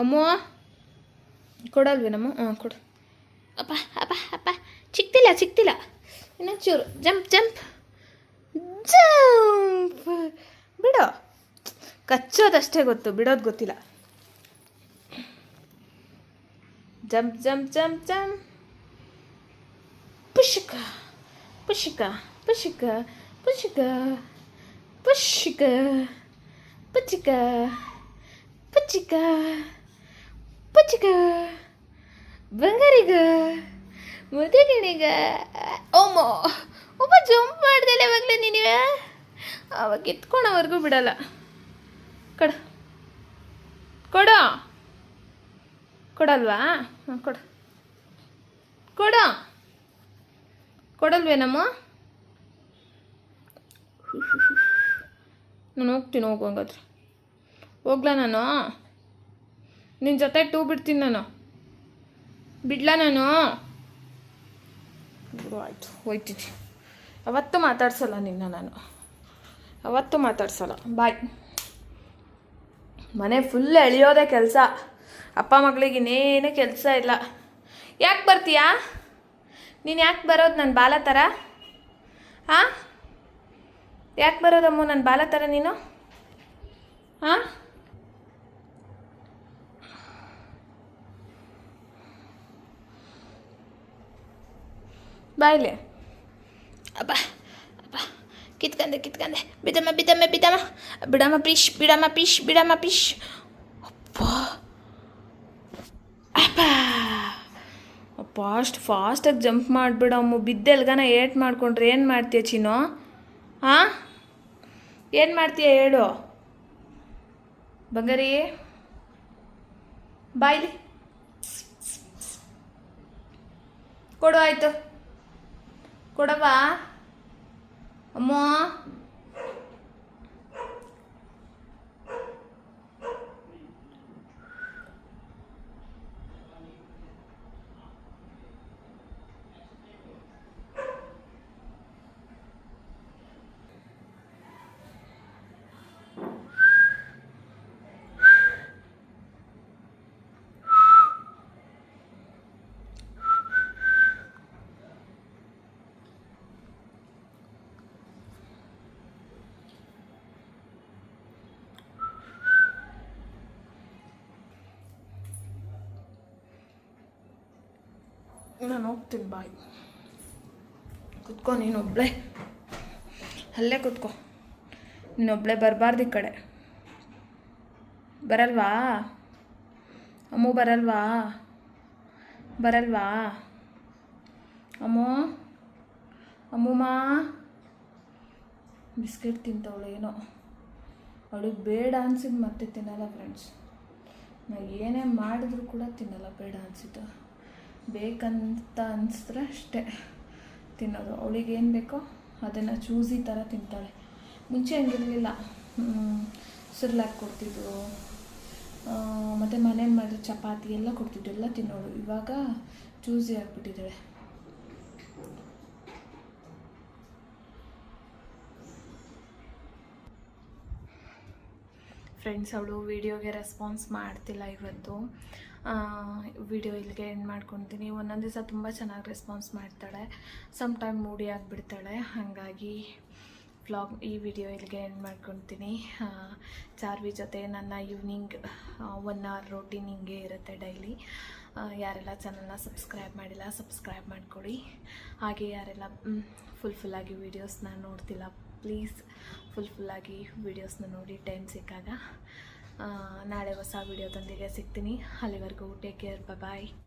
ಅಮ್ಮೋ? ಕೊಡಲ್ವೇನಮ್ಮ? ಕೊಡು. ಅಪ್ಪ ಅಪ್ಪ ಅಪ್ಪ, ಸಿಕ್ತಿಲ್ಲ, ಇನ್ನೊಂಚೂರು. Jump jump jump. ಬಿಡೋ, ಕಚ್ಚೋದಷ್ಟೇ ಗೊತ್ತು, ಬಿಡೋದು ಗೊತ್ತಿಲ್ಲ. Jump jump jump jump. ಪುಷ್ಕ ಪುಷ್ಕ ಪುಷ್ಕ ಪುಷ್ಕ ಪುಷ್ಕ ಪುಚ್ಚಿಕ ಪುಚ್ಚಿಕ ಪುಚ್ಚಿಕ. ಬಂಗಾರಿಗ ಮುದುಕಿನೀಗ ಒಮ್ಮ ಒಬ್ಬ ಜಂಪ್ ಮಾಡ್ದಿಲ್ಲ ಇವಾಗಲೇ ನೀನು ಅವಾಗ ಎತ್ಕೊಳೋವರೆಗೂ ಬಿಡಲ್ಲ. ಕೊಡು ಕೊಡು ಕೊಡಲ್ವಾ? ಹಾಂ ಕೊಡು ಕೊಡು ಕೊಡಲ್ವೇನಮ್ಮ? ನಾನು ಹೋಗ್ತೀನಿ, ಹೋಗು ಹಂಗಾದ್ರೆ. ಹೋಗ್ಲಾ ನಾನು? ನಿನ್ನ ಜೊತೆ ಟೂ ಬಿಡ್ತೀನಿ ನಾನು. ಬಿಡ್ಲಾ ನಾನು? ಆಯಿತು, ಹೋಯ್ತೀನಿ. ಅವತ್ತು ಮಾತಾಡ್ಸಲ್ಲ ನಿನ್ನ ನಾನು, ಅವತ್ತು ಮಾತಾಡ್ಸಲ್ಲ. ಬಾಯ್. ಮನೆ ಫುಲ್ ಎಳೆಯೋದೇ ಕೆಲಸ. ಅಪ್ಪ ಮಗಳಿಗೆ ಇನ್ನೇನು ಕೆಲಸ ಇಲ್ಲ. ಯಾಕೆ ಬರ್ತೀಯಾ ನೀನು? ಯಾಕೆ ಬರೋದು ನನ್ನ ಬಾಲ ಥರ? ಹಾಂ, ಯಾಕೆ ಬರೋದಮ್ಮ ನನ್ನ ಬಾಲ ಥರ ನೀನು? ಹಾಂ, ಬಾಯ್ಲೆ. ಅಪ್ಪ ಅಪ್ಪ ಕಿತ್ಕಂದೆ ಬಿಡಮ್ಮ ಬಿಡಮ್ಮ ಬಿಡಮ್ಮ ಬಿಡಮ್ಮ ಪ್ಲೀಶ್, ಬಿಡಮ್ಮ ಪ್ಲೀಶ್, ಬಿಡಮ್ಮ ಪ್ಲೀಶ್. ಅಪ್ಪ ಅಪ್ಪ ಅಪ್ಪ ಅಷ್ಟು ಫಾಸ್ಟಾಗಿ ಜಂಪ್ ಮಾಡಿಬಿಡಮ್ಮ. ಬಿದ್ದೆಲ್ಗನ ಏಟ್ ಮಾಡ್ಕೊಂಡ್ರೆ ಏನು ಮಾಡ್ತೀಯ ಚಿನ್ನು? ಹಾಂ, ಏನು ಮಾಡ್ತೀಯ ಹೇಳು ಬಂಗಾರಿ? ಬಾಯ್ಲಿ ಕೊಡು. ಆಯಿತು, ಕೊಡವಾ ಅಮ್ಮ? ನಾನು ಹೋಗ್ತೀನಿ. ಬಾಯ್. ಕುತ್ಕೊ ನೀನೊಬ್ಳೆ, ಅಲ್ಲೇ ಕುತ್ಕೊ. ನೀನೊಬ್ಳೆ ಬರಬಾರ್ದು ಈ ಕಡೆ. ಬರಲ್ವಾ ಅಮ್ಮು? ಬರಲ್ವಾ? ಬರಲ್ವಾ ಅಮ್ಮು? ಅಮ್ಮಮ್ಮ ಬಿಸ್ಕೆಟ್ ತಿಂತವಳು ಏನೋ. ಅವಳಿಗೆ ಬೇಡ ಅನ್ಸಿದ್ದು ಮತ್ತೆ ತಿನ್ನಲ್ಲ ಫ್ರೆಂಡ್ಸ್. ನಾವು ಏನೇ ಮಾಡಿದ್ರು ಕೂಡ ತಿನ್ನಲ್ಲ. ಬೇಡ ಅನಿಸಿದ್ದು ಬೇಕಂತ ಅನಿಸಿದ್ರೆ ಅಷ್ಟೇ ತಿನ್ನೋದು. ಅವಳಿಗೆ ಏನು ಬೇಕೋ ಅದನ್ನು ಚೂಸಿ ಥರ ತಿಂತಾಳೆ. ಮುಂಚೆ ಹಂಗಿರಲಿಲ್ಲ. ಸಿರ್ಲಾಕ್ ಕೊಡ್ತಿದ್ರು, ಮತ್ತು ಮನೇಲಿ ಮಾಡಿದ್ರೆ ಚಪಾತಿ ಎಲ್ಲ ಕೊಡ್ತಿದ್ರು, ಎಲ್ಲ ತಿನ್ನೋಳು. ಇವಾಗ ಚೂಸಿ ಆಗಿಬಿಟ್ಟಿದ್ದಾಳೆ. ಫ್ರೆಂಡ್ಸ್, ಅವಳು ವೀಡಿಯೋಗೆ ರೆಸ್ಪಾನ್ಸ್ ಮಾಡ್ತಿಲ್ಲ ಇವತ್ತು. ವಿಡಿಯೋ ಇಲ್ಲಿಗೆ ಎಂಡ್ ಮಾಡ್ಕೊತೀನಿ. ಒಂದೊಂದು ದಿವಸ ತುಂಬ ಚೆನ್ನಾಗಿ ರೆಸ್ಪಾನ್ಸ್ ಮಾಡ್ತಾಳೆ, ಸಮ್ ಟೈಮ್ ಮೂಡಿ ಆಗಿಬಿಡ್ತಾಳೆ. ಹಾಗಾಗಿ ಈ ವಿಡಿಯೋ ಇಲ್ಲಿಗೆ ಎಂಡ್ ಮಾಡ್ಕೊತೀನಿ. ಚಾರ್ವಿ ಜೊತೆ ನನ್ನ ಈವ್ನಿಂಗ್ 1 hour ರೋಟೀನ್ ಹಿಂಗೆ ಇರುತ್ತೆ ಡೈಲಿ. ಯಾರೆಲ್ಲ ಚಾನಲ್ನ ಸಬ್ಸ್ಕ್ರೈಬ್ ಮಾಡಿಲ್ಲ ಸಬ್ಸ್ಕ್ರೈಬ್ ಮಾಡ್ಕೊಳ್ಳಿ. ಹಾಗೆ ಯಾರೆಲ್ಲ ಫುಲ್ಲಾಗಿ ವೀಡಿಯೋಸ್ನ ನೋಡ್ತಿಲ್ಲ ಪ್ಲೀಸ್ ಫುಲ್ಲಾಗಿ ವೀಡಿಯೋಸ್ನ ನೋಡಿ ಟೈಮ್ ಸಿಕ್ಕಾಗ. ನಾಳೆ ಹೊಸ ವೀಡಿಯೋದೊಂದಿಗೆ ಸಿಗ್ತೀನಿ. ಅಲ್ಲಿವರೆಗೂ ಟೇಕ್ ಕೇರ್, ಬಾಯ್.